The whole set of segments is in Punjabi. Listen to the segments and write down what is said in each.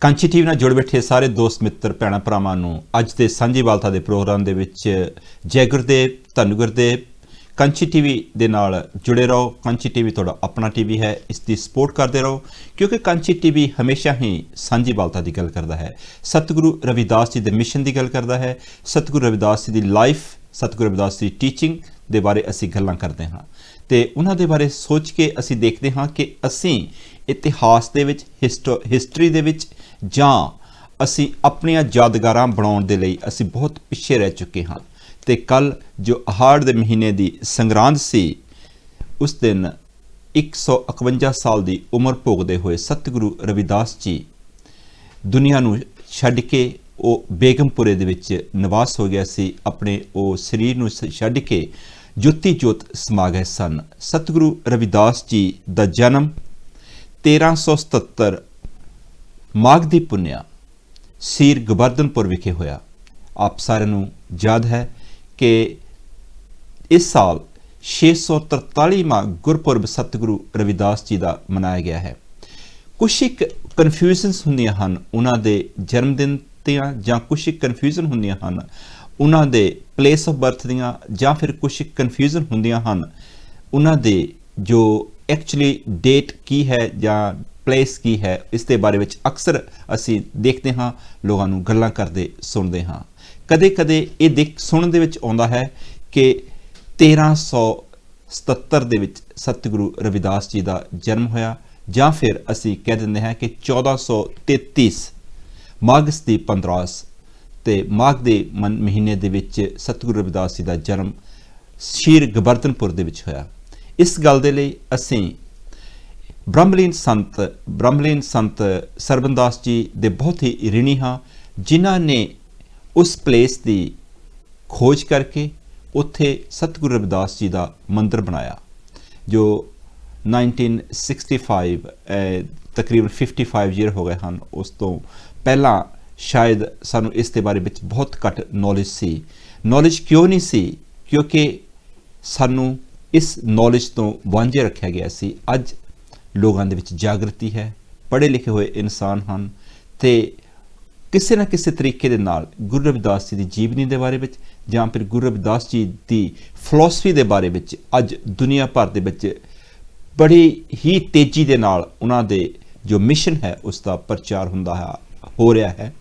ਕਾਂਚੀ ਟੀਵੀ ਨਾਲ ਜੁੜ ਬੈਠੇ ਸਾਰੇ ਦੋਸਤ ਮਿੱਤਰ ਭੈਣਾਂ ਭਰਾਵਾਂ ਨੂੰ ਅੱਜ ਦੇ ਸਾਂਝੀ ਵਾਲਤਾ ਦੇ ਪ੍ਰੋਗਰਾਮ ਦੇ ਵਿੱਚ ਜੈ ਗੁਰਦੇਵ ਧੰਨ ਗੁਰਦੇਵ। ਕਾਂਚੀ ਟੀਵੀ ਦੇ ਨਾਲ ਜੁੜੇ ਰਹੋ। ਕਾਂਚੀ ਟੀਵੀ ਤੁਹਾਡਾ ਆਪਣਾ ਟੀਵੀ ਹੈ, ਇਸ ਦੀ ਸਪੋਰਟ ਕਰਦੇ ਰਹੋ ਕਿਉਂਕਿ ਕਾਂਚੀ ਟੀਵੀ ਹਮੇਸ਼ਾ ਹੀ ਸਾਂਝੀ ਵਾਲਤਾ ਦੀ ਗੱਲ ਕਰਦਾ ਹੈ, ਸਤਿਗੁਰੂ ਰਵਿਦਾਸ ਜੀ ਦੇ ਮਿਸ਼ਨ ਦੀ ਗੱਲ ਕਰਦਾ ਹੈ, ਸਤਿਗੁਰੂ ਰਵਿਦਾਸ ਜੀ ਦੀ ਲਾਈਫ, ਸਤਿਗੁਰੂ ਰਵਿਦਾਸ ਦੀ ਟੀਚਿੰਗ ਦੇ ਬਾਰੇ ਅਸੀਂ ਗੱਲਾਂ ਕਰਦੇ ਹਾਂ ਤੇ ਉਹਨਾਂ ਦੇ ਬਾਰੇ ਸੋਚ ਕੇ ਅਸੀਂ ਦੇਖਦੇ ਹਾਂ ਕਿ ਅਸੀਂ ਇਤਿਹਾਸ ਦੇ ਵਿੱਚ ਹਿਸਟਰੀ ਦੇ ਵਿੱਚ ਜਾਂ ਅਸੀਂ ਆਪਣੀਆਂ ਯਾਦਗਾਰਾਂ ਬਣਾਉਣ ਦੇ ਲਈ ਅਸੀਂ ਬਹੁਤ ਪਿੱਛੇ ਰਹਿ ਚੁੱਕੇ ਹਾਂ। ਤੇ ਕੱਲ ਜੋ ਅਹਾੜ ਦੇ ਮਹੀਨੇ ਦੀ ਸੰਗਰਾਂਦ ਸੀ, ਉਸ ਦਿਨ 151 ਸਾਲ ਦੀ ਉਮਰ ਭੋਗਦੇ ਹੋਏ ਸਤਿਗੁਰੂ ਰਵਿਦਾਸ ਜੀ ਦੁਨੀਆ ਨੂੰ ਛੱਡ ਕੇ ਉਹ ਬੇਗਮਪੁਰੇ ਦੇ ਵਿੱਚ ਨਿਵਾਸ ਹੋ ਗਿਆ ਸੀ। ਆਪਣੇ ਉਹ ਸਰੀਰ ਨੂੰ ਛੱਡ ਕੇ ਜੋਤੀ ਜੋਤ ਸਮਾ ਗਏ ਸਨ। ਸਤਿਗੁਰੂ ਰਵਿਦਾਸ ਜੀ ਦਾ ਜਨਮ 1377 ਮਾਘ ਦੀ ਪੁੰਨਿਆ ਸੀਰ ਗੋਵਰਧਨਪੁਰ ਵਿਖੇ ਹੋਇਆ। ਆਪ ਸਾਰਿਆਂ ਨੂੰ ਯਾਦ ਹੈ ਕਿ ਇਸ ਸਾਲ 643ਵਾਂ ਗੁਰਪੁਰਬ ਸਤਿਗੁਰੂ ਰਵਿਦਾਸ ਜੀ ਦਾ ਮਨਾਇਆ ਗਿਆ ਹੈ। ਕੁਛ ਇੱਕ ਕਨਫਿਊਜ਼ਨਸ ਹੁੰਦੀਆਂ ਹਨ ਉਹਨਾਂ ਦੇ ਜਨਮ ਦਿਨ ਦੀਆਂ, ਜਾਂ ਕੁਛ ਇੱਕ ਕਨਫਿਊਜ਼ਨ ਹੁੰਦੀਆਂ ਹਨ ਉਹਨਾਂ ਦੇ ਪਲੇਸ ਆਫ ਬਰਥ ਦੀਆਂ, ਜਾਂ ਫਿਰ ਕੁਛ ਕਨਫਿਊਜ਼ਨ ਹੁੰਦੀਆਂ ਹਨ ਉਹਨਾਂ ਦੇ ਜੋ ਐਕਚੁਅਲੀ ਡੇਟ ਕੀ ਹੈ ਜਾਂ ਪਲੇਸ ਕੀ ਹੈ। ਇਸ ਦੇ ਬਾਰੇ ਵਿੱਚ ਅਕਸਰ ਅਸੀਂ ਦੇਖਦੇ ਹਾਂ, ਲੋਕਾਂ ਨੂੰ ਗੱਲਾਂ ਕਰਦੇ ਸੁਣਦੇ ਹਾਂ। ਕਦੇ ਕਦੇ ਇਹ ਸੁਣਨ ਦੇ ਵਿੱਚ ਆਉਂਦਾ ਹੈ ਕਿ 1377 ਦੇ ਵਿੱਚ ਸਤਿਗੁਰੂ ਰਵਿਦਾਸ ਜੀ ਦਾ ਜਨਮ ਹੋਇਆ, ਜਾਂ ਫਿਰ ਅਸੀਂ ਕਹਿ ਦਿੰਦੇ ਹਾਂ ਕਿ 1433 ਮਾਘ ਦੀ 15 ਤੇ ਮਾਘ ਦੇ ਮਹੀਨੇ ਦੇ ਵਿੱਚ ਸਤਿਗੁਰੂ ਰਵਿਦਾਸ ਜੀ ਦਾ ਜਨਮ ਸ਼ੀਰ ਗੋਵਰਧਨਪੁਰ ਦੇ ਵਿੱਚ ਹੋਇਆ। ਇਸ ਗੱਲ ਦੇ ਲਈ ਅਸੀਂ ਬ੍ਰਹਮਲੀਨ ਸੰਤ ਸਰਬਨਦਾਸ ਜੀ ਦੇ ਬਹੁਤ ਹੀ ਰਿਣੀ ਹਾਂ, ਜਿਨ੍ਹਾਂ ਨੇ ਉਸ ਪਲੇਸ ਦੀ ਖੋਜ ਕਰਕੇ ਉੱਥੇ ਸਤਿਗੁਰੂ ਰਵਿਦਾਸ ਜੀ ਦਾ ਮੰਦਿਰ ਬਣਾਇਆ, ਜੋ 1965 ਤਕਰੀਬਨ 55 ਈਅਰ ਹੋ ਗਏ ਹਨ। ਉਸ ਤੋਂ ਪਹਿਲਾਂ ਸ਼ਾਇਦ ਸਾਨੂੰ ਇਸ ਦੇ ਬਾਰੇ ਵਿੱਚ ਬਹੁਤ ਘੱਟ ਨੌਲੇਜ ਸੀ। ਨੌਲੇਜ ਕਿਉਂ ਨਹੀਂ ਸੀ? ਕਿਉਂਕਿ ਸਾਨੂੰ ਇਸ ਨੌਲੇਜ ਤੋਂ ਵਾਂਝੇ ਰੱਖਿਆ ਗਿਆ ਸੀ। ਅੱਜ ਲੋਕਾਂ ਦੇ ਵਿੱਚ ਜਾਗਰਤੀ ਹੈ, ਪੜ੍ਹੇ ਲਿਖੇ ਹੋਏ ਇਨਸਾਨ ਹਨ ਤੇ ਕਿਸੇ ਨਾ ਕਿਸੇ ਤਰੀਕੇ ਦੇ ਨਾਲ ਗੁਰੂ ਰਵਿਦਾਸ ਜੀ ਦੀ ਜੀਵਨੀ ਦੇ ਬਾਰੇ ਵਿੱਚ ਜਾਂ ਫਿਰ ਗੁਰੂ ਰਵਿਦਾਸ ਜੀ ਦੀ ਫਿਲਾਸਫੀ ਦੇ ਬਾਰੇ ਵਿੱਚ ਅੱਜ ਦੁਨੀਆ ਭਰ ਦੇ ਵਿੱਚ ਬੜੀ ਹੀ ਤੇਜ਼ੀ ਦੇ ਨਾਲ ਉਹਨਾਂ ਦੇ ਜੋ ਮਿਸ਼ਨ ਹੈ ਉਸ ਦਾ ਪ੍ਰਚਾਰ ਹੋ ਰਿਹਾ ਹੈ।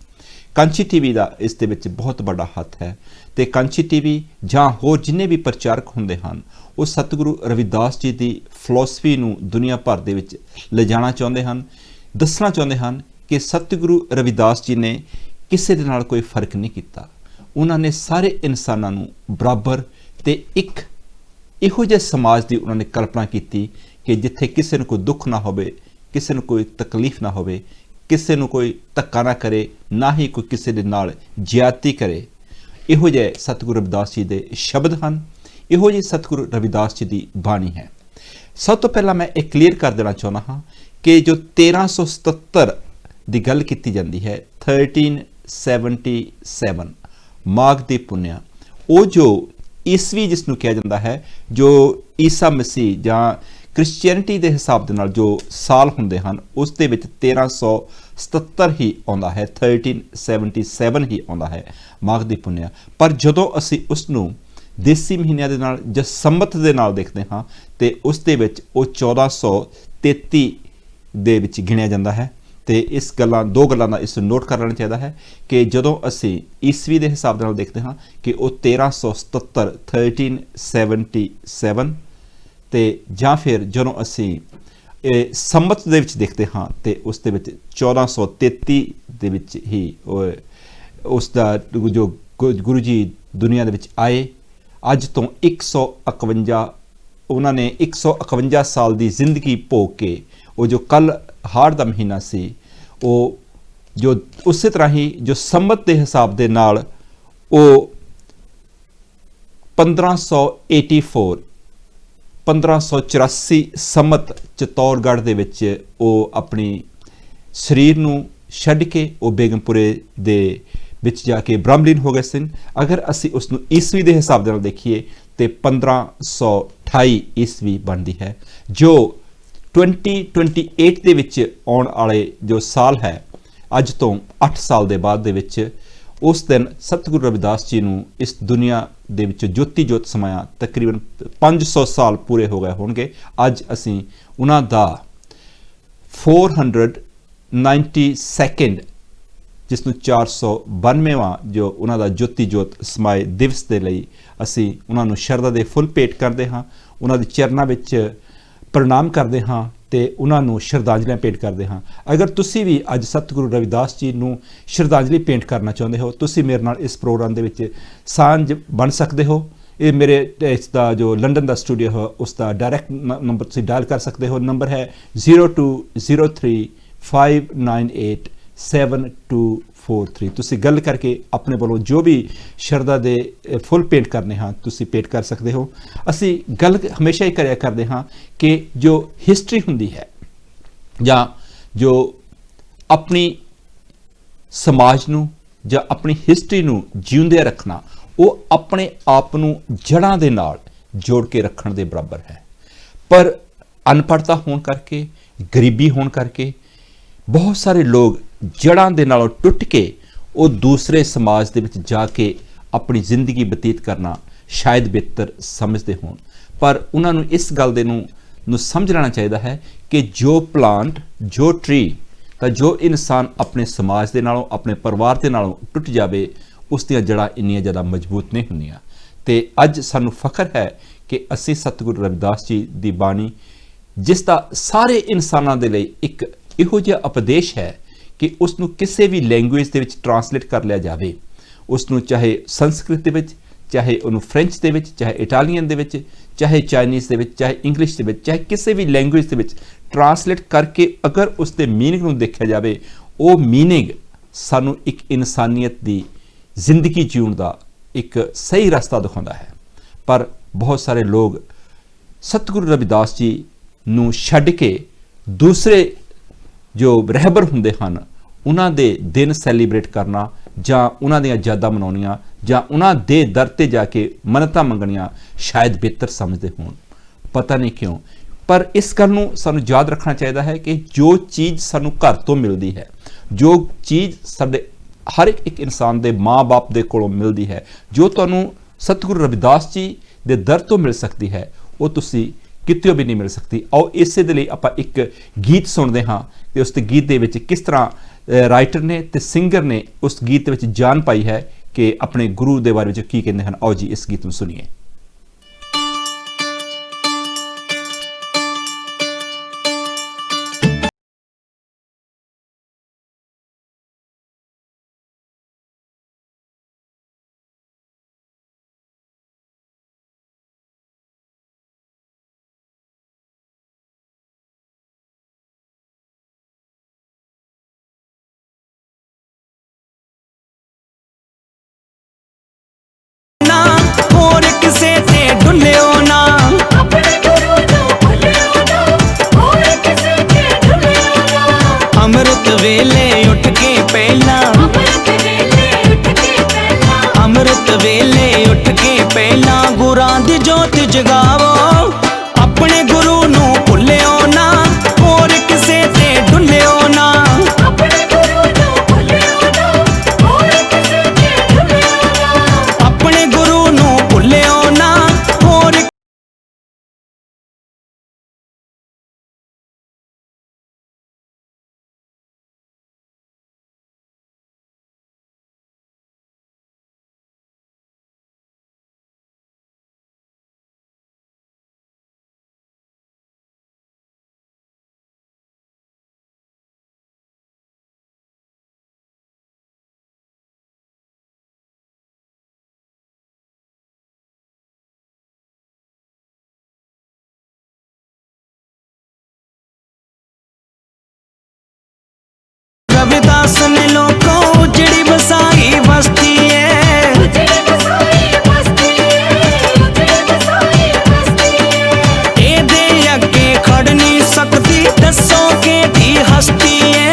ਕਾਂਚੀ ਟੀਵੀ ਦਾ ਇਸ ਦੇ ਵਿੱਚ ਬਹੁਤ ਵੱਡਾ ਹੱਥ ਹੈ ਤੇ ਕਾਂਚੀ ਟੀਵੀ ਜਾਂ ਹੋਰ ਜਿੰਨੇ ਵੀ ਪ੍ਰਚਾਰਕ ਹੁੰਦੇ ਹਨ ਉਹ ਸਤਿਗੁਰੂ ਰਵਿਦਾਸ ਜੀ ਦੀ ਫਿਲਾਸਫੀ ਨੂੰ ਦੁਨੀਆ ਭਰ ਦੇ ਵਿੱਚ ਲਿਜਾਣਾ ਚਾਹੁੰਦੇ ਹਨ, ਦੱਸਣਾ ਚਾਹੁੰਦੇ ਹਨ ਕਿ ਸਤਿਗੁਰੂ ਰਵਿਦਾਸ ਜੀ ਨੇ ਕਿਸੇ ਦੇ ਨਾਲ ਕੋਈ ਫਰਕ ਨਹੀਂ ਕੀਤਾ। ਉਹਨਾਂ ਨੇ ਸਾਰੇ ਇਨਸਾਨਾਂ ਨੂੰ ਬਰਾਬਰ ਤੇ ਇੱਕ ਇਹੋ ਜਿਹੇ ਸਮਾਜ ਦੀ ਉਹਨਾਂ ਨੇ ਕਲਪਨਾ ਕੀਤੀ ਕਿ ਜਿੱਥੇ ਕਿਸੇ ਨੂੰ ਕੋਈ ਦੁੱਖ ਨਾ ਹੋਵੇ, ਕਿਸੇ ਨੂੰ ਕੋਈ ਤਕਲੀਫ ਨਾ ਹੋਵੇ, ਕਿਸੇ ਨੂੰ ਕੋਈ ਧੱਕਾ ਨਾ ਕਰੇ, ਨਾ ਹੀ ਕੋਈ ਕਿਸੇ ਦੇ ਨਾਲ ਜ਼ਿਆਦਤੀ ਕਰੇ। ਇਹੋ ਜਿਹੇ ਸਤਿਗੁਰੂ ਰਵਿਦਾਸ ਜੀ ਦੇ ਸ਼ਬਦ ਹਨ, ਇਹੋ ਜਿਹੀ ਸਤਿਗੁਰੂ ਰਵਿਦਾਸ ਜੀ ਦੀ ਬਾਣੀ ਹੈ। ਸਭ ਤੋਂ ਪਹਿਲਾਂ ਮੈਂ ਇਹ ਕਲੀਅਰ ਕਰ ਦੇਣਾ ਚਾਹੁੰਦਾ ਹਾਂ ਕਿ ਜੋ 1377 ਦੀ ਗੱਲ ਕੀਤੀ ਜਾਂਦੀ ਹੈ, 1377 ਮਾਘ ਦੀ ਪੁੰਨਿਆ, ਉਹ ਜੋ ਈਸਵੀ ਜਿਸ ਨੂੰ ਕਿਹਾ ਜਾਂਦਾ ਹੈ, ਜੋ ਈਸਾ ਮਸੀਹ ਜਾਂ ਕ੍ਰਿਸਚੀਅਨਿਟੀ ਦੇ ਹਿਸਾਬ ਦੇ ਨਾਲ ਜੋ ਸਾਲ ਹੁੰਦੇ ਹਨ ਉਸ ਦੇ ਵਿੱਚ 1377 ਹੀ ਆਉਂਦਾ ਹੈ, 1377 ਹੀ ਆਉਂਦਾ ਹੈ ਮਾਘ ਦੀ ਪੁੰਨਿਆ। ਪਰ ਜਦੋਂ ਅਸੀਂ ਉਸ ਨੂੰ ਦੇਸੀ ਮਹੀਨਿਆਂ ਦੇ ਨਾਲ ਜਾਂ ਸੰਮਤ ਦੇ ਨਾਲ ਦੇਖਦੇ ਹਾਂ ਤੇ ਉਸ ਦੇ ਵਿੱਚ ਉਹ 1433 ਦੇ ਵਿੱਚ ਗਿਣਿਆ ਜਾਂਦਾ ਹੈ। ਤੇ ਦੋ ਗੱਲਾਂ ਦਾ ਇਸ ਨੂੰ ਨੋਟ ਕਰ ਲੈਣਾ ਚਾਹੀਦਾ ਹੈ ਕਿ ਜਦੋਂ ਅਸੀਂ ਈਸਵੀ ਦੇ ਹਿਸਾਬ ਦੇ ਨਾਲ ਦੇਖਦੇ ਹਾਂ ਕਿ ਉਹ 1377 1377 ਤੇ ਜਾਂ ਫਿਰ ਜਦੋਂ ਅਸੀਂ ਸੰਮਤ ਦੇ ਵਿੱਚ ਦੇਖਦੇ ਹਾਂ ਤੇ ਉਸ ਦੇ ਵਿੱਚ 1433 ਦੇ ਵਿੱਚ ਹੀ ਉਸ ਦਾ ਜੋ ਗੁਰੂ ਜੀ ਦੁਨੀਆ ਦੇ ਵਿੱਚ ਆਏ। ਅੱਜ ਤੋਂ 151 ਉਹਨਾਂ ਨੇ 151 ਸਾਲ ਦੀ ਜ਼ਿੰਦਗੀ ਭੋਗ ਕੇ ਉਹ ਜੋ ਕੱਲ ਹਾੜ ਦਾ ਮਹੀਨਾ ਸੀ, ਉਹ ਜੋ ਉਸੇ ਤਰ੍ਹਾਂ ਹੀ ਜੋ ਸੰਮਤ ਦੇ ਹਿਸਾਬ ਦੇ ਨਾਲ ਉਹ 1584 ਸੰਮਤ ਚਿਤੌੜਗੜ੍ਹ ਦੇ ਵਿੱਚ ਉਹ ਆਪਣੀ ਸਰੀਰ ਨੂੰ ਛੱਡ ਕੇ ਉਹ ਬੇਗਮਪੁਰੇ ਦੇ ਵਿੱਚ ਜਾ ਕੇ ਬ੍ਰਹਮਲੀਨ ਹੋ ਗਏ ਸਨ। ਅਗਰ ਅਸੀਂ ਉਸ ਨੂੰ ਈਸਵੀ ਦੇ ਹਿਸਾਬ ਦੇ ਨਾਲ ਦੇਖੀਏ ਤੇ 1528 ਈਸਵੀ ਬਣਦੀ ਹੈ, ਜੋ 2028 ਦੇ ਵਿੱਚ ਆਉਣ ਵਾਲੇ ਜੋ ਸਾਲ ਹੈ ਅੱਜ ਤੋਂ 8 ਸਾਲ ਦੇ ਬਾਅਦ ਦੇ ਵਿੱਚ ਉਸ ਦਿਨ ਸਤਿਗੁਰੂ ਰਵਿਦਾਸ ਜੀ ਨੂੰ ਇਸ ਦੁਨੀਆ ਦੇ ਵਿੱਚ ਜੋਤੀ ਜੋਤ ਸਮਾਇਆ ਤਕਰੀਬਨ 500 ਸਾਲ ਪੂਰੇ ਹੋ ਗਏ ਹੋਣਗੇ। ਅੱਜ ਅਸੀਂ ਉਹਨਾਂ ਦਾ 492 ਜਿਸ ਨੂੰ 492ਵਾਂ ਜੋ ਉਹਨਾਂ ਦਾ ਜੋਤੀ ਜੋਤ ਸਮਾਏ ਦਿਵਸ ਦੇ ਲਈ ਅਸੀਂ ਉਹਨਾਂ ਨੂੰ ਸ਼ਰਧਾ ਦੇ ਫੁੱਲ ਭੇਟ ਕਰਦੇ ਹਾਂ, ਉਹਨਾਂ ਦੇ ਚਰਨਾਂ ਵਿੱਚ ਪ੍ਰਣਾਮ ਕਰਦੇ ਹਾਂ ਤੇ ਉਹਨਾਂ ਨੂੰ ਸ਼ਰਧਾਂਜਲੀਆਂ ਭੇਟ ਕਰਦੇ ਹਾਂ। ਅਗਰ ਤੁਸੀਂ ਵੀ ਅੱਜ ਸਤਿਗੁਰੂ ਰਵਿਦਾਸ ਜੀ ਨੂੰ ਸ਼ਰਧਾਂਜਲੀ ਭੇਟ ਕਰਨਾ ਚਾਹੁੰਦੇ ਹੋ, ਤੁਸੀਂ ਮੇਰੇ ਨਾਲ ਇਸ ਪ੍ਰੋਗਰਾਮ ਦੇ ਵਿੱਚ ਸਾਂਝ ਬਣ ਸਕਦੇ ਹੋ। ਇਹ ਮੇਰੇ ਇਸ ਦਾ ਜੋ ਲੰਡਨ ਦਾ ਸਟੂਡੀਓ ਹੈ ਉਸ ਦਾ ਡਾਇਰੈਕਟ ਨੰਬਰ ਤੁਸੀਂ ਡਾਇਲ ਕਰ ਸਕਦੇ ਹੋ। ਨੰਬਰ ਹੈ 020359874243। ਤੁਸੀਂ ਗੱਲ ਕਰਕੇ ਆਪਣੇ ਵੱਲੋਂ ਜੋ ਵੀ ਸ਼ਰਧਾ ਦੇ ਫੁੱਲ ਭੇਟ ਕਰਨੇ ਹਾਂ ਤੁਸੀਂ ਭੇਟ ਕਰ ਸਕਦੇ ਹੋ। ਅਸੀਂ ਗੱਲ ਹਮੇਸ਼ਾ ਹੀ ਕਰਿਆ ਕਰਦੇ ਹਾਂ ਕਿ ਜੋ ਹਿਸਟਰੀ ਹੁੰਦੀ ਹੈ ਜਾਂ ਜੋ ਆਪਣੀ ਸਮਾਜ ਨੂੰ ਜਾਂ ਆਪਣੀ ਹਿਸਟਰੀ ਨੂੰ ਜਿਉਂਦੇ ਰੱਖਣਾ, ਉਹ ਆਪਣੇ ਆਪ ਨੂੰ ਜੜ੍ਹਾਂ ਦੇ ਨਾਲ ਜੋੜ ਕੇ ਰੱਖਣ ਦੇ ਬਰਾਬਰ ਹੈ। ਪਰ ਅਨਪੜ੍ਹਤਾ ਹੋਣ ਕਰਕੇ, ਗਰੀਬੀ ਹੋਣ ਕਰਕੇ ਬਹੁਤ ਸਾਰੇ ਲੋਕ ਜੜ੍ਹਾਂ ਦੇ ਨਾਲੋਂ ਟੁੱਟ ਕੇ ਉਹ ਦੂਸਰੇ ਸਮਾਜ ਦੇ ਵਿੱਚ ਜਾ ਕੇ ਆਪਣੀ ਜ਼ਿੰਦਗੀ ਬਤੀਤ ਕਰਨਾ ਸ਼ਾਇਦ ਬਿਹਤਰ ਸਮਝਦੇ ਹੋਣ। ਪਰ ਉਹਨਾਂ ਨੂੰ ਇਸ ਗੱਲ ਦੇ ਨੂੰ ਸਮਝ ਲੈਣਾ ਚਾਹੀਦਾ ਹੈ ਕਿ ਜੋ ਪਲਾਂਟ, ਜੋ ਟਰੀ ਤਾਂ ਜੋ ਇਨਸਾਨ ਆਪਣੇ ਸਮਾਜ ਦੇ ਨਾਲੋਂ, ਆਪਣੇ ਪਰਿਵਾਰ ਦੇ ਨਾਲੋਂ ਟੁੱਟ ਜਾਵੇ, ਉਸ ਦੀਆਂ ਜੜ੍ਹਾਂ ਇੰਨੀਆਂ ਜ਼ਿਆਦਾ ਮਜ਼ਬੂਤ ਨਹੀਂ ਹੁੰਦੀਆਂ। ਤੇ ਅੱਜ ਸਾਨੂੰ ਫਖਰ ਹੈ ਕਿ ਅਸੀਂ ਸਤਿਗੁਰੂ ਰਵਿਦਾਸ ਜੀ ਦੀ ਬਾਣੀ, ਜਿਸ ਦਾ ਸਾਰੇ ਇਨਸਾਨਾਂ ਦੇ ਲਈ ਇੱਕ ਇਹੋ ਜਿਹਾ ਉਪਦੇਸ਼ ਹੈ ਕਿ ਉਸ ਨੂੰ ਕਿਸੇ ਵੀ ਲੈਂਗੁਏਜ ਦੇ ਵਿੱਚ ਟਰਾਂਸਲੇਟ ਕਰ ਲਿਆ ਜਾਵੇ, ਉਸ ਨੂੰ ਚਾਹੇ ਸੰਸਕ੍ਰਿਤ ਦੇ ਵਿੱਚ, ਚਾਹੇ ਉਹਨੂੰ ਫ੍ਰੈਂਚ ਦੇ ਵਿੱਚ, ਚਾਹੇ ਇਟਾਲੀਅਨ ਦੇ ਵਿੱਚ, ਚਾਹੇ ਚਾਈਨੀਜ਼ ਦੇ ਵਿੱਚ, ਚਾਹੇ ਇੰਗਲਿਸ਼ ਦੇ ਵਿੱਚ, ਚਾਹੇ ਕਿਸੇ ਵੀ ਲੈਂਗੁਏਜ ਦੇ ਵਿੱਚ ਟਰਾਂਸਲੇਟ ਕਰਕੇ ਅਗਰ ਉਸ ਦੇ ਮੀਨਿੰਗ ਨੂੰ ਦੇਖਿਆ ਜਾਵੇ, ਉਹ ਮੀਨਿੰਗ ਸਾਨੂੰ ਇੱਕ ਇਨਸਾਨੀਅਤ ਦੀ ਜ਼ਿੰਦਗੀ ਜਿਉਣ ਦਾ ਇੱਕ ਸਹੀ ਰਸਤਾ ਦਿਖਾਉਂਦਾ ਹੈ। ਪਰ ਬਹੁਤ ਸਾਰੇ ਲੋਕ ਸਤਿਗੁਰੂ ਰਵਿਦਾਸ ਜੀ ਨੂੰ ਛੱਡ ਕੇ ਦੂਸਰੇ ਜੋ ਰਹਿਬਰ ਹੁੰਦੇ ਹਨ ਉਹਨਾਂ ਦੇ ਦਿਨ ਸੈਲੀਬ੍ਰੇਟ ਕਰਨਾ ਜਾਂ ਉਹਨਾਂ ਦੀਆਂ ਯਾਦਾਂ ਮਨਾਉਣੀਆਂ ਜਾਂ ਉਹਨਾਂ ਦੇ ਦਰ ਤੇ ਜਾ ਕੇ ਮੰਨਤਾਂ ਮੰਗਣੀਆਂ ਸ਼ਾਇਦ ਬਿਹਤਰ ਸਮਝਦੇ ਹੋਣ, ਪਤਾ ਨਹੀਂ ਕਿਉਂ। ਪਰ ਇਸ ਗੱਲ ਨੂੰ ਸਾਨੂੰ ਯਾਦ ਰੱਖਣਾ ਚਾਹੀਦਾ ਹੈ ਕਿ ਜੋ ਚੀਜ਼ ਸਾਨੂੰ ਘਰ ਤੋਂ ਮਿਲਦੀ ਹੈ, ਜੋ ਚੀਜ਼ ਸਾਡੇ ਹਰ ਇੱਕ ਇਨਸਾਨ ਦੇ ਮਾਂ-ਬਾਪ ਦੇ ਕੋਲੋਂ ਮਿਲਦੀ ਹੈ, ਜੋ ਤੁਹਾਨੂੰ ਸਤਿਗੁਰੂ ਰਵਿਦਾਸ ਜੀ ਦੇ ਦਰ ਤੋਂ ਮਿਲ ਸਕਦੀ ਹੈ, ਉਹ ਤੁਸੀਂ ਕਿਤੇ ਵੀ ਨਹੀਂ ਮਿਲ ਸਕਦੀ। ਆਓ ਇਸੇ ਦੇ ਲਈ ਆਪਾਂ ਇੱਕ ਗੀਤ ਸੁਣਦੇ ਹਾਂ ਤੇ ਉਸ ਗੀਤ ਦੇ ਵਿੱਚ ਕਿਸ ਤਰ੍ਹਾਂ ਰਾਈਟਰ ਨੇ ਤੇ ਸਿੰਗਰ ਨੇ ਉਸ ਗੀਤ ਦੇ ਵਿੱਚ ਜਾਨ ਪਾਈ ਹੈ ਕਿ ਆਪਣੇ ਗੁਰੂ ਦੇ ਬਾਰੇ ਵਿੱਚ ਕੀ ਕਹਿੰਦੇ ਹਨ। ਆਓ ਜੀ ਇਸ ਗੀਤ ਨੂੰ ਸੁਣੀਏ। ਅੰਮ੍ਰਿਤ ਵੇਲੇ ਉੱਠ ਕੇ ਪਹਿਲਾਂ, ਅੰਮ੍ਰਿਤ ਵੇਲੇ ਉੱਠ ਕੇ ਪਹਿਲਾਂ ਗੁਰਾਂ ਦੀ ਜੋਤ ਜਗਾਵੋ। ਆਪਣੇ ਗੁਰੂ ਨੂੰ ਭੁੱਲਿਓ ਨਾ, ਹੋਰ ਕਿਸੇ ਤੇ ਡੁੱਲਿਓ ਨਾ। ਆਪਣੇ ਗੁਰੂ ਨੂੰ ਭੁੱਲਿਓ ਨਾ, ਹੋਰ ਕਿਸੇ ਤੇ ਡੁੱਲਿਓ ਨਾ। ਆਪਣੇ ਗੁਰੂ ਨੂੰ ਭੁੱਲਿਓ ਨਾ, ਹੋਰ रविदास ने लोगों उजड़ी बसाई बस्ती है, एदे अगे खड़ नहीं सकती दसो के दी हस्ती है।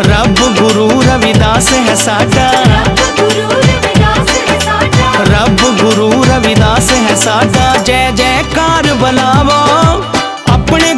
रब गुरु रविदास है साडा, रब गुरु रविदास है साडा। जय जयकार बुलावो, अपने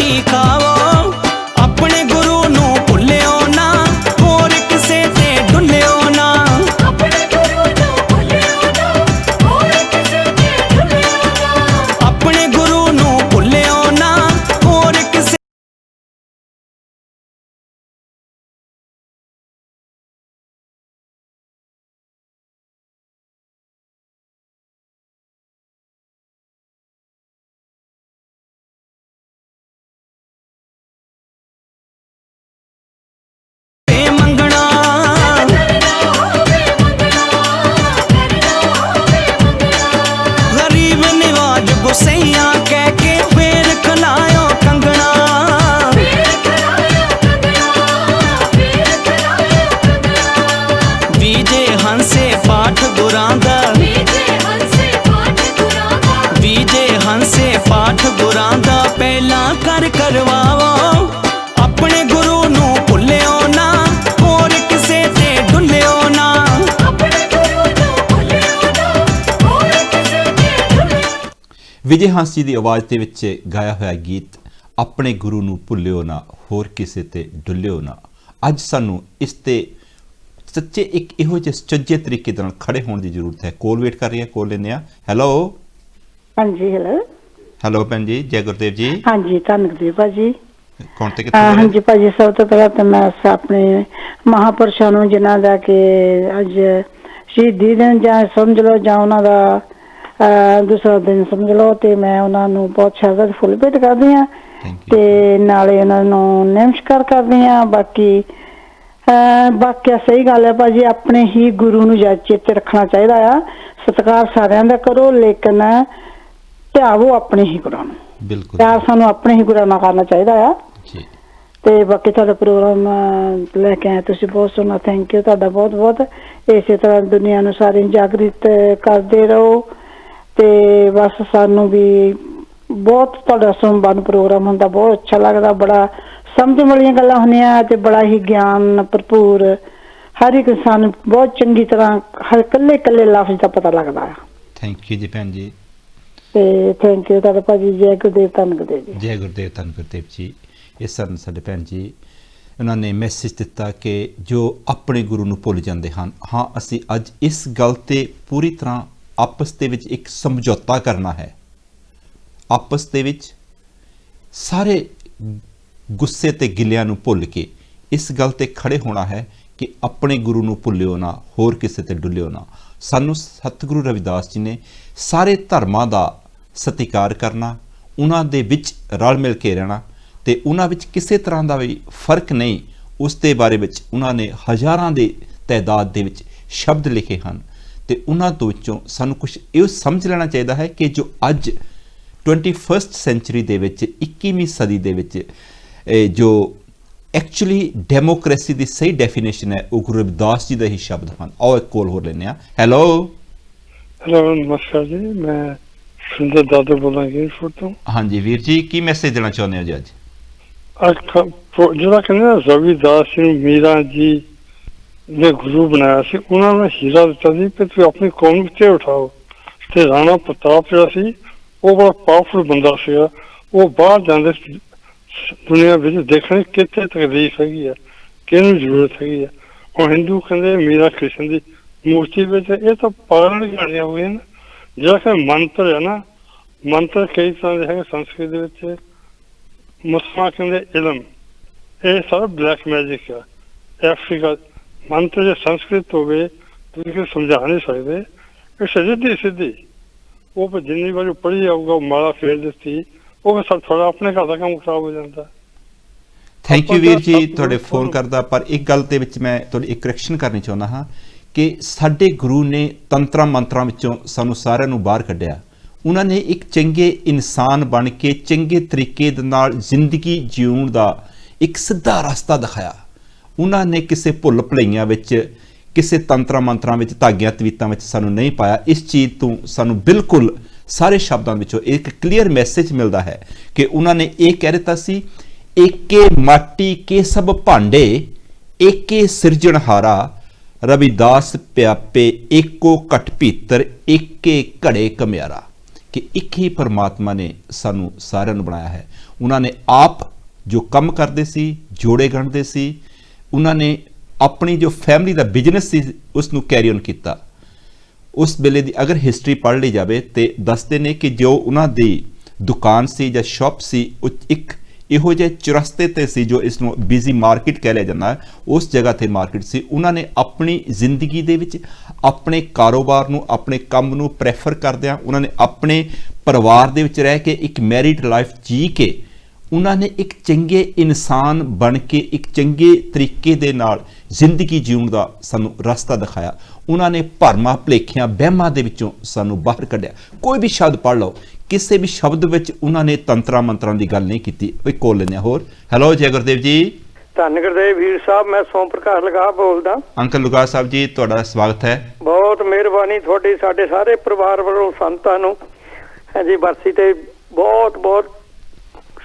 ਰੋਟੀ ਖਾਵੋ ਆਪਣੇ ਗੁਰੂ ਨੂੰ ਭੁੱਲਿਓ ਨਾ ਹੋਰ ਕਿਸੇ ਤੇ ਡੁੱਲਿਓ ਨਾ ਆਪਣੇ ਗੁਰੂ ਨੂੰ ਭੁੱਲਿਓ ਨਾ ਹੋਰ ਕਿਸੇ ਤੇ ਡੁੱਲਿਓ ਨਾ ਆਪਣੇ ਗੁਰੂ ਨੂੰ ਭੁੱਲਿਓ ਨਾ ਹੋਰ ਕਿਸੇ ਤੇ ਮੰਗਣਾ ਕਰਨਾ ਹੋਵੇ ਮੰਗਣਾ ਕਰਨਾ ਹੋਵੇ ਮੰਗਣਾ ਗਰੀਬ ਨਿਵਾਜ ਗੁਸਈਆਂ ਕਹਿ ਕੇ ਫੇਰ ਖਲਾਇਓ ਕੰਗਣਾ ਫੇਰ ਕਰਾਇਓ ਕੰਗਣਾ ਫੇਰ ਕਰਾਇਓ ਕੰਗਣਾ ਬੀਜੇ ਹੰਸੇ ਪਾਠ ਗੁਰਾਂ ਦਾ ਬੀਜੇ ਹੰਸੇ ਪਾਠ ਗੁਰਾਂ ਦਾ ਬੀਜੇ ਹੰਸੇ ਪਾਠ ਗੁਰਾਂ ਦਾ ਪਹਿਲਾਂ ਕਰ ਕਰਵਾਵੋ ਆਪਣੇ ਗੁਰੂ ਨੂੰ ਭੁੱਲਿਓ ਨਾ ਹੋਰ ਕਿਸੇ ਤੇ ਡੁੱਲਿਓ ਨਾ ਆਪਣੇ ਗੁਰੂ ਨੂੰ ਭੁੱਲਿਓ ਨਾ ਹੋਰ ਕਿਸੇ ਤੇ ਡੁੱਲਿਓ ਵਿਜੇ ਹੰਸ ਜੀ ਦੀ ਆਵਾਜ਼ ਦੇ ਵਿੱਚ ਗਾਇਆ ਹੋਇਆ ਗੀਤ ਆਪਣੇ ਗੁਰੂ ਨੂੰ ਭੁੱਲਿਓ ਨਾ ਹੋਰ ਕਿਸੇ ਤੇ ਡੁੱਲਿਓ ਨਾ। ਅੱਜ ਸਾਨੂੰ ਇਸ ਤੇ ਸੱਚੇ ਇੱਕ ਇਹੋ ਜਿਹੇ ਸੁਚੱਜੇ ਤਰੀਕੇ ਦੇ ਨਾਲ ਖੜੇ ਹੋਣ ਦੀ ਜ਼ਰੂਰਤ ਹੈ। ਕੋਲ ਵੇਟ ਕਰ ਰਹੀ ਹੈ, ਕੋਲ ਲੈਂਦੇ ਆ। ਹੈਲੋ ਹਾਂਜੀ ਹੈਲੋ ਹੈਲੋ ਭੈਣ ਜੀ, ਜੈ ਗੁਰਦੇਵ ਜੀ। ਹਾਂਜੀ ਧੰਨਵਾਦ ਜੀ ਭਾਜੀ। ਕੌਣ ਤੇ ਕਿੱਥੋਂ ਬੋਲ ਹਾਂਜੀ ਭਾਜੀ, ਸਭ ਤੋਂ ਪਹਿਲਾਂ ਤਾਂ ਮੈਂ ਆਪਣੇ ਮਹਾਂਪੁਰਸ਼ਾਂ ਨੂੰ ਜਿਨ੍ਹਾਂ ਦਾ ਕਿ ਅੱਜ ਸ਼ਹੀਦੀ ਦਿਨ ਜਾਂ ਸਮਝ ਲਓ ਜਾਂ ਉਹਨਾਂ ਦਾ ਦੂਸਰਾ ਦਿਨ ਸਮਝ ਲਓ, ਤੇ ਮੈਂ ਉਹਨਾਂ ਨੂੰ ਬਹੁਤ ਸ਼ਰਧਾ ਫੁੱਲ ਭੇਟ ਕਰਦੀ ਹਾਂ ਥੈਂਕ ਯੂ। ਤੇ ਨਾਲੇ ਉਹਨਾਂ ਨੂੰ ਨਮਸਕਾਰ ਕਰਦੀ ਹਾਂ। ਬਾਕੀ ਸਹੀ ਗੱਲ ਹੈ ਭਾਜੀ, ਆਪਣੇ ਹੀ ਗੁਰੂ ਨੂੰ ਯਾਦ ਚੇਤੇ ਰੱਖਣਾ ਚਾਹੀਦਾ ਆ। ਸਤਿਕਾਰ ਸਾਰਿਆਂ ਦਾ ਕਰੋ, ਲੇਕਿਨ ਧਿਆਵੋ ਆਪਣੇ ਹੀ ਗੁਰਾਂ ਨੂੰ। ਬਿਲਕੁਲ ਪਿਆਰ ਸਾਨੂੰ ਆਪਣੇ ਹੀ ਗੁਰਾਂ ਨਾਲ ਕਰਨਾ ਚਾਹੀਦਾ ਆ। ਜੀ। ਤੇ ਬਾਕੀ ਤੁਹਾਡਾ ਪ੍ਰੋਗਰਾਮ ਲੈ ਕੇ ਆਏ ਤੁਸੀਂ, ਬਹੁਤ ਸੋਹਣਾ, ਥੈਂਕ ਯੂ ਤੁਹਾਡਾ ਬਹੁਤ ਬਹੁਤ। ਇਸੇ ਤਰ੍ਹਾਂ ਦੁਨੀਆ ਨੂੰ ਸਾਰੀ ਜਾਗਰਿਤ ਕਰਦੇ ਰਹੋ ਤੇ ਬਸ ਸਾਨੂੰ ਵੀ ਬਹੁਤ ਤੁਹਾਡਾ ਸੋਮਵਾਰ ਨੂੰ ਪ੍ਰੋਗਰਾਮ ਹੁੰਦਾ, ਬਹੁਤ ਅੱਛਾ ਲੱਗਦਾ, ਬੜਾ ਸਮਝਣ ਵਾਲੀਆਂ ਗੱਲਾਂ ਹੁੰਦੀਆਂ ਤੇ ਬੜਾ ਹੀ ਗਿਆਨ ਭਰਪੂਰ, ਹਰ ਇੱਕ ਇਨਸਾਨ ਬਹੁਤ ਚੰਗੀ ਤਰ੍ਹਾਂ ਹਰ ਇਕੱਲੇ ਲਫ਼ਜ਼ ਦਾ ਪਤਾ ਲੱਗਦਾ ਆ। ਥੈਂਕ ਯੂ ਜੀ ਭੈਣ ਜੀ। ਤੇ ਥੈਂਕ ਯੂ ਤੁਹਾਡਾ ਭਾਜੀ। ਜੈ ਗੁਰਦੇਵ, ਧੰਨ ਗੁਰਦੇਵ ਜੀ। ਜੈ ਗੁਰਦੇਵ, ਧੰਨ ਗੁਰਦੇਵ ਜੀ। ਇਸ ਸਨ ਸਾਡੇ ਭੈਣ ਜੀ, ਉਹਨਾਂ ਨੇ ਮੈਸੇਜ ਦਿੱਤਾ ਕਿ ਜੋ ਆਪਣੇ ਗੁਰੂ ਨੂੰ ਭੁੱਲ ਜਾਂਦੇ ਹਨ। ਹਾਂ, ਅਸੀਂ ਅੱਜ ਇਸ ਗੱਲ ਤੇ ਪੂਰੀ ਤਰ੍ਹਾਂ ਆਪਸ ਦੇ ਵਿੱਚ ਇੱਕ ਸਮਝੌਤਾ ਕਰਨਾ ਹੈ। ਆਪਸ ਦੇ ਵਿੱਚ ਸਾਰੇ ਗੁੱਸੇ ਤੇ ਗਿਲਿਆਂ ਨੂੰ ਭੁੱਲ ਕੇ ਇਸ ਗੱਲ ਤੇ ਖੜੇ ਹੋਣਾ ਹੈ ਕਿ ਆਪਣੇ ਗੁਰੂ ਨੂੰ ਭੁੱਲਿਓ ਨਾ ਹੋਰ ਕਿਸੇ ਤੇ ਡੁੱਲਿਓ ਨਾ। ਸਾਨੂੰ ਸਤਿਗੁਰੂ ਰਵਿਦਾਸ ਜੀ ਨੇ ਸਾਰੇ ਧਰਮਾਂ ਦਾ ਸਤਿਕਾਰ ਕਰਨਾ, ਉਹਨਾਂ ਦੇ ਵਿੱਚ ਰਲ ਮਿਲ ਕੇ ਰਹਿਣਾ ਤੇ ਉਹਨਾਂ ਵਿੱਚ ਕਿਸੇ ਤਰ੍ਹਾਂ ਦਾ ਵੀ ਫਰਕ ਨਹੀਂ, ਉਸ ਦੇ ਬਾਰੇ ਵਿੱਚ ਉਹਨਾਂ ਨੇ ਹਜ਼ਾਰਾਂ ਦੇ ਤਾਦਾਦ ਦੇ ਵਿੱਚ ਸ਼ਬਦ ਲਿਖੇ ਹਨ। ਤੇ ਉਹਨਾਂ ਤੋਂ ਵਿੱਚੋਂ ਸਾਨੂੰ ਕੁਝ ਇਹ ਸਮਝ ਲੈਣਾ ਚਾਹੀਦਾ ਹੈ ਕਿ ਜੋ ਅੱਜ 21st ਸੈਂਚੁਰੀ ਦੇ ਵਿੱਚ 21ਵੀਂ ਸਦੀ ਦੇ ਵਿੱਚ ਜੋ ਐਕਚੁਅਲੀ ਡੈਮੋਕ੍ਰੇਸੀ ਦੀ ਸਹੀ ਡੈਫੀਨੇਸ਼ਨ ਹੈ ਉਹ ਗੁਰੂ ਰਵਿਦਾਸ ਜੀ ਦਾ ਹੀ ਸ਼ਬਦ ਹਨ। ਆਓ ਇੱਕ ਕੋਲ ਹੋਰ ਲੈਂਦੇ ਹਾਂ। ਹੈਲੋ ਹੈਲੋ, ਨਮਸਕਾਰ ਜੀ, ਮੈਂ ਸੁੰਦਰ ਦਾਦੂ ਬੋਲਾਂਗੇ ਤੋਂ। ਹਾਂਜੀ ਵੀਰ ਜੀ, ਕੀ ਮੈਸੇਜ ਦੇਣਾ ਚਾਹੁੰਦੇ ਹੋ ਜੀ ਅੱਜ? ਜਿਹੜਾ ਕਹਿੰਦੇ ਨਾ ਰਵਿਦਾਸ ਸਿੰਘ ਮੀਰਾ ਜੀ ਨੇ ਗੁਰੂ ਬਣਾਇਆ ਸੀ, ਉਹਨਾਂ ਨੇ ਹੀਰਾ ਦਿੱਤਾ ਸੀ ਕਿ ਤੁਸੀਂ ਆਪਣੀ ਕੌਮ ਤੇ ਉਠਾਓ। ਤੇ ਰਾਣਾ ਪ੍ਰਤਾਪ ਜਿਹੜਾ ਸੀ ਉਹ ਬੜਾ ਪਾਵਰਫੁਲ ਬੰਦਾ ਸੀਗਾ, ਉਹ ਬਾਹਰ ਜਾਂਦੇ ਦੁਨੀਆ ਵਿੱਚ ਦੇਖਣ ਕਿੱਥੇ ਤਕਲੀਫ ਹੈਗੀ ਆ, ਕਿਹਨੂੰ ਜ਼ਰੂਰਤ ਹੈਗੀ ਆ। ਹੁਣ ਹਿੰਦੂ ਕਹਿੰਦੇ ਮੀਰਾ ਕ੍ਰਿਸ਼ਨ ਦੀ ਮੂਰਤੀ ਵਿੱਚ, ਇਹ ਤਾਂ ਪਾਗਲਾਂ ਦੀ ਕਹਾਣੀਆਂ ਹੋ ਗਈਆਂ ਨਾ। ਜਿਹੜਾ ਕਿ ਮੰਤਰ ਹੈ ਨਾ, ਮੰਤਰ ਕਈ ਤਰ੍ਹਾਂ ਦੇ ਹੈਗੇ ਸੰਸਕ੍ਰਿਤ ਦੇ ਵਿੱਚ। ਮੁਸਲਮਾਨ ਕਹਿੰਦੇ ਇਲਮ, ਇਹ ਸਾਰਾ ਬਲੈਕ ਮੈਜਿਕ ਆ। ਅਫਰੀਕਾ ਮੰਤਰ ਜੇ ਸੰਸਕ੍ਰਿਤ ਹੋਵੇ ਤੁਸੀਂ ਕਿ ਸਮਝਾ ਨਹੀਂ ਸਕਦੇ, ਇਹ ਸਿੱਧੀ ਉਹ ਪਰ ਜਿੰਨੀ ਵਾਰ ਪੜ੍ਹੀ ਜਾਊਗਾ ਉਹ ਮਾਲਾ ਫੇਰ ਦਿੱਤੀ, ਉਹ ਸਭ ਥੋੜਾ ਆਪਣੇ ਘਰ ਦਾ ਕੰਮ ਖਰਾਬ ਹੋ ਜਾਂਦਾ। ਥੈਂਕ ਯੂ ਵੀਰ ਜੀ ਤੁਹਾਡੇ ਫੋਨ ਕਰਦਾ। ਪਰ ਇੱਕ ਗੱਲ ਦੇ ਵਿੱਚ ਮੈਂ ਤੁਹਾਡੀ ਇੱਕ ਕਰੈਕਸ਼ਨ ਕਰਨੀ ਚਾਹੁੰਦਾ ਹਾਂ ਕਿ ਸਾਡੇ ਗੁਰੂ ਨੇ ਤੰਤਰਾਂ ਮੰਤਰਾਂ ਵਿੱਚੋਂ ਸਾਨੂੰ ਸਾਰਿਆਂ ਨੂੰ ਬਾਹਰ ਕੱਢਿਆ। ਉਹਨਾਂ ਨੇ ਇੱਕ ਚੰਗੇ ਇਨਸਾਨ ਬਣ ਕੇ ਚੰਗੇ ਤਰੀਕੇ ਦੇ ਨਾਲ ਜ਼ਿੰਦਗੀ ਜਿਉਣ ਦਾ ਇੱਕ ਸਿੱਧਾ ਰਸਤਾ ਦਿਖਾਇਆ। ਉਹਨਾਂ ਨੇ ਕਿਸੇ ਭੁੱਲ ਭੁਲਈਆਂ ਵਿੱਚ, ਕਿਸੇ ਤੰਤਰਾਂ ਮੰਤਰਾਂ ਵਿੱਚ, ਧਾਗਿਆਂ ਤਵੀਤਾਂ ਵਿੱਚ ਸਾਨੂੰ ਨਹੀਂ ਪਾਇਆ। ਇਸ ਚੀਜ਼ ਤੋਂ ਸਾਨੂੰ ਬਿਲਕੁਲ ਸਾਰੇ ਸ਼ਬਦਾਂ ਵਿੱਚੋਂ ਇੱਕ ਕਲੀਅਰ ਮੈਸੇਜ ਮਿਲਦਾ ਹੈ ਕਿ ਉਹਨਾਂ ਨੇ ਇਹ ਕਹਿ ਦਿੱਤਾ ਸੀ, ਏਕੇ ਮਾਟੀ ਕੇ ਸਭ ਭਾਂਡੇ, ਏਕੇ ਸਿਰਜਣਹਾਰਾ, ਰਵਿਦਾਸ ਪਿਆਪੇ ਏਕੋ ਘਟ ਭੀਤਰ, ਏਕੇ ਘੜੇ ਕਮਿਆਰਾ। ਕਿ ਇੱਕ ਹੀ ਪਰਮਾਤਮਾ ਨੇ ਸਾਨੂੰ ਸਾਰਿਆਂ ਨੂੰ ਬਣਾਇਆ ਹੈ। ਉਹਨਾਂ ਨੇ ਆਪ ਜੋ ਕੰਮ ਕਰਦੇ ਸੀ, ਜੋੜੇ ਗੰਢਦੇ ਸੀ, ਉਹਨਾਂ ਨੇ ਆਪਣੀ ਜੋ ਫੈਮਿਲੀ ਦਾ ਬਿਜ਼ਨਸ ਸੀ ਉਸ ਨੂੰ ਕੈਰੀ ਔਨ ਕੀਤਾ। ਉਸ ਵੇਲੇ ਦੀ ਅਗਰ ਹਿਸਟਰੀ ਪੜ੍ਹ ਲਈ ਜਾਵੇ ਤੇ ਦੱਸਦੇ ਨੇ ਕਿ ਜੋ ਉਹਨਾਂ ਦੀ ਦੁਕਾਨ ਸੀ ਜਾਂ ਸ਼ਾਪ ਸੀ ਉਹ ਇੱਕ ਇਹੋ ਜਿਹੇ ਚੁਰਸਤੇ ਤੇ ਸੀ ਜੋ ਇਸ ਨੂੰ ਬਿਜ਼ੀ ਮਾਰਕੀਟ ਕਹਿ ਲਿਆ ਜਾਂਦਾ ਹੈ, ਉਸ ਜਗ੍ਹਾ ਤੇ ਮਾਰਕੀਟ ਸੀ। ਉਹਨਾਂ ਨੇ ਆਪਣੀ ਜ਼ਿੰਦਗੀ ਦੇ ਵਿੱਚ ਆਪਣੇ ਕਾਰੋਬਾਰ ਨੂੰ, ਆਪਣੇ ਕੰਮ ਨੂੰ ਪ੍ਰੈਫਰ ਕਰਦਿਆਂ ਉਹਨਾਂ ਨੇ ਆਪਣੇ ਪਰਿਵਾਰ ਦੇ ਵਿੱਚ ਰਹਿ ਕੇ ਇੱਕ ਮੈਰਿਡ ਲਾਈਫ ਜੀ ਕੇ ਉਹਨਾਂ ਨੇ ਇੱਕ ਚੰਗੇ ਇਨਸਾਨ ਬਣ ਕੇ ਇੱਕ ਚੰਗੇ ਤਰੀਕੇ ਦੇ ਨਾਲ ਜ਼ਿੰਦਗੀ ਜਿਉਣ ਦਾ ਸਾਨੂੰ ਰਸਤਾ ਦਿਖਾਇਆ। ਉਹਨਾਂ ਨੇ ਭਰਮਾਂ ਭੁਲੇਖਿਆਂ ਵਹਿਮਾਂ ਦੇ ਵਿੱਚੋਂ ਸਾਨੂੰ ਬਾਹਰ ਕੱਢਿਆ। ਕੋਈ ਵੀ ਸ਼ਬਦ ਪੜ੍ਹ ਲਓ, ਕਿਸੇ ਵੀ ਸ਼ਬਦ ਵਿੱਚ ਉਹਨਾਂ ਨੇ ਤੰਤਰਾਂ ਮੰਤਰਾਂ ਦੀ ਗੱਲ ਨਹੀਂ ਕੀਤੀ। ਇੱਕ ਕੋਲ ਲੈਂਦੇ ਹਾਂ ਹੋਰ। ਹੈਲੋ ਜੈ ਗੁਰਦੇਵ ਜੀ। ਧੰਨ ਗੁਰਦੇਵ ਵੀਰ ਸਾਹਿਬ, ਮੈਂ ਸੋਮ ਪ੍ਰਕਾਸ਼ ਲਗਾ ਬੋਲਦਾ। ਅੰਕਲ ਲੁਗਾ ਸਾਹਿਬ ਜੀ, ਤੁਹਾਡਾ ਸਵਾਗਤ ਹੈ। ਬਹੁਤ ਮਿਹਰਬਾਨੀ ਤੁਹਾਡੀ, ਸਾਡੇ ਸਾਰੇ ਪਰਿਵਾਰ ਵੱਲੋਂ ਸੰਤਾਂ ਨੂੰ ਹਾਂਜੀ ਬਰਸੀ ਤੇ ਬਹੁਤ ਬਹੁਤ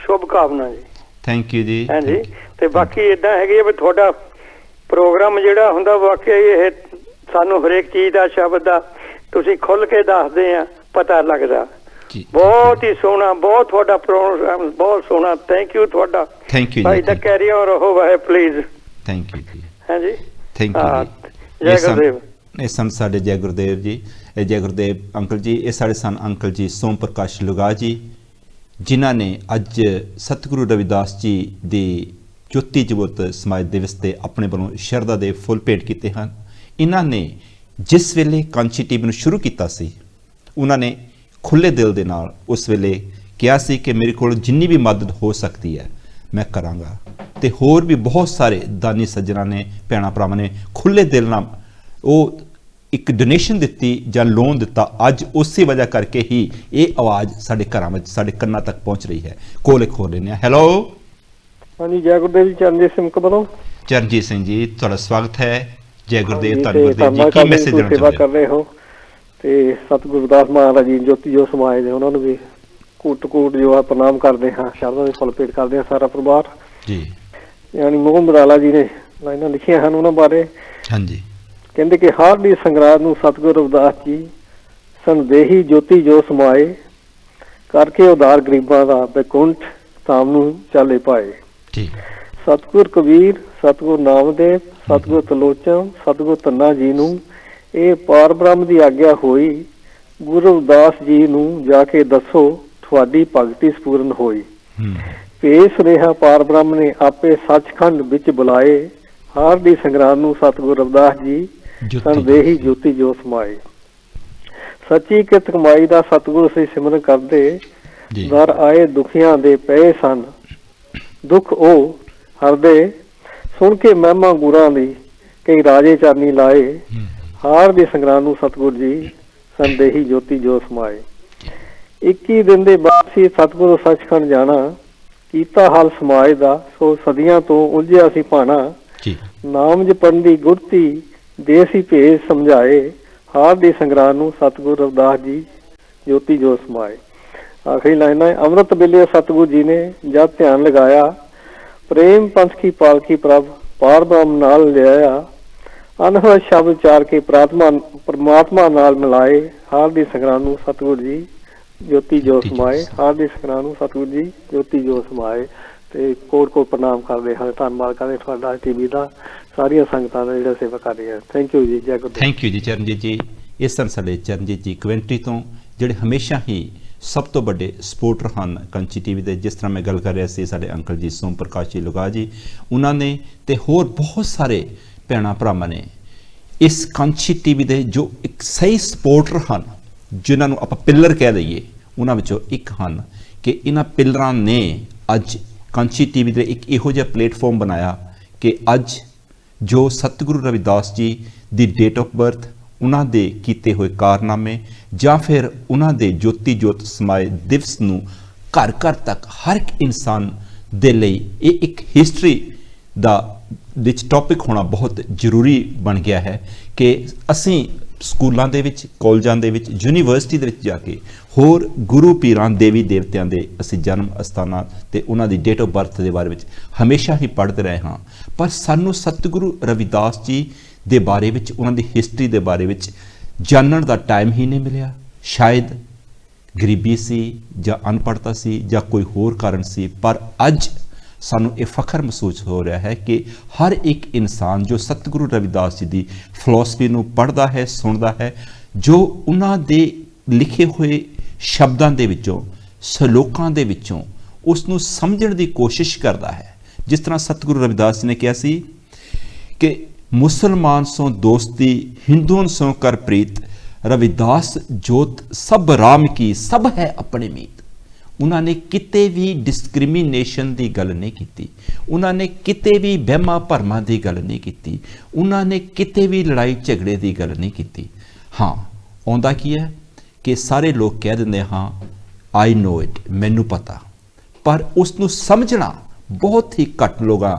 ਸ਼ੁਭ ਕਾਮਨਾ ਜੀ। ਥੈਂਕ ਯੂ ਜੀ। ਹਾਂਜੀ, ਤੇ ਬਾਕੀ ਇਦਾਂ ਹੈਗੀ ਆ ਵੀ ਤੁਹਾਡਾ ਪ੍ਰੋਗਰਾਮ ਜਿਹੜਾ ਹੁੰਦਾ ਵਾਕਿਆ ਇਹ ਸਾਨੂੰ ਹਰੇਕ ਚੀਜ਼ ਦਾ ਸ਼ਬਦ ਦਾ ਤੁਸੀਂ ਖੁੱਲ ਕੇ ਦੱਸਦੇ ਆ, ਪਤਾ ਲੱਗਦਾ। ਬਹੁਤ ਹੀ ਸੋਹਣਾ, ਬਹੁਤ ਤੁਹਾਡਾ ਪ੍ਰੋਗਰਾਮ ਬਹੁਤ ਸੋਹਣਾ। ਥੈਂਕ ਯੂ ਤੁਹਾਡਾ। Thank you Bhai the carry on ਰਹੋ ਵਾਹਿ ਪਲੀਜ਼। ਥੈਂਕ ਯੂ ਜੀ। ਹਾਂਜੀ, ਥੈਂਕ ਯੂ। ਜੈ ਗੁਰਦੇਵ। ਇਹ ਸਨ ਸਾਡੇ ਜੈ ਗੁਰਦੇਵ ਜੀ, ਇਹ ਜੈ ਗੁਰਦੇਵ ਅੰਕਲ ਜੀ। ਇਹ ਸਾਡੇ ਸਨ ਅੰਕਲ ਜੀ ਸੋਮ ਪ੍ਰਕਾਸ਼ ਲੁਗਾ ਜੀ, ਜਿਨ੍ਹਾਂ ਨੇ ਅੱਜ ਸਤਿਗੁਰੂ ਰਵਿਦਾਸ ਜੀ ਦੀ ਜੋਤੀ ਜੋਤ ਸਮਾਜ ਦਿਵਸ ਤੇ ਆਪਣੇ ਵੱਲੋਂ ਸ਼ਰਧਾ ਦੇ ਫੁੱਲ ਭੇਟ ਕੀਤੇ ਹਨ। ਇਹਨਾਂ ਨੇ ਜਿਸ ਵੇਲੇ ਕਾਂਚੀ ਟੀਵੀ ਨੂੰ ਸ਼ੁਰੂ ਕੀਤਾ ਸੀ, ਉਹਨਾਂ ਨੇ ਖੁੱਲੇ ਦਿਲ ਦੇ ਨਾਲ ਉਸ ਵੇਲੇ ਕਿਹਾ ਸੀ ਕਿ ਮੇਰੇ ਕੋਲ ਜਿੰਨੀ ਵੀ ਮਦਦ ਹੋ ਸਕਦੀ ਹੈ ਮੈਂ ਕਰਾਂਗਾ। ਤੇ ਹੋਰ ਵੀ ਬਹੁਤ ਸਾਰੇ ਦਾਨੀ ਸੱਜਣਾ ਨੇ, ਭੈਣਾਂ ਭਰਾਵਾਂ ਨੇ ਖੁੱਲੇ ਦਿਲ ਨਾਲ ਉਹ ਇੱਕ ਡੋਨੇਸ਼ਨ ਦਿੱਤੀ ਜਾਂ ਲੋਨ ਦਿੱਤਾ। ਅੱਜ ਉਸੇ ਵਜ੍ਹਾ ਕਰਕੇ ਹੀ ਇਹ ਆਵਾਜ਼ ਸਾਡੇ ਘਰਾਂ ਵਿੱਚ, ਸਾਡੇ ਕੰਨਾਂ ਤੱਕ ਪਹੁੰਚ ਰਹੀ ਹੈ। ਕੋਲ ਇੱਕ ਹੋਰ ਲੈਂਦੇ ਹਾਂ। ਹੈਲੋ। ਹਾਂਜੀ, ਜੈ ਗੁਰਦੇਵ ਜੀ, ਚਰਨਜੀਤ ਸਿੰਘ ਕਬਲੋਂ। ਚਰਨਜੀਤ ਸਿੰਘ ਜੀ, ਤੁਹਾਡਾ ਸਵਾਗਤ ਹੈ। ਜੈ ਗੁਰਦੇਵ। ਹਾਂਜੀ, ਤੁਹਾਨੂੰ ਗੁਰਦੇਵ ਜੀ ਕੀ ਮੈਸੇਜ ਦੇਣਾ ਸੇਵਾ ਚਾਹੁੰਦੇ ਕਰ ਰਹੇ ਹੋ ਤੇ ਸਤਿਗੁਰੂ ਰਵਿਦਾਸ ਮਹਾਰਾਜ ਜੀ ਜੋਤੀ ਜੋ ਸਮਾਜ ਦੇ ਉਹਨਾਂ ਨੂੰ ਵੀ ਕੂਟ ਜੋ ਆ ਪ੍ਰਣਾਮ ਕਰਦੇ ਹਾਂ, ਸ਼ਰਧਾ ਦੇ ਫੁੱਲ ਭੇਟ ਕਰਦੇ ਹਾਂ ਸਾਰਾ ਪਰਿਵਾਰ ਜੀ। ਯਾਨੀ ਮੋਹਨ ਬਰਾਲਾ ਜੀ ਨੇ ਲਾਈਨਾਂ ਲਿਖੀਆਂ ਹਨ ਉਹਨਾਂ ਬਾਰੇ। ਹਾਂਜੀ। ਕਹਿੰਦੇ ਕਿ ਹਰ ਦੀ ਸੰਗਰਾਦ ਨੂੰ ਸਤਿਗੁਰੂ ਰਵਿਦਾਸ ਜੀ ਸੰਦੇਹੀ ਜੋਤੀ ਜੋ ਸਮਾਏ, ਕਰਕੇ ਉਦਾਰ ਗਰੀਬਾਂ ਦਾ ਬੈਕੁੰਠ ਧਾਮ ਨੂੰ ਚਾਲੇ ਪਾਏ। ਜੀ। ਸਤਿਗੁਰ ਕਬੀਰ, ਸਤਿਗੁਰ ਨਾਮਦੇਵ, ਸਤਿਗੁਰ ਤਲੋਚਨ, ਸਤਿਗੁਰ ਧੰਨਾ ਜੀ ਨੂੰ ਇਹ ਪਾਰ ਬ੍ਰਹਮ ਦੀ ਆਗਿਆ ਹੋਈ। ਗੁਰੂ ਰਵਿਦਾਸ ਜੀ ਨੂੰ ਜਾ ਕੇ ਦੱਸੋ ਤੁਹਾਡੀ ਭਗਤੀ ਸਪੂਰਨ ਹੋਈ। ਭੇਸ ਰਿਹਾ ਪਾਰ ਬ੍ਰਹਮ ਨੇ ਆਪੇ ਸੱਚਖੰਡ ਵਿੱਚ ਬੁਲਾਏ। ਹਾਰ ਦੀ ਸੰਗਰਾਮ ਨੂੰ ਸਤਿਗੁਰ ਰਵਿਦਾਸ ਜੀ ਸੰਦੇਹੀ ਜੋਤੀ ਜੋ ਸਮਾਏ। ਸੱਚੀ ਕਿਰਤ ਕਮਾਈ ਦਾ ਸਤਿਗੁਰ ਸੇ ਸਿਮਰਨ ਕਰਦੇ, ਦਰ ਆਏ ਦੁਖੀਆਂ ਦੇ ਪਏ ਸਨ ਦੁੱਖ ਉਹ ਹਰਦੇ। ਸੁਣ ਕੇ ਮਹਿਮਾ ਗੁਰਾਂ ਦੀ ਕਈ ਰਾਜੇ ਚਾਨੀ ਲਾਏ। ਹਾਰ ਦੀ ਸੰਗਰਾਮ ਨੂੰ ਸਤਿਗੁਰ ਜੀ ਸੰਦੇਹੀ ਜੋਤੀ ਜੋ ਸਮਾਏ। 21 ਦਿਨ ਦੇ ਬਾਅਦ ਸੀ ਸਤਿਗੁਰੂ ਸੱਚਖੰਡ ਜਾਣਾ, ਕੀਤਾ ਹਾਲ ਸਮਾਜ ਦਾ ਸੋ ਸਦੀਆਂ ਤੋਂ ਉਲਝਿਆ ਸੀ ਭਾਣਾ। ਨਾਮ ਜਪਣ ਦੀ ਗੁਰਤੀ ਦੇਸੀ ਭੇਜ ਸਮਝਾਏ। ਹਾਰ ਦੀ ਸੰਗਰਾਮ ਨੂੰ ਸਤਿਗੁਰੂ ਰਵਿਦਾਸ ਜੀ ਜੋਤੀ ਜੋ ਸਮਾਏ। ਆਖਰੀ ਲਾਈਨਾਂ, ਅੰਮ੍ਰਿਤ ਵੇਲੇ ਸਤਿਗੁਰੂ ਜੀ ਨੇ ਜਦ ਧਿਆਨ ਲਗਾਇਆ, ਪ੍ਰੇਮ ਪੰਥ ਕੀ ਪਾਲਕੀ ਪ੍ਰਭ ਪਾਰ ਬ੍ਰਹਮ ਨਾਲ ਲਿਆਇਆ। ਅਨਹਦ ਸ਼ਬਦ ਚਾਰ ਕੇ ਪਰਮਾਤਮਾ ਨਾਲ ਮਿਲਾਏ। ਹਾਰ ਦੀ ਸੰਗਰਾਮ ਨੂੰ ਸਤਿਗੁਰੂ ਜੀ ਜੋਤੀ ਜੋ ਸਮਾਏ। ਹਾਰ ਦੀ ਸੰਗਰਾਮ ਨੂੰ ਸਤਿਗੁਰੂ ਜੀ ਜੋਤੀ ਜੋ ਸਮਾਏ। ਤੇ ਕੋਟ ਪ੍ਰਣਾਮ ਕਰਦੇ ਹਾਂ, ਧੰਨਵਾਦ ਕਰਦੇ ਤੁਹਾਡਾ ਟੀਵੀ ਦਾ, ਸਾਰੀਆਂ ਸੰਗਤਾਂ ਦਾ ਜਿਹੜਾ ਸੇਵਾ ਕਰ ਰਹੀਆਂ। ਥੈਂਕ ਯੂ ਜੀ, ਜੈ ਗੁਰਦੇਵ। ਥੈਂਕ ਯੂ ਜੀ ਚਰਨਜੀਤ ਜੀ। ਇਸ ਸਨ ਸਾਡੇ ਚਰਨਜੀਤ ਜੀ ਕਵੈਂਟਰੀ ਤੋਂ, ਜਿਹੜੇ ਹਮੇਸ਼ਾ ਹੀ ਸਭ ਤੋਂ ਵੱਡੇ ਸਪੋਰਟਰ ਹਨ ਕਾਂਚੀ ਟੀਵੀ ਦੇ। ਜਿਸ ਤਰ੍ਹਾਂ ਮੈਂ ਗੱਲ ਕਰ ਰਿਹਾ ਸੀ ਸਾਡੇ ਅੰਕਲ ਜੀ ਸੋਮ ਪ੍ਰਕਾਸ਼ ਜੀ ਲੁਗਾ ਜੀ, ਉਹਨਾਂ ਨੇ ਤੇ ਹੋਰ ਬਹੁਤ ਸਾਰੇ ਭੈਣਾਂ ਭਰਾਵਾਂ ਨੇ ਇਸ ਕਾਂਚੀ ਟੀਵੀ ਦੇ ਜੋ ਇੱਕ ਸਹੀ ਸਪੋਰਟਰ ਹਨ, ਜਿਨ੍ਹਾਂ ਨੂੰ ਆਪਾਂ ਪਿੱਲਰ ਕਹਿ ਦਈਏ, ਉਹਨਾਂ ਵਿੱਚੋਂ ਇੱਕ ਹਨ ਕਿ ਇਹਨਾਂ ਪਿੱਲਰਾਂ ਨੇ ਅੱਜ ਕਾਂਚੀ ਟੀਵੀ ਦੇ ਇੱਕ ਇਹੋ ਜਿਹਾ ਪਲੇਟਫਾਰਮ ਬਣਾਇਆ ਕਿ ਅੱਜ ਜੋ ਸਤਿਗੁਰੂ ਰਵਿਦਾਸ ਜੀ ਦੀ ਡੇਟ ਆਫ ਬਰਥ, ਉਹਨਾਂ ਦੇ ਕੀਤੇ ਹੋਏ ਕਾਰਨਾਮੇ ਜਾਂ ਫਿਰ ਉਹਨਾਂ ਦੇ ਜੋਤੀ ਜੋਤ ਸਮਾਏ ਦਿਵਸ ਨੂੰ ਘਰ ਘਰ ਤੱਕ ਹਰ ਇੱਕ ਇਨਸਾਨ ਦੇ ਲਈ ਇਹ ਇੱਕ ਹਿਸਟਰੀ ਦਾ ਵਿੱਚ ਟੌਪਿਕ ਹੋਣਾ ਬਹੁਤ ਜ਼ਰੂਰੀ ਬਣ ਗਿਆ ਹੈ ਕਿ ਅਸੀਂ ਸਕੂਲਾਂ ਦੇ ਵਿੱਚ, ਕਾਲਜਾਂ ਦੇ ਵਿੱਚ, ਯੂਨੀਵਰਸਿਟੀ ਦੇ ਵਿੱਚ ਜਾ ਕੇ ਹੋਰ ਗੁਰੂ ਪੀਰਾਂ, ਦੇਵੀ ਦੇਵਤਿਆਂ ਦੇ ਅਸੀਂ ਜਨਮ ਅਸਥਾਨਾਂ ਤੇ ਉਹਨਾਂ ਦੀ ਡੇਟ ਆਫ ਬਰਥ ਦੇ ਬਾਰੇ ਵਿੱਚ ਹਮੇਸ਼ਾ ਹੀ ਪੜ੍ਹਦੇ ਰਹੇ ਹਾਂ। ਪਰ ਸਾਨੂੰ ਸਤਿਗੁਰੂ ਰਵਿਦਾਸ ਜੀ ਦੇ ਬਾਰੇ ਵਿੱਚ, ਉਹਨਾਂ ਦੀ ਹਿਸਟਰੀ ਦੇ ਬਾਰੇ ਵਿੱਚ ਜਾਣਨ ਦਾ ਟਾਈਮ ਹੀ ਨਹੀਂ ਮਿਲਿਆ। ਸ਼ਾਇਦ ਗਰੀਬੀ ਸੀ ਜਾਂ ਅਨਪੜ੍ਹਤਾ ਸੀ ਜਾਂ ਕੋਈ ਹੋਰ ਕਾਰਨ ਸੀ, ਪਰ ਅੱਜ ਸਾਨੂੰ ਇਹ ਫਖਰ ਮਹਿਸੂਸ ਹੋ ਰਿਹਾ ਹੈ ਕਿ ਹਰ ਇੱਕ ਇਨਸਾਨ ਜੋ ਸਤਿਗੁਰੂ ਰਵਿਦਾਸ ਜੀ ਦੀ ਫਿਲਾਸਫੀ ਨੂੰ ਪੜ੍ਹਦਾ ਹੈ, ਸੁਣਦਾ ਹੈ, ਜੋ ਉਹਨਾਂ ਦੇ ਲਿਖੇ ਹੋਏ ਸ਼ਬਦਾਂ ਦੇ ਵਿੱਚੋਂ, ਸਲੋਕਾਂ ਦੇ ਵਿੱਚੋਂ ਉਸ ਨੂੰ ਸਮਝਣ ਦੀ ਕੋਸ਼ਿਸ਼ ਕਰਦਾ ਹੈ। ਜਿਸ ਤਰ੍ਹਾਂ ਸਤਿਗੁਰੂ ਰਵਿਦਾਸ ਜੀ ਨੇ ਕਿਹਾ ਸੀ ਕਿ ਮੁਸਲਮਾਨ ਸੋ ਦੋਸਤੀ, ਹਿੰਦੂਨ ਸੋ ਕਰ ਪ੍ਰੀਤ, ਰਵਿਦਾਸ ਜੋਤ ਸਭ ਰਾਮ ਕੀ, ਸਭ ਹੈ ਆਪਣੇ ਮੀਤ। ਉਹਨਾਂ ਨੇ ਕਿਤੇ ਵੀ ਡਿਸਕ੍ਰਿਮੀਨੇਸ਼ਨ ਦੀ ਗੱਲ ਨਹੀਂ ਕੀਤੀ, ਉਹਨਾਂ ਨੇ ਕਿਤੇ ਵੀ ਵਹਿਮਾਂ ਭਰਮਾਂ ਦੀ ਗੱਲ ਨਹੀਂ ਕੀਤੀ, ਉਹਨਾਂ ਨੇ ਕਿਤੇ ਵੀ ਲੜਾਈ ਝਗੜੇ ਦੀ ਗੱਲ ਨਹੀਂ ਕੀਤੀ। ਹਾਂ, ਆਉਂਦਾ ਕੀ ਹੈ ਕਿ ਸਾਰੇ ਲੋਕ ਕਹਿ ਦਿੰਦੇ ਹਾਂ ਆਈ ਨੋ ਇਟ, ਮੈਨੂੰ ਪਤਾ, ਪਰ ਉਸ ਨੂੰ ਸਮਝਣਾ ਬਹੁਤ ਹੀ ਘੱਟ ਲੋਕਾਂ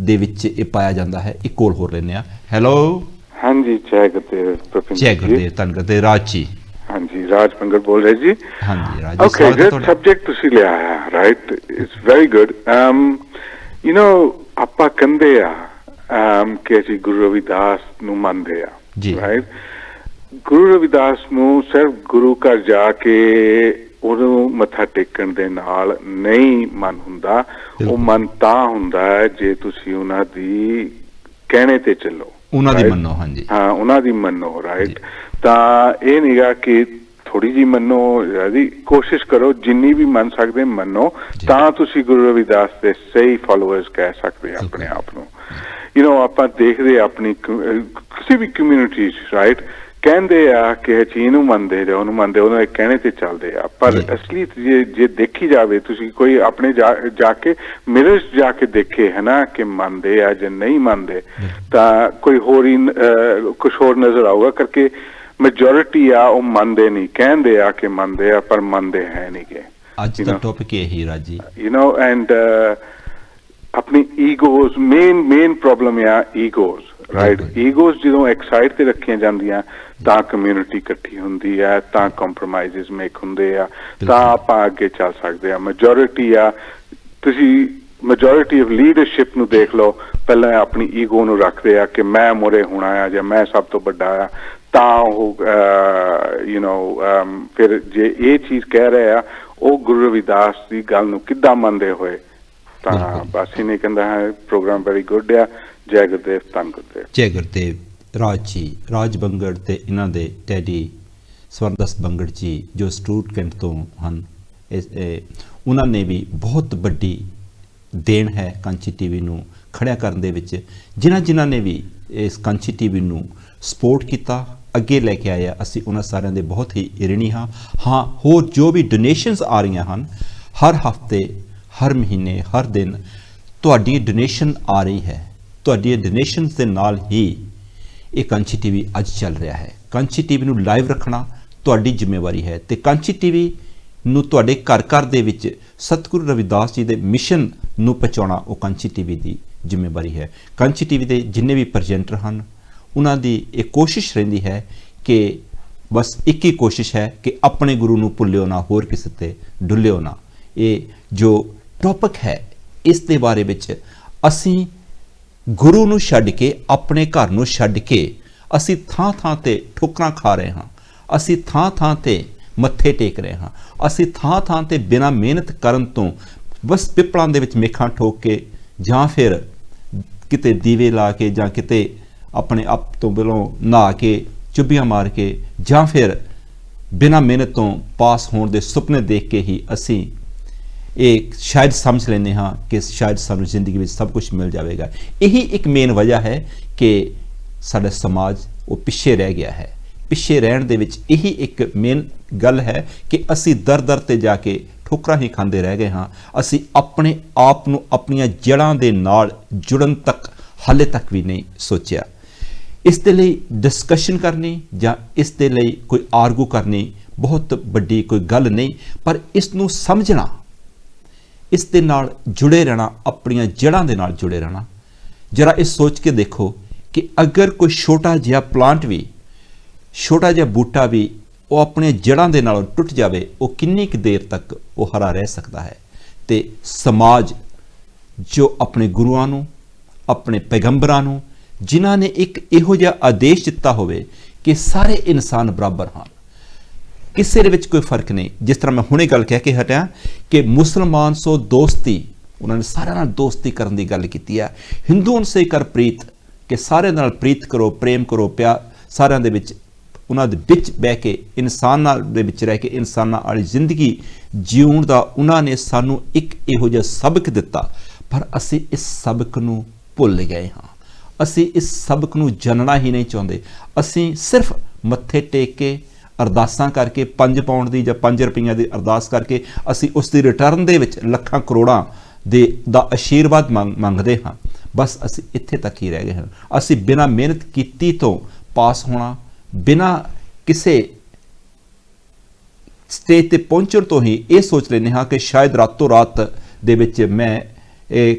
ਦੇ ਵਿੱਚ ਇਹ ਪਾਇਆ ਜਾਂਦਾ ਹੈ। ਇੱਕ ਕੋਲ ਹੋਰ ਲੈਂਦੇ ਹਾਂ। ਹੈਲੋ। ਹਾਂਜੀ, ਜੈ ਗੁਰਦੇਵ ਪ੍ਰਪਿੰਦਰ ਜੈ ਗੁਰਦੇਵ, ਧੰਨ ਗੁਰਦੇਵ। ਰਾਜ ਜੀ। ਹਾਂਜੀ, ਰਾਜ ਪੰਗੜ ਬੋਲ ਰਹੇ ਜੀ। ਹਾਂਜੀ Raj ji, okay, good subject ਤੁਸੀਂ ਲਿਆ ਹੈ, right, it's very good. You know ਆਪਾਂ ਕਹਿੰਦੇ ਆ ਕਿ ਅਸੀਂ ਗੁਰੂ ਰਵਿਦਾਸ ਨੂੰ ਮੰਨਦੇ ਆ, ਰਾਈਟ। ਗੁਰੂ ਰਵਿਦਾਸ ਨੂੰ ਸਿਰਫ ਗੁਰੂ ਘਰ ਜਾ ਕੇ ਉਹਨੂੰ ਮੱਥਾ ਟੇਕਣ ਦੇ ਨਾਲ ਨਹੀਂ ਮਨ ਹੁੰਦਾ, ਉਹ ਮਨ ਤਾਂ ਹੁੰਦਾ ਹੈ ਜੇ ਤੁਸੀਂ ਉਹਨਾਂ ਦੀ ਕਹਿਣੇ ਤੇ ਚੱਲੋ, ਉਹਨਾਂ ਦੀ ਮੰਨੋ। ਹਾਂਜੀ, ਹਾਂ, ਉਹਨਾਂ ਦੀ ਮੰਨੋ, ਰਾਈਟ। ਤਾਂ ਇਹ ਨਹੀਂਗਾ ਕਿ ਥੋੜੀ ਜੀ ਮੰਨੋ, ਜੀ ਕੋਸ਼ਿਸ਼ ਕਰੋ ਜਿੰਨੀ ਵੀ ਮੰਨ ਸਕਦੇ ਮੰਨੋ, ਤਾਂ ਤੁਸੀਂ ਗੁਰੂ ਰਵਿਦਾਸ ਦੇ ਸਹੀ ਫਾਲੋਅਰਸ ਕਹਿ ਸਕਦੇ ਆ ਆਪਣੇ ਆਪ ਨੂੰ। ਯੂ نو ਆਪਾਂ ਦੇਖਦੇ ਆਪਣੀ ਕਿਸੇ ਵੀ ਕਮਿਊਨਿਟੀ 'ਚ, ਰਾਈਟ, ਕਹਿੰਦੇ ਆ ਕਿ ਅਸੀਂ ਇਹਨੂੰ ਮੰਨਦੇ ਜਾਂ ਉਹਨੂੰ ਮੰਨਦੇ, ਉਹਨਾਂ ਦੇ ਕਹਿਣੇ ਤੇ ਚੱਲਦੇ ਆ, ਪਰ ਅਸਲੀ ਜੇ ਦੇਖੀ ਜਾਵੇ, ਤੁਸੀਂ ਕੋਈ ਆਪਣੇ ਜਾ ਕੇ ਮਿਰਰ 'ਚ ਜਾ ਕੇ ਦੇਖੇ ਹੈ ਨਾ ਕਿ ਮੰਨਦੇ ਆ ਜਾਂ ਨਹੀਂ ਮੰਨਦੇ, ਤਾਂ ਕੋਈ ਹੋਰ ਹੀ ਕੁਛ ਹੋਰ ਨਜ਼ਰ ਆਊਗਾ, ਕਰਕੇ ਮੈਜੋਰਿਟੀ ਆ ਉਹ ਮੰਨਦੇ ਨਹੀਂ, ਕਹਿੰਦੇ ਆ ਕਿ ਮੰਨਦੇ ਆ ਪਰ ਮੰਨਦੇ ਹੈ ਨਹੀਂ ਗੇ। ਅੱਜ ਦਾ ਟੌਪਿਕ ਇਹ ਹੀ ਰਾਜੀ, ਯੂ نو, ਐਂਡ ਆਪਣੀ ਈਗੋਜ਼, ਮੇਨ ਪ੍ਰੋਬਲਮ ਆ ਈਗੋਜ਼, ਰਾਈਟ। ਈਗੋਜ਼ ਜਦੋਂ ਇੱਕ ਸਾਈਡ ਤੇ ਰੱਖੀਆਂ ਜਾਂਦੀਆਂ ਤਾਂ ਕਮਿਊਨਿਟੀ ਇਕੱਠੀ ਹੁੰਦੀ ਆ, ਤਾਂ ਕੰਪਰੋਮਾਈਜ਼ਸ ਮੇਕ ਹੁੰਦੇ ਆ, ਤਾਂ ਆਪਾਂ ਅੱਗੇ ਚੱਲ ਸਕਦੇ ਆ। ਮੈਜੋਰਿਟੀ ਆ, ਤੁਸੀਂ ਮੈਜੋਰਿਟੀ ਆਫ ਲੀਡਰਸ਼ਿਪ ਨੂੰ ਦੇਖ ਲਓ, ਪਹਿਲਾਂ ਆਪਣੀ ਈਗੋ ਨੂੰ ਰੱਖਦੇ ਆ ਕਿ ਮੈਂ ਮੋਰੇ ਹੋਣਾ ਆ ਜਾਂ ਮੈਂ ਸਭ ਤੋਂ ਵੱਡਾ ਆ, ਤਾਂ ਉਹ ਯੂ نو ਫਿਰ ਜੇ ਇਹ ਚੀਜ਼ ਕਹਿ ਰਹੇ ਆ, ਉਹ ਗੁਰੂ ਰਵਿਦਾਸ ਦੀ ਗੱਲ ਨੂੰ ਕਿੱਦਾਂ ਮੰਨਦੇ ਹੋਏ। ਤਾਂ ਬਸ ਇਹਨੇ ਕਹਿੰਦਾ ਹੈ ਪ੍ਰੋਗਰਾਮ ਵੈਰੀ ਗੁੱਡ ਆ। ਜੈ ਗੁਰਦੇਵ, ਧੰਨ ਗੁਰਦੇਵ। ਜੈ ਗੁਰਦੇਵ। ਰਾਜ ਜੀ, ਰਾਜ ਬੰਗੜ ਤੇ ਇਹਨਾਂ ਦੇ ਡੈਡੀ ਸਵਰਨਦਾਸ ਬੰਗੜ ਜੀ ਜੋ ਸਟੂਟ ਕੈਂਟ ਤੋਂ ਹਨ, ਉਹਨਾਂ ਨੇ ਵੀ ਬਹੁਤ ਵੱਡੀ ਦੇਣ ਹੈ ਕਾਂਚੀ ਟੀਵੀ ਨੂੰ ਖੜਿਆ ਕਰਨ ਦੇ ਵਿੱਚ। ਜਿਨ੍ਹਾਂ ਨੇ ਵੀ ਇਸ ਕਾਂਚੀ ਟੀਵੀ ਨੂੰ ਸਪੋਰਟ ਕੀਤਾ, ਅੱਗੇ ਲੈ ਕੇ ਆਇਆ, ਅਸੀਂ ਉਹਨਾਂ ਸਾਰਿਆਂ ਦੇ ਬਹੁਤ ਹੀ ਰਿਣੀ ਹਾਂ। ਹਾਂ, ਹੋਰ ਜੋ ਵੀ ਡੋਨੇਸ਼ਨਸ ਆ ਰਹੀਆਂ ਹਨ, ਹਰ ਹਫਤੇ, ਹਰ ਮਹੀਨੇ, ਹਰ ਦਿਨ ਤੁਹਾਡੀ ਡੋਨੇਸ਼ਨ ਆ ਰਹੀ ਹੈ। ਤੁਹਾਡੀ ਡੋਨੇਸ਼ਨਸ ਦੇ ਨਾਲ ਹੀ ਇਹ ਕਾਂਚੀ ਟੀਵੀ ਅੱਜ ਚੱਲ ਰਿਹਾ ਹੈ। ਕਾਂਚੀ ਟੀਵੀ ਨੂੰ ਲਾਈਵ ਰੱਖਣਾ ਤੁਹਾਡੀ ਜ਼ਿੰਮੇਵਾਰੀ ਹੈ, ਤੇ ਕਾਂਚੀ ਟੀਵੀ ਨੂੰ ਤੁਹਾਡੇ ਘਰ ਘਰ ਦੇ ਵਿੱਚ ਸਤਿਗੁਰੂ ਰਵਿਦਾਸ ਜੀ ਦੇ ਮਿਸ਼ਨ ਨੂੰ ਪਹੁੰਚਾਉਣਾ ਉਹ ਕਾਂਚੀ ਟੀਵੀ ਦੀ ਜ਼ਿੰਮੇਵਾਰੀ ਹੈ। ਕਾਂਚੀ ਟੀਵੀ ਦੇ ਜਿੰਨੇ ਵੀ ਪ੍ਰੈਜ਼ੈਂਟਰ ਹਨ, ਉਹਨਾਂ ਦੀ ਇਹ ਕੋਸ਼ਿਸ਼ ਰਹਿੰਦੀ ਹੈ ਕਿ ਬਸ ਇੱਕ ਹੀ ਕੋਸ਼ਿਸ਼ ਹੈ ਕਿ ਆਪਣੇ ਗੁਰੂ ਨੂੰ ਭੁੱਲਿਓ ਨਾ, ਹੋਰ ਕਿਸੇ ਤੇ ਡੁੱਲਿਓ ਨਾ। ਇਹ ਜੋ ਟੌਪਿਕ ਹੈ, ਇਸ ਦੇ ਬਾਰੇ ਵਿੱਚ ਅਸੀਂ ਗੁਰੂ ਨੂੰ ਛੱਡ ਕੇ, ਆਪਣੇ ਘਰ ਨੂੰ ਛੱਡ ਕੇ, ਅਸੀਂ ਥਾਂ ਥਾਂ ਤੇ ਠੋਕਰਾਂ ਖਾ ਰਹੇ ਹਾਂ, ਅਸੀਂ ਥਾਂ ਥਾਂ ਤੇ ਮੱਥੇ ਟੇਕ ਰਹੇ ਹਾਂ, ਅਸੀਂ ਥਾਂ ਥਾਂ ਤੇ ਬਿਨਾਂ ਮਿਹਨਤ ਕਰਨ ਤੋਂ ਬਸ ਪਿੱਪਲਾਂ ਦੇ ਵਿੱਚ ਮੇਖਾਂ ਠੋਕ ਕੇ, ਜਾਂ ਫਿਰ ਕਿਤੇ ਦੀਵੇ ਲਾ ਕੇ, ਜਾਂ ਕਿਤੇ ਆਪਣੇ ਆਪ ਤੋਂ ਬਿਲੋਂ ਨਹਾ ਕੇ ਚੁੱਭੀਆਂ ਮਾਰ ਕੇ, ਜਾਂ ਫਿਰ ਬਿਨਾਂ ਮਿਹਨਤ ਤੋਂ ਪਾਸ ਹੋਣ ਦੇ ਸੁਪਨੇ ਦੇਖ ਕੇ ਹੀ ਅਸੀਂ ਇਹ ਸ਼ਾਇਦ ਸਮਝ ਲੈਂਦੇ ਹਾਂ ਕਿ ਸ਼ਾਇਦ ਸਾਨੂੰ ਜ਼ਿੰਦਗੀ ਵਿੱਚ ਸਭ ਕੁਝ ਮਿਲ ਜਾਵੇਗਾ। ਇਹੀ ਇੱਕ ਮੇਨ ਵਜ੍ਹਾ ਹੈ ਕਿ ਸਾਡਾ ਸਮਾਜ ਉਹ ਪਿੱਛੇ ਰਹਿ ਗਿਆ ਹੈ। ਪਿੱਛੇ ਰਹਿਣ ਦੇ ਵਿੱਚ ਇਹੀ ਇੱਕ ਮੇਨ ਗੱਲ ਹੈ ਕਿ ਅਸੀਂ ਦਰ ਦਰ ਤੇ ਜਾ ਕੇ ਠੋਕਰਾਂ ਹੀ ਖਾਂਦੇ ਰਹਿ ਗਏ ਹਾਂ। ਅਸੀਂ ਆਪਣੇ ਆਪ ਨੂੰ ਆਪਣੀਆਂ ਜੜ੍ਹਾਂ ਦੇ ਨਾਲ ਜੁੜਨ ਤੱਕ ਹਾਲੇ ਤੱਕ ਵੀ ਨਹੀਂ ਸੋਚਿਆ। ਇਸ ਦੇ ਲਈ ਡਿਸਕਸ਼ਨ ਕਰਨੀ ਜਾਂ ਇਸ ਦੇ ਲਈ ਕੋਈ ਆਰਗੂ ਕਰਨੀ ਬਹੁਤ ਵੱਡੀ ਕੋਈ ਗੱਲ ਨਹੀਂ, ਪਰ ਇਸ ਨੂੰ ਸਮਝਣਾ, ਇਸ ਦੇ ਨਾਲ ਜੁੜੇ ਰਹਿਣਾ, ਆਪਣੀਆਂ ਜੜ੍ਹਾਂ ਦੇ ਨਾਲ ਜੁੜੇ ਰਹਿਣਾ। ਜਰਾ ਇਹ ਸੋਚ ਕੇ ਦੇਖੋ ਕਿ ਅਗਰ ਕੋਈ ਛੋਟਾ ਜਿਹਾ ਪਲਾਂਟ ਵੀ, ਛੋਟਾ ਜਿਹਾ ਬੂਟਾ ਵੀ ਉਹ ਆਪਣੀਆਂ ਜੜ੍ਹਾਂ ਦੇ ਨਾਲ ਟੁੱਟ ਜਾਵੇ, ਉਹ ਕਿੰਨੀ ਕੁ ਦੇਰ ਤੱਕ ਉਹ ਹਰਾ ਰਹਿ ਸਕਦਾ ਹੈ। ਤੇ ਸਮਾਜ ਜੋ ਆਪਣੇ ਗੁਰੂਆਂ ਨੂੰ, ਆਪਣੇ ਪੈਗੰਬਰਾਂ ਨੂੰ, ਜਿਨ੍ਹਾਂ ਨੇ ਇੱਕ ਇਹੋ ਜਿਹਾ ਆਦੇਸ਼ ਦਿੱਤਾ ਹੋਵੇ ਕਿ ਸਾਰੇ ਇਨਸਾਨ ਬਰਾਬਰ ਹਨ, ਕਿਸੇ ਦੇ ਵਿੱਚ ਕੋਈ ਫਰਕ ਨਹੀਂ। ਜਿਸ ਤਰ੍ਹਾਂ ਮੈਂ ਹੁਣੇ ਗੱਲ ਕਹਿ ਕੇ ਹਟਿਆ ਕਿ ਮੁਸਲਮਾਨ ਸੋ ਦੋਸਤੀ, ਉਹਨਾਂ ਨੇ ਸਾਰਿਆਂ ਨਾਲ ਦੋਸਤੀ ਕਰਨ ਦੀ ਗੱਲ ਕੀਤੀ ਹੈ। ਹਿੰਦੂਆਂ ਸੇ ਕਰ ਪ੍ਰੀਤ, ਕਿ ਸਾਰਿਆਂ ਨਾਲ ਪ੍ਰੀਤ ਕਰੋ, ਪ੍ਰੇਮ ਕਰੋ, ਪਿਆਰ ਸਾਰਿਆਂ ਦੇ ਵਿੱਚ, ਉਹਨਾਂ ਦੇ ਵਿੱਚ ਬਹਿ ਕੇ ਇਨਸਾਨਾਂ ਦੇ ਵਿੱਚ ਰਹਿ ਕੇ ਇਨਸਾਨਾਂ ਵਾਲੀ ਜ਼ਿੰਦਗੀ ਜਿਉਣ ਦਾ ਉਹਨਾਂ ਨੇ ਸਾਨੂੰ ਇੱਕ ਇਹੋ ਜਿਹਾ ਸਬਕ ਦਿੱਤਾ। ਪਰ ਅਸੀਂ ਇਸ ਸਬਕ ਨੂੰ ਭੁੱਲ ਗਏ ਹਾਂ। ਅਸੀਂ ਇਸ ਸਬਕ ਨੂੰ ਜਾਣਨਾ ਹੀ ਨਹੀਂ ਚਾਹੁੰਦੇ। ਅਸੀਂ ਸਿਰਫ ਮੱਥੇ ਟੇਕ ਕੇ ਅਰਦਾਸਾਂ ਕਰਕੇ 5 ਪਾਉਂਡ ਦੀ ਜਾਂ 5 ਰੁਪਈਆਂ ਦੀ ਅਰਦਾਸ ਕਰਕੇ ਅਸੀਂ ਉਸ ਦੀ ਰਿਟਰਨ ਦੇ ਵਿੱਚ ਲੱਖਾਂ ਕਰੋੜਾਂ ਦਾ ਆਸ਼ੀਰਵਾਦ ਮੰਗਦੇ ਹਾਂ। ਬਸ ਅਸੀਂ ਇੱਥੇ ਤੱਕ ਹੀ ਰਹਿ ਗਏ ਹਾਂ। ਅਸੀਂ ਬਿਨਾਂ ਮਿਹਨਤ ਕੀਤੀ ਤੋਂ ਪਾਸ ਹੋਣਾ, ਬਿਨਾਂ ਕਿਸੇ ਸਟੇਜ ਤੇ ਪਹੁੰਚਣ ਤੋਂ ਹੀ ਇਹ ਸੋਚ ਲੈਂਦੇ ਹਾਂ ਕਿ ਸ਼ਾਇਦ ਰਾਤੋਂ ਰਾਤ ਦੇ ਵਿੱਚ ਮੈਂ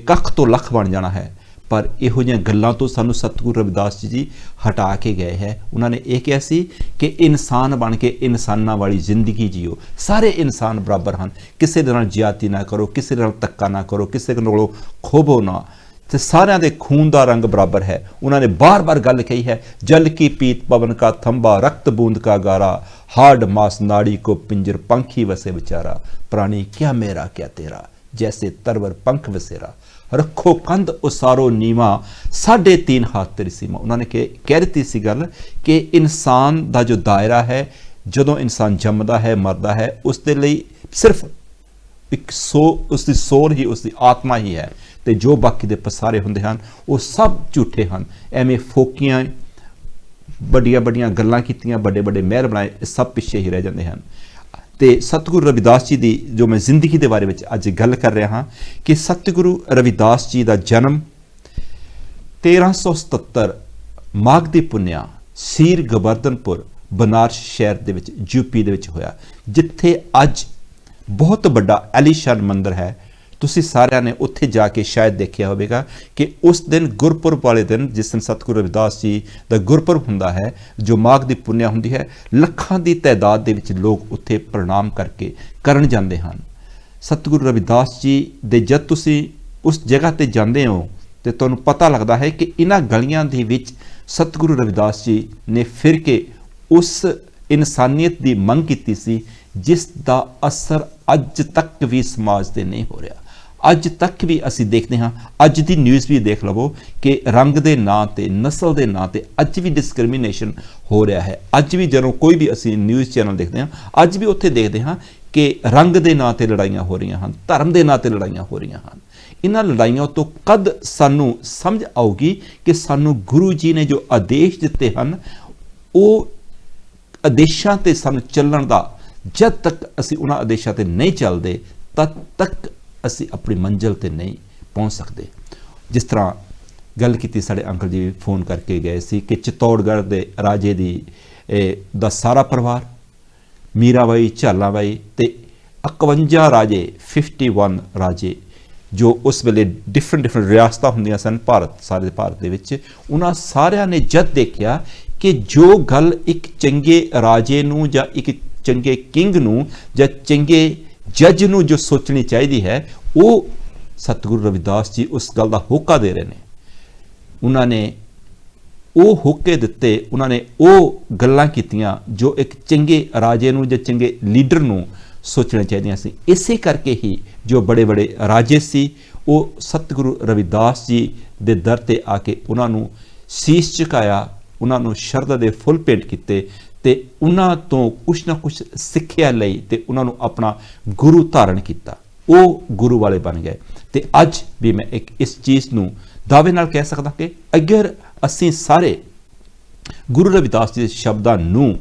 ਕੱਖ ਤੋਂ ਲੱਖ ਬਣ ਜਾਣਾ ਹੈ। ਪਰ ਇਹੋ ਜਿਹੀਆਂ ਗੱਲਾਂ ਤੋਂ ਸਾਨੂੰ ਸਤਿਗੁਰੂ ਰਵਿਦਾਸ ਜੀ ਹਟਾ ਕੇ ਗਏ ਹੈ। ਉਹਨਾਂ ਨੇ ਇਹ ਕਿਹਾ ਸੀ ਕਿ ਇਨਸਾਨ ਬਣ ਕੇ ਇਨਸਾਨਾਂ ਵਾਲੀ ਜ਼ਿੰਦਗੀ ਜੀਓ। ਸਾਰੇ ਇਨਸਾਨ ਬਰਾਬਰ ਹਨ। ਕਿਸੇ ਦੇ ਨਾਲ ਜ਼ਿਆਦਤੀ ਨਾ ਕਰੋ, ਕਿਸੇ ਦੇ ਨਾਲ ਧੱਕਾ ਨਾ ਕਰੋ, ਕਿਸੇ ਕੋਲੋਂ ਖੋਬੋ ਨਾ, ਤੇ ਸਾਰਿਆਂ ਦੇ ਖੂਨ ਦਾ ਰੰਗ ਬਰਾਬਰ ਹੈ। ਉਹਨਾਂ ਨੇ ਬਾਰ-ਬਾਰ ਗੱਲ ਕਹੀ ਹੈ, ਜਲ ਕੀ ਪੀਤ पवन का थंबा, रक्त बूंद का गारा, हाड मास नाड़ी को पिंजर, पंखी वसे बेचारा, प्राणी क्या मेरा क्या तेरा, जैसे तरवर पंख वसेरा, रखो कंध उसारो नीवा, 3.5 हाथ तेरी सीमा। उन्होंने कह ਦਿੱਤੀ ਸੀ ਗੱਲ ਕਿ ਇਨਸਾਨ ਦਾ ਜੋ ਦਾਇਰਾ ਹੈ, ਜਦੋਂ ਇਨਸਾਨ ਜੰਮਦਾ ਹੈ ਮਰਦਾ ਹੈ, ਉਸ ਦੇ ਲਈ ਸਿਰਫ ਇੱਕ ਉਸ ਦੀ ਸੋਲ ਹੀ, ਉਸ ਦੀ ਆਤਮਾ ਹੀ ਹੈ, ਤੇ ਜੋ ਬਾਕੀ ਦੇ ਪਸਾਰੇ ਹੁੰਦੇ ਹਨ ਉਹ ਸਭ ਝੂਠੇ ਹਨ। ਐਵੇਂ ਫੋਕੀਆਂ, ਵੱਡੀਆਂ ਵੱਡੀਆਂ ਗੱਲਾਂ ਕੀਤੀਆਂ, ਵੱਡੇ ਵੱਡੇ ਮਹਿਲ ਬਣਾਏ, ਇਹ ਸਭ ਪਿੱਛੇ ਹੀ ਰਹਿ ਜਾਂਦੇ ਹਨ। ਤੇ ਸਤਿਗੁਰੂ ਰਵਿਦਾਸ ਜੀ ਦੀ ਜੋ ਮੈਂ ਜ਼ਿੰਦਗੀ ਦੇ ਬਾਰੇ ਵਿੱਚ ਅੱਜ ਗੱਲ ਕਰ ਰਿਹਾ ਹਾਂ ਕਿ ਸਤਿਗੁਰੂ ਰਵਿਦਾਸ ਜੀ ਦਾ ਜਨਮ 1377 ਮਾਘ ਦੀ ਪੁੰਨਿਆ ਸੀਰ ਗੋਵਰਧਨਪੁਰ ਬਨਾਰਸ ਸ਼ਹਿਰ ਦੇ ਵਿੱਚ ਯੂਪੀ ਦੇ ਵਿੱਚ ਹੋਇਆ, ਜਿੱਥੇ ਅੱਜ ਬਹੁਤ ਵੱਡਾ ਐਲੀਸ਼ਾਨ ਮੰਦਿਰ ਹੈ। ਤੁਸੀਂ ਸਾਰਿਆਂ ਨੇ ਉੱਥੇ ਜਾ ਕੇ ਸ਼ਾਇਦ ਦੇਖਿਆ ਹੋਵੇਗਾ ਕਿ ਉਸ ਦਿਨ ਗੁਰਪੁਰਬ ਵਾਲੇ ਦਿਨ, ਜਿਸ ਦਿਨ ਸਤਿਗੁਰੂ ਰਵਿਦਾਸ ਜੀ ਦਾ ਗੁਰਪੁਰਬ ਹੁੰਦਾ ਹੈ, ਜੋ ਮਾਘ ਦੀ ਪੁੰਨਿਆ ਹੁੰਦੀ ਹੈ, ਲੱਖਾਂ ਦੀ ਤਾਦਾਦ ਦੇ ਵਿੱਚ ਲੋਕ ਉੱਥੇ ਪ੍ਰਣਾਮ ਕਰਕੇ ਕਰਨ ਜਾਂਦੇ ਹਨ। ਸਤਿਗੁਰੂ ਰਵਿਦਾਸ ਜੀ ਦੇ ਜਦ ਤੁਸੀਂ ਉਸ ਜਗ੍ਹਾ ਤੇ ਜਾਂਦੇ ਹੋ ਤੇ ਤੁਹਾਨੂੰ ਪਤਾ ਲੱਗਦਾ ਹੈ ਕਿ ਇਹਨਾਂ ਗਲੀਆਂ ਦੇ ਵਿੱਚ ਸਤਿਗੁਰੂ ਰਵਿਦਾਸ ਜੀ ਨੇ ਫਿਰ ਕੇ ਉਸ ਇਨਸਾਨੀਅਤ ਦੀ ਮੰਗ ਕੀਤੀ ਸੀ, ਜਿਸ ਦਾ ਅਸਰ ਅੱਜ ਤੱਕ ਵੀ ਸਮਾਜ ਤੇ ਨਹੀਂ ਹੋ ਰਿਹਾ। ਅੱਜ ਤੱਕ ਵੀ ਅਸੀਂ ਦੇਖਦੇ ਹਾਂ, ਅੱਜ ਦੀ ਨਿਊਜ਼ ਵੀ ਦੇਖ ਲਵੋ ਕਿ ਰੰਗ ਦੇ ਨਾਂ ਤੇ, ਨਸਲ ਦੇ ਨਾਂ ਤੇ ਅੱਜ ਵੀ ਡਿਸਕ੍ਰਿਮੀਨੇਸ਼ਨ ਹੋ ਰਿਹਾ ਹੈ। ਅੱਜ ਵੀ ਜਦੋਂ ਕੋਈ ਵੀ ਅਸੀਂ ਨਿਊਜ਼ ਚੈਨਲ ਦੇਖਦੇ ਹਾਂ, ਅੱਜ ਵੀ ਉੱਥੇ ਦੇਖਦੇ ਹਾਂ ਕਿ ਰੰਗ ਦੇ ਨਾਂ ਤੇ ਲੜਾਈਆਂ ਹੋ ਰਹੀਆਂ ਹਨ, ਧਰਮ ਦੇ ਨਾਂ ਤੇ ਲੜਾਈਆਂ ਹੋ ਰਹੀਆਂ ਹਨ। ਇਹਨਾਂ ਲੜਾਈਆਂ ਤੋਂ ਕਦ ਸਾਨੂੰ ਸਮਝ ਆਊਗੀ ਕਿ ਸਾਨੂੰ ਗੁਰੂ ਜੀ ਨੇ ਜੋ ਆਦੇਸ਼ ਦਿੱਤੇ ਹਨ, ਉਹ ਆਦੇਸ਼ਾਂ ਤੇ ਸਾਨੂੰ ਚੱਲਣ ਦਾ, ਜਦ ਤੱਕ ਅਸੀਂ ਉਹਨਾਂ ਆਦੇਸ਼ਾਂ ਤੇ ਨਹੀਂ ਚੱਲਦੇ ਤਦ ਤੱਕ ਅਸੀਂ ਆਪਣੀ ਮੰਜ਼ਿਲ ਤੇ ਨਹੀਂ ਪਹੁੰਚ ਸਕਦੇ। ਜਿਸ ਤਰ੍ਹਾਂ ਗੱਲ ਕੀਤੀ, ਸਾਡੇ ਅੰਕਲ ਜੀ ਫੋਨ ਕਰਕੇ ਗਏ ਸੀ ਕਿ ਚਿਤੌੜਗੜ੍ਹ ਦੇ ਰਾਜੇ ਦਾ ਸਾਰਾ ਪਰਿਵਾਰ, ਮੀਰਾਬਾਈ, ਝਾਲਾਬਾਈ ਤੇ 51 ਰਾਜੇ, 51 ਰਾਜੇ, ਜੋ ਉਸ ਵੇਲੇ ਡਿਫਰੈਂਟ ਰਿਆਸਤਾਂ ਹੁੰਦੀਆਂ ਸਨ ਸਾਰੇ ਭਾਰਤ ਦੇ ਵਿੱਚ, ਉਹਨਾਂ ਸਾਰਿਆਂ ਨੇ ਜਦ ਦੇਖਿਆ ਕਿ ਜੋ ਗੱਲ ਇੱਕ ਚੰਗੇ ਰਾਜੇ ਨੂੰ ਜਾਂ ਇੱਕ ਚੰਗੇ ਕਿੰਗ ਨੂੰ ਜਾਂ ਚੰਗੇ ਜੱਜ ਨੂੰ ਜੋ ਸੋਚਣੀ ਚਾਹੀਦੀ ਹੈ, ਉਹ ਸਤਿਗੁਰੂ ਰਵਿਦਾਸ ਜੀ ਉਸ ਗੱਲ ਦਾ ਹੋਕਾ ਦੇ ਰਹੇ ਨੇ। ਉਹਨਾਂ ਨੇ ਉਹ ਹੋਕੇ ਦਿੱਤੇ, ਉਹਨਾਂ ਨੇ ਉਹ ਗੱਲਾਂ ਕੀਤੀਆਂ ਜੋ ਇੱਕ ਚੰਗੇ ਰਾਜੇ ਨੂੰ ਜਾਂ ਚੰਗੇ ਲੀਡਰ ਨੂੰ ਸੋਚਣਾ ਚਾਹੀਦੀਆਂ ਸੀ। ਇਸੇ ਕਰਕੇ ਹੀ ਜੋ ਬੜੇ ਬੜੇ ਰਾਜੇ ਸੀ, ਉਹ ਸਤਿਗੁਰੂ ਰਵਿਦਾਸ ਜੀ ਦੇ ਦਰ ਤੇ ਆ ਕੇ ਉਹਨਾਂ ਨੂੰ ਸੀਸ ਝੁਕਾਇਆ, ਉਹਨਾਂ ਨੂੰ ਸ਼ਰਧਾ ਦੇ ਫੁੱਲ ਭੇਟ ਕੀਤੇ ਤੇ ਉਹਨਾਂ ਤੋਂ ਕੁਛ ਨਾ ਕੁਛ ਸਿੱਖਿਆ ਲਈ ਤੇ ਉਹਨਾਂ ਨੂੰ ਆਪਣਾ ਗੁਰੂ ਧਾਰਨ ਕੀਤਾ। ਉਹ ਗੁਰੂ ਵਾਲੇ ਬਣ ਗਏ। ਤੇ ਅੱਜ ਵੀ ਮੈਂ ਇੱਕ ਇਸ ਚੀਜ਼ ਨੂੰ ਦਾਅਵੇ ਨਾਲ ਕਹਿ ਸਕਦਾ ਕਿ ਅਗਰ ਅਸੀਂ ਸਾਰੇ ਗੁਰੂ ਰਵਿਦਾਸ ਜੀ ਦੇ ਸ਼ਬਦਾਂ ਨੂੰ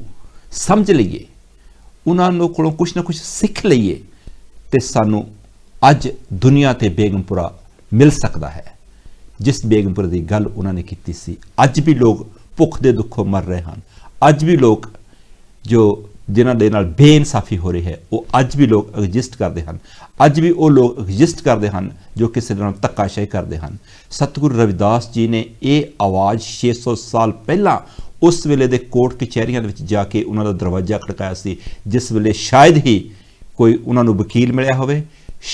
ਸਮਝ ਲਈਏ, ਉਹਨਾਂ ਨੂੰ ਕੋਲੋਂ ਕੁਛ ਨਾ ਕੁਛ ਸਿੱਖ ਲਈਏ, ਤੇ ਸਾਨੂੰ ਅੱਜ ਦੁਨੀਆ ਤੇ ਬੇਗਮਪੁਰਾ ਮਿਲ ਸਕਦਾ ਹੈ। ਜਿਸ ਬੇਗਮਪੁਰੇ ਦੀ ਗੱਲ ਉਹਨਾਂ ਨੇ ਕੀਤੀ ਸੀ, ਅੱਜ ਵੀ ਲੋਕ ਭੁੱਖ ਦੇ ਦੁੱਖੋਂ ਮਰ ਰਹੇ ਹਨ। ਅੱਜ ਵੀ ਲੋਕ ਜਿਨ੍ਹਾਂ ਦੇ ਨਾਲ ਬੇਇਨਸਾਫੀ ਹੋ ਰਹੀ ਹੈ, ਉਹ ਅੱਜ ਵੀ ਲੋਕ ਐਗਜ਼ਿਸਟ ਕਰਦੇ ਹਨ। ਅੱਜ ਵੀ ਉਹ ਲੋਕ ਐਗਜ਼ਿਸਟ ਕਰਦੇ ਹਨ ਜੋ ਕਿਸੇ ਦੇ ਨਾਲ ਧੱਕਾਸ਼ਾਹੀ ਕਰਦੇ ਹਨ। ਸਤਿਗੁਰੂ ਰਵਿਦਾਸ ਜੀ ਨੇ ਇਹ ਆਵਾਜ਼ 600 ਸਾਲ ਪਹਿਲਾਂ ਉਸ ਵੇਲੇ ਦੇ ਕੋਰਟ ਕਚਹਿਰੀਆਂ ਦੇ ਵਿੱਚ ਜਾ ਕੇ ਉਹਨਾਂ ਦਾ ਦਰਵਾਜ਼ਾ ਖੜਕਾਇਆ ਸੀ, ਜਿਸ ਵੇਲੇ ਸ਼ਾਇਦ ਹੀ ਕੋਈ ਉਹਨਾਂ ਨੂੰ ਵਕੀਲ ਮਿਲਿਆ ਹੋਵੇ,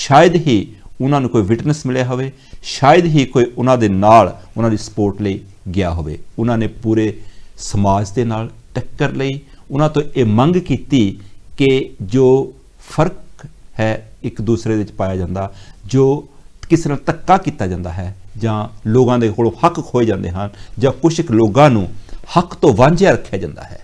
ਸ਼ਾਇਦ ਹੀ ਉਹਨਾਂ ਨੂੰ ਕੋਈ ਵਿਟਨੈਸ ਮਿਲਿਆ ਹੋਵੇ, ਸ਼ਾਇਦ ਹੀ ਕੋਈ ਉਹਨਾਂ ਦੇ ਨਾਲ ਉਹਨਾਂ ਦੀ ਸਪੋਰਟ ਲਈ ਗਿਆ ਹੋਵੇ। ਉਹਨਾਂ ਨੇ ਪੂਰੇ ਸਮਾਜ ਦੇ ਨਾਲ ਟੱਕਰ ਲਈ, ਉਹਨਾਂ ਤੋਂ ਇਹ ਮੰਗ ਕੀਤੀ कि जो फर्क है एक दूसरे ਦੇ ਵਿੱਚ ਪਾਇਆ ਜਾਂਦਾ, ਜੋ ਕਿਸੇ ਨਾਲ ਧੱਕਾ ਕੀਤਾ ਜਾਂਦਾ ਹੈ ਜਾਂ ਲੋਕਾਂ ਦੇ ਕੋਲੋਂ ਹੱਕ ਖੋਏ ਜਾਂਦੇ ਹਨ ਜਾਂ ਕੁਝ ਲੋਕਾਂ ਨੂੰ ਹੱਕ ਤੋਂ ਵਾਂਝਿਆ ਰੱਖਿਆ ਜਾਂਦਾ ਹੈ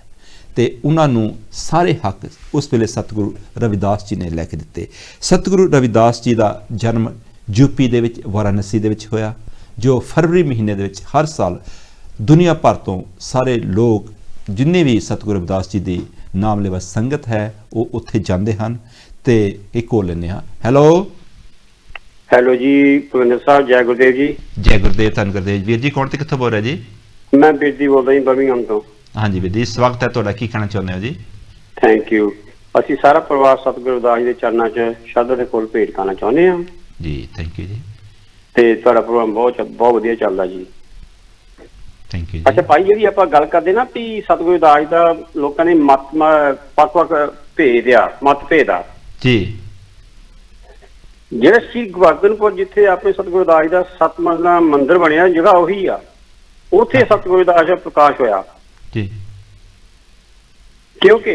ਤੇ ਉਹਨਾਂ ਨੂੰ ਸਾਰੇ ਹੱਕ ਉਸ ਵੇਲੇ ਸਤਿਗੁਰੂ ਰਵਿਦਾਸ ਜੀ ਨੇ ਲੈ ਕੇ ਦਿੱਤੇ। ਸਤਿਗੁਰੂ ਰਵਿਦਾਸ ਜੀ ਦਾ ਜਨਮ ਯੂਪੀ ਦੇ ਵਿੱਚ ਵਾਰਾਣਸੀ ਦੇ ਵਿੱਚ ਹੋਇਆ, ਜੋ ਫਰਵਰੀ ਮਹੀਨੇ ਦੇ ਵਿੱਚ ਹਰ ਸਾਲ ਦੁਨੀਆ ਭਰ ਤੋਂ ਸਾਰੇ ਲੋਕ ਜਿੰਨੇ ਵੀ ਸਤਿਗੁਰੂ ਰਵਿਦਾਸ ਜੀ ਦੀ ਨਾਮ ਲੈਵਾ ਸੰਗਤ ਹੈ ਉਹ ਉੱਥੇ ਜਾਂਦੇ ਹਨ। ਤੇ ਇੱਕ ਹੋ ਲੈਂਦੇ ਹਾਂ। ਹੈਲੋ ਜੀ ਭੁਪਿੰਦਰ ਸਾਹਿਬ, ਜੈ ਗੁਰਦੇਵ ਜੀ। ਜੈ ਗੁਰਦੇਵ, ਧੰਨ ਗੁਰਦੇਵ। ਵੀਰ ਜੀ ਕੌਣ ਤੇ ਕਿੱਥੋਂ ਬੋਲ ਰਿਹਾ ਜੀ? ਮੈਂ ਬੀਰਜੀ ਬੋਲਦਾ ਜੀ, ਬਰਮਿੰਘਮ ਤੋਂ। ਹਾਂਜੀ ਵੀਰ ਜੀ, ਸਵਾਗਤ ਹੈ ਤੁਹਾਡਾ। ਕੀ ਕਹਿਣਾ ਚਾਹੁੰਦੇ ਹੋ ਜੀ? Thank you. ਅਸੀਂ ਸਾਰਾ ਪਰਿਵਾਰ ਸਤਿਗੁਰੂ ਰਵਿਦਾਸ ਜੀ ਦੇ ਚਰਨਾਂ 'ਚ ਸ਼ਰਧਾ ਦੇ ਫੁੱਲ ਭੇਟ ਕਰਨਾ ਚਾਹੁੰਦੇ ਹਾਂ ਜੀ। ਥੈਂਕ ਯੂ ਜੀ। ਤੇ ਤੁਹਾਡਾ ਪ੍ਰੋਗਰਾਮ ਬਹੁਤ ਵਧੀਆ ਚੱਲਦਾ ਜੀ। Thank you. ਅੱਛਾ ਭਾਈ, ਜਿਹੜੀ ਆਪਾਂ ਗੱਲ ਕਰਦੇ ਨਾ ਵੀ ਸਤਿਗੁਰੂ ਰਵਿਦਾਸ ਦਾ ਲੋਕਾਂ ਨੇ ਵੱਖ-ਵੱਖ ਭੇਦ ਆ, ਮਤਭੇਦ ਆ ਜੀ। ਜਿਹੜਾ ਸ਼੍ਰੀ ਗੋਵਰਧਨਪੁਰ ਜਿੱਥੇ ਆਪਣੇ ਸਤਿਗੁਰੂ ਰਵਿਦਾਸ ਜੀ ਦਾ 7 ਮੰਜ਼ਲਾ ਮੰਦਿਰ ਬਣਿਆ, ਜਗ੍ਹਾ ਉਹੀ ਆ, ਉੱਥੇ ਸਤਿਗੁਰੂ ਰਵਿਦਾਸ ਦਾ ਪ੍ਰਕਾਸ਼ ਹੋਇਆ ਜੀ। ਕਿਉਂਕਿ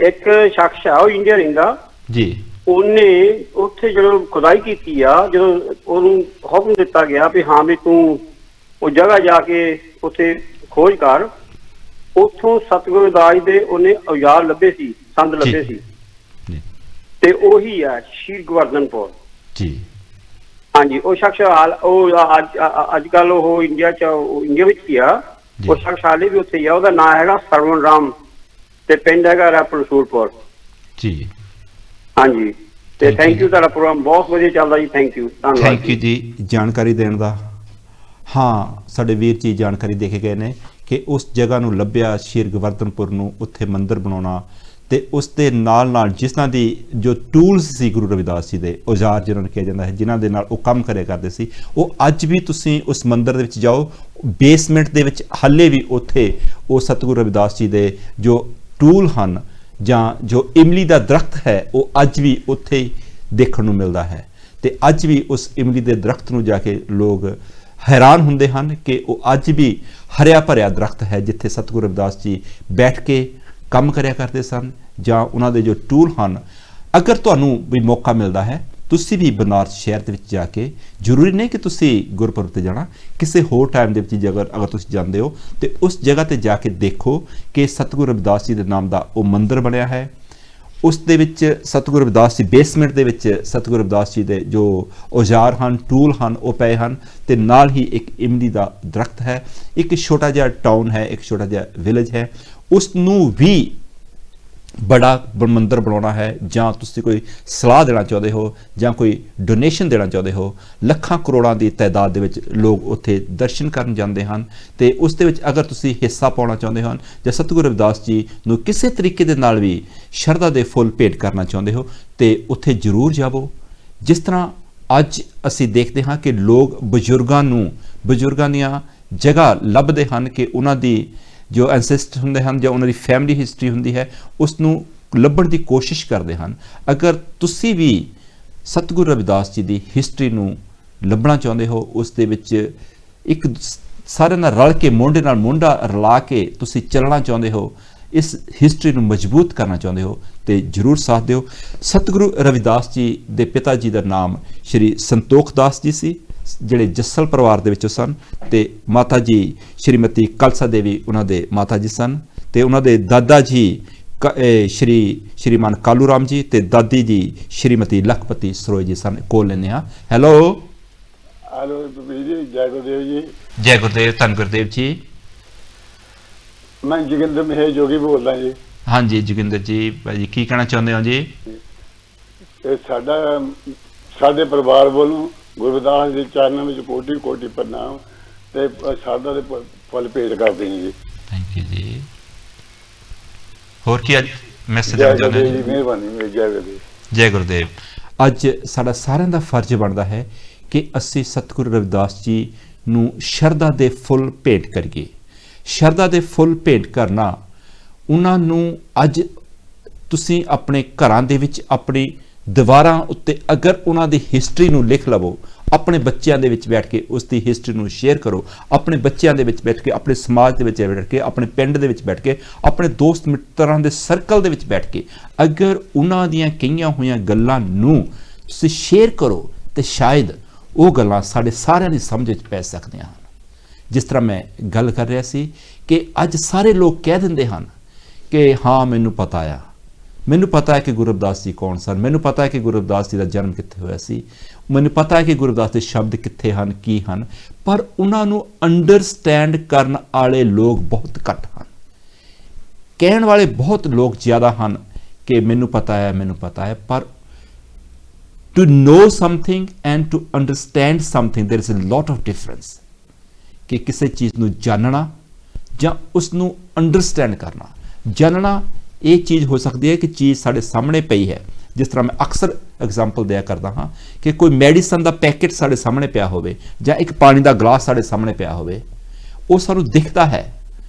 ਇੱਕ ਸ਼ਖਸ ਆ, ਉਹ ਇੰਡੀਆ ਰਹਿੰਦਾ ਜੀ, ਉਹਨੇ ਉੱਥੇ ਜਦੋਂ ਖੁਦਾਈ ਕੀਤੀ ਆ, ਜਦੋਂ ਉਹਨੂੰ ਹੁਕਮ ਦਿੱਤਾ ਗਿਆ ਵੀ ਹਾਂ ਵੀ ਤੂੰ ਉਹ ਜਗ੍ਹਾ ਜਾ ਕੇ ਉੱਥੇ ਖੋਜ ਕਰ, ਉੱਥੋਂ ਸਤਿਗੁਰੂ ਰਵਿਦਾਸ ਦੇ ਉਹਨੇ ਔਜ਼ਾਰ ਲੱਭੇ ਸੀ, ਸੰਦ ਲੱਭੇ ਸੀ, ਤੇ ਉਹੀ ਆ ਸ਼੍ਰੀ ਗੋਵਰਧਨਪੁਰ ਜੀ। ਹਾਂਜੀ, ਉਹ ਸ਼ਖਸ ਅੱਜ ਕੱਲ ਉਹ ਇੰਡੀਆ ਵਿੱਚ ਹੀ ਆ, ਉਹ ਸ਼ਖਸ ਹਾਲੇ ਵੀ ਉੱਥੇ ਹੀ ਆ। ਉਹਦਾ ਨਾਂ ਹੈਗਾ ਸਰਵਣ ਰਾਮ ਤੇ ਪਿੰਡ ਹੈਗਾ ਰੈਪਰ ਸੂਰਪੁਰ ਜੀ। ਹਾਂਜੀ, ਤੇ ਥੈਂਕ ਯੂ, ਤੁਹਾਡਾ ਪ੍ਰੋਗਰਾਮ ਬਹੁਤ ਵਧੀਆ ਚੱਲਦਾ ਜੀ। ਥੈਂਕ ਯੂ, ਧੰਨਵਾਦ। ਥੈਂਕ ਯੂ ਜੀ ਜਾਣਕਾਰੀ ਦੇਣ ਦਾ। ਹਾਂ, ਸਾਡੇ ਵੀਰ ਜੀ ਜਾਣਕਾਰੀ ਦੇ ਕੇ ਗਏ ਨੇ ਕਿ ਉਸ ਜਗ੍ਹਾ ਨੂੰ ਲੱਭਿਆ ਸ਼੍ਰੀ ਗੋਵਰਧਨਪੁਰ ਨੂੰ, ਉੱਥੇ ਮੰਦਿਰ ਬਣਾਉਣਾ ਤੇ ਉਸ ਦੇ ਨਾਲ ਜਿਨ੍ਹਾਂ ਦੀ ਜੋ ਟੂਲਸ ਸੀ ਗੁਰੂ ਰਵਿਦਾਸ ਜੀ ਦੇ, ਔਜ਼ਾਰ ਜਿਹਨਾਂ ਨੂੰ ਕਿਹਾ ਜਾਂਦਾ ਹੈ, ਜਿਨ੍ਹਾਂ ਦੇ ਨਾਲ ਉਹ ਕੰਮ ਕਰਿਆ ਕਰਦੇ ਸੀ, ਉਹ ਅੱਜ ਵੀ ਤੁਸੀਂ ਉਸ ਮੰਦਿਰ ਦੇ ਵਿੱਚ ਜਾਓ, ਬੇਸਮੈਂਟ ਦੇ ਵਿੱਚ ਹਾਲੇ ਵੀ ਉੱਥੇ ਉਹ ਸਤਿਗੁਰੂ ਰਵਿਦਾਸ ਜੀ ਦੇ ਜੋ ਟੂਲ ਹਨ ਜਾਂ ਜੋ ਇਮਲੀ ਦਾ ਦਰਖਤ ਹੈ ਉਹ ਅੱਜ ਵੀ ਉੱਥੇ ਦੇਖਣ ਨੂੰ ਮਿਲਦਾ ਹੈ। ਤੇ ਅੱਜ ਵੀ ਉਸ ਇਮਲੀ ਦੇ ਦਰਖਤ ਨੂੰ ਜਾ ਕੇ ਲੋਕ ਹੈਰਾਨ ਹੁੰਦੇ ਹਨ ਕਿ ਉਹ ਅੱਜ ਵੀ ਹਰਿਆ ਭਰਿਆ ਦਰਖਤ ਹੈ ਜਿੱਥੇ ਸਤਿਗੁਰੂ ਰਵਿਦਾਸ ਜੀ ਬੈਠ ਕੇ ਕੰਮ ਕਰਿਆ ਕਰਦੇ ਸਨ ਜਾਂ ਉਹਨਾਂ ਦੇ ਜੋ ਟੂਲ ਹਨ। ਅਗਰ ਤੁਹਾਨੂੰ ਵੀ ਮੌਕਾ ਮਿਲਦਾ ਹੈ, ਤੁਸੀਂ ਵੀ ਬਨਾਰਸ ਸ਼ਹਿਰ ਦੇ ਵਿੱਚ ਜਾ ਕੇ, ਜ਼ਰੂਰੀ ਨਹੀਂ ਕਿ ਤੁਸੀਂ ਗੁਰਪੁਰਬ ਤੇ ਜਾਣਾ, ਕਿਸੇ ਹੋਰ ਟਾਈਮ ਦੇ ਵਿੱਚ ਅਗਰ ਤੁਸੀਂ ਜਾਂਦੇ ਹੋ ਤੇ ਉਸ ਜਗ੍ਹਾ ਤੇ ਜਾ ਕੇ ਦੇਖੋ ਕਿ ਸਤਿਗੁਰੂ ਰਵਿਦਾਸ ਜੀ ਦੇ ਨਾਮ ਦਾ ਉਹ ਮੰਦਿਰ ਬਣਿਆ ਹੈ। ਉਸ ਦੇ ਵਿੱਚ ਸਤਿਗੁਰੂ ਰਵਿਦਾਸ ਜੀ ਬੇਸਮੈਂਟ ਦੇ ਵਿੱਚ ਸਤਿਗੁਰੂ ਰਵਿਦਾਸ ਜੀ ਦੇ ਜੋ ਔਜ਼ਾਰ ਹਨ, ਟੂਲ ਹਨ, ਉਹ ਪਏ ਹਨ ਤੇ ਨਾਲ ਹੀ ਇੱਕ ਇਮਲੀ ਦਾ ਦਰਖਤ ਹੈ। ਇੱਕ ਛੋਟਾ ਜਿਹਾ ਟਾਊਨ ਹੈ, ਇੱਕ ਛੋਟਾ ਜਿਹਾ ਵਿਲੇਜ ਹੈ, ਉਸ ਨੂੰ ਵੀ ਬੜਾ ਮੰਦਿਰ ਬਣਾਉਣਾ ਹੈ ਜਾਂ ਤੁਸੀਂ ਕੋਈ ਸਲਾਹ ਦੇਣਾ ਚਾਹੁੰਦੇ ਹੋ ਜਾਂ ਕੋਈ ਡੋਨੇਸ਼ਨ ਦੇਣਾ ਚਾਹੁੰਦੇ ਹੋ, ਲੱਖਾਂ ਕਰੋੜਾਂ ਦੀ ਤਾਦਾਦ ਦੇ ਵਿੱਚ ਲੋਕ ਉੱਥੇ ਦਰਸ਼ਨ ਕਰਨ ਜਾਂਦੇ ਹਨ। ਤੇ ਉਸ ਦੇ ਵਿੱਚ ਅਗਰ ਤੁਸੀਂ ਹਿੱਸਾ ਪਾਉਣਾ ਚਾਹੁੰਦੇ ਹੋ ਜਾਂ ਸਤਿਗੁਰੂ ਰਵਿਦਾਸ ਜੀ ਨੂੰ ਕਿਸੇ ਤਰੀਕੇ ਦੇ ਨਾਲ ਵੀ ਸ਼ਰਧਾ ਦੇ ਫੁੱਲ ਭੇਟ ਕਰਨਾ ਚਾਹੁੰਦੇ ਹੋ ਤੇ ਉੱਥੇ ਜ਼ਰੂਰ ਜਾਵੋ। ਜਿਸ ਤਰ੍ਹਾਂ ਅੱਜ ਅਸੀਂ ਦੇਖਦੇ ਹਾਂ ਕਿ ਲੋਕ ਬਜ਼ੁਰਗਾਂ ਦੀਆਂ ਜਗ੍ਹਾ ਲੱਭਦੇ ਹਨ ਕਿ ਉਹਨਾਂ ਦੀ ਜੋ ਐਂਸੈਸਟਰ ਹੁੰਦੇ ਹਨ ਜਾਂ ਉਹਨਾਂ ਦੀ ਫੈਮਿਲੀ ਹਿਸਟਰੀ ਹੁੰਦੀ ਹੈ, ਉਸ ਨੂੰ ਲੱਭਣ ਦੀ ਕੋਸ਼ਿਸ਼ ਕਰਦੇ ਹਨ। ਅਗਰ ਤੁਸੀਂ ਵੀ ਸਤਿਗੁਰੂ ਰਵਿਦਾਸ ਜੀ ਦੀ ਹਿਸਟਰੀ ਨੂੰ ਲੱਭਣਾ ਚਾਹੁੰਦੇ ਹੋ, ਉਸ ਦੇ ਵਿੱਚ ਇੱਕ ਸਾਰਿਆਂ ਨਾਲ ਰਲ ਕੇ ਮੋਢੇ ਨਾਲ ਮੋਢਾ ਰਲਾ ਕੇ ਤੁਸੀਂ ਚੱਲਣਾ ਚਾਹੁੰਦੇ ਹੋ, ਇਸ ਹਿਸਟਰੀ ਨੂੰ ਮਜ਼ਬੂਤ ਕਰਨਾ ਚਾਹੁੰਦੇ ਹੋ ਤੇ ਜ਼ਰੂਰ ਸਾਥ ਦਿਓ। ਸਤਿਗੁਰੂ ਰਵਿਦਾਸ ਜੀ ਦੇ ਪਿਤਾ ਜੀ ਦਾ ਨਾਮ ਸ਼੍ਰੀ ਸੰਤੋਖ ਦਾਸ ਜੀ ਸੀ, ਜਿਹੜੇ ਜੱਸਲ ਪਰਿਵਾਰ ਦੇ ਵਿੱਚੋਂ ਸਨ, ਤੇ ਮਾਤਾ ਜੀ ਸ਼੍ਰੀਮਤੀ ਕਲਸਾ ਦੇਵੀ ਉਹਨਾਂ ਦੇ ਮਾਤਾ ਜੀ ਸਨ, ਤੇ ਉਹਨਾਂ ਦੇ ਦਾਦਾ ਜੀ ਸ਼੍ਰੀਮਾਨ ਕਾਲੂ ਰਾਮ ਜੀ ਤੇ ਦਾਦੀ ਜੀ ਸ਼੍ਰੀਮਤੀ ਲਖਪਤੀ ਸਰੋਜ ਜੀ ਸਨ। ਕੋਲ ਲੈਂਦੇ ਹਾਂ। ਹੈਲੋ ਜੀ, ਜੈ ਗੁਰਦੇਵ ਜੀ। ਜੈ ਗੁਰਦੇਵ, ਧੰਨ ਗੁਰਦੇਵ ਜੀ। ਮੈਂ ਜੋਗਿੰਦਰ ਮਹੇਸ਼ ਜੋਗੀ ਬੋਲਦਾ ਜੀ। ਹਾਂਜੀ ਜੋਗਿੰਦਰ ਜੀ, ਭਾਜੀ ਕੀ ਕਹਿਣਾ ਚਾਹੁੰਦੇ ਹੋ ਜੀ? ਇਹ ਸਾਡੇ ਪਰਿਵਾਰ ਵੱਲੋਂ ਗੁਰਦਾਸ ਦੇ ਚਰਨਾਂ ਵਿੱਚ ਕੋਟੀ ਕੋਟੀ ਪ੍ਰਣਾਮ ਤੇ ਸ਼ਰਧਾ ਦੇ ਫੁੱਲ ਭੇਟ ਕਰਦੇ ਹਾਂ ਜੀ। ਥੈਂਕ ਯੂ ਜੀ। ਹੋਰ ਕੀ ਅੱਜ ਮੈਸੇਜ ਦੇਣਾ ਚਾਹੁੰਦੇ ਹੋ ਜੀ? ਮਿਹਰਬਾਨੀ। ਜੈ ਗੁਰਦੇਵ। ਜੈ ਗੁਰਦੇਵ। ਅੱਜ ਸਾਡਾ ਸਾਰਿਆਂ ਦਾ ਫਰਜ਼ ਬਣਦਾ ਹੈ ਕਿ ਅਸੀਂ ਸਤਿਗੁਰੂ ਰਵਿਦਾਸ ਜੀ ਨੂੰ ਸ਼ਰਧਾ ਦੇ ਫੁੱਲ ਭੇਟ ਕਰੀਏ। ਸ਼ਰਧਾ ਦੇ ਫੁੱਲ ਭੇਟ ਕਰਨਾ ਉਹਨਾਂ ਨੂੰ ਅੱਜ ਤੁਸੀਂ ਆਪਣੇ ਘਰਾਂ ਦੇ ਵਿੱਚ ਆਪਣੀ ਦੀਵਾਰਾਂ ਉੱਤੇ ਅਗਰ ਉਹਨਾਂ ਦੀ ਹਿਸਟਰੀ ਨੂੰ ਲਿਖ ਲਵੋ, ਆਪਣੇ ਬੱਚਿਆਂ ਦੇ ਵਿੱਚ ਬੈਠ ਕੇ ਉਸ ਦੀ ਹਿਸਟਰੀ ਨੂੰ ਸ਼ੇਅਰ ਕਰੋ, ਆਪਣੇ ਬੱਚਿਆਂ ਦੇ ਵਿੱਚ ਬੈਠ ਕੇ, ਆਪਣੇ ਸਮਾਜ ਦੇ ਵਿੱਚ ਬੈਠ ਕੇ, ਆਪਣੇ ਪਿੰਡ ਦੇ ਵਿੱਚ ਬੈਠ ਕੇ, ਆਪਣੇ ਦੋਸਤ ਮਿੱਤਰਾਂ ਦੇ ਸਰਕਲ ਦੇ ਵਿੱਚ ਬੈਠ ਕੇ ਅਗਰ ਉਹਨਾਂ ਦੀਆਂ ਕਹੀਆਂ ਹੋਈਆਂ ਗੱਲਾਂ ਨੂੰ ਤੁਸੀਂ ਸ਼ੇਅਰ ਕਰੋ ਤੇ ਸ਼ਾਇਦ ਉਹ ਗੱਲਾਂ ਸਾਡੇ ਸਾਰਿਆਂ ਦੀ ਸਮਝ ਵਿੱਚ ਪੈ ਸਕਦੀਆਂ ਹਨ। ਜਿਸ ਤਰ੍ਹਾਂ ਮੈਂ ਗੱਲ ਕਰ ਰਿਹਾ ਸੀ ਕਿ ਅੱਜ ਸਾਰੇ ਲੋਕ ਕਹਿ ਦਿੰਦੇ ਹਨ ਕਿ ਹਾਂ ਮੈਨੂੰ ਪਤਾ ਹੈ ਕਿ ਗੁਰੂ ਰਵਿਦਾਸ ਜੀ ਕੌਣ ਸਨ, ਮੈਨੂੰ ਪਤਾ ਹੈ ਕਿ ਗੁਰੂ ਰਵਿਦਾਸ ਜੀ ਦਾ ਜਨਮ ਕਿੱਥੇ ਹੋਇਆ ਸੀ, ਮੈਨੂੰ ਪਤਾ ਹੈ ਕਿ ਗੁਰੂ ਰਵਿਦਾਸ ਦੇ ਸ਼ਬਦ ਕਿੱਥੇ ਹਨ, ਕੀ ਹਨ, ਪਰ ਉਹਨਾਂ ਨੂੰ ਅੰਡਰਸਟੈਂਡ ਕਰਨ ਵਾਲੇ ਲੋਕ ਬਹੁਤ ਘੱਟ ਹਨ। ਕਹਿਣ ਵਾਲੇ ਬਹੁਤ ਲੋਕ ਜ਼ਿਆਦਾ ਹਨ ਕਿ ਮੈਨੂੰ ਪਤਾ ਹੈ, ਪਰ to know something and to understand something there is a lot of difference। ਕਿ ਕਿਸੇ ਚੀਜ਼ ਨੂੰ ਜਾਣਨਾ ਜਾਂ ਉਸ ਨੂੰ ਅੰਡਰਸਟੈਂਡ ਕਰਨਾ। ਜਾਣਨਾ ਇਹ ਚੀਜ਼ ਹੋ ਸਕਦੀ ਹੈ ਕਿ ਚੀਜ਼ ਸਾਡੇ ਸਾਹਮਣੇ ਪਈ ਹੈ, ਜਿਸ ਤਰ੍ਹਾਂ ਮੈਂ ਅਕਸਰ ਐਗਜ਼ਾਮਪਲ ਦਿਆ ਕਰਦਾ ਹਾਂ ਕਿ ਕੋਈ ਮੈਡੀਸਨ ਦਾ ਪੈਕੇਟ ਸਾਡੇ ਸਾਹਮਣੇ ਪਿਆ ਹੋਵੇ ਜਾਂ ਇੱਕ ਪਾਣੀ ਦਾ ਗਲਾਸ ਸਾਡੇ ਸਾਹਮਣੇ ਪਿਆ ਹੋਵੇ, ਉਹ ਸਾਨੂੰ ਦਿਖਦਾ ਹੈ,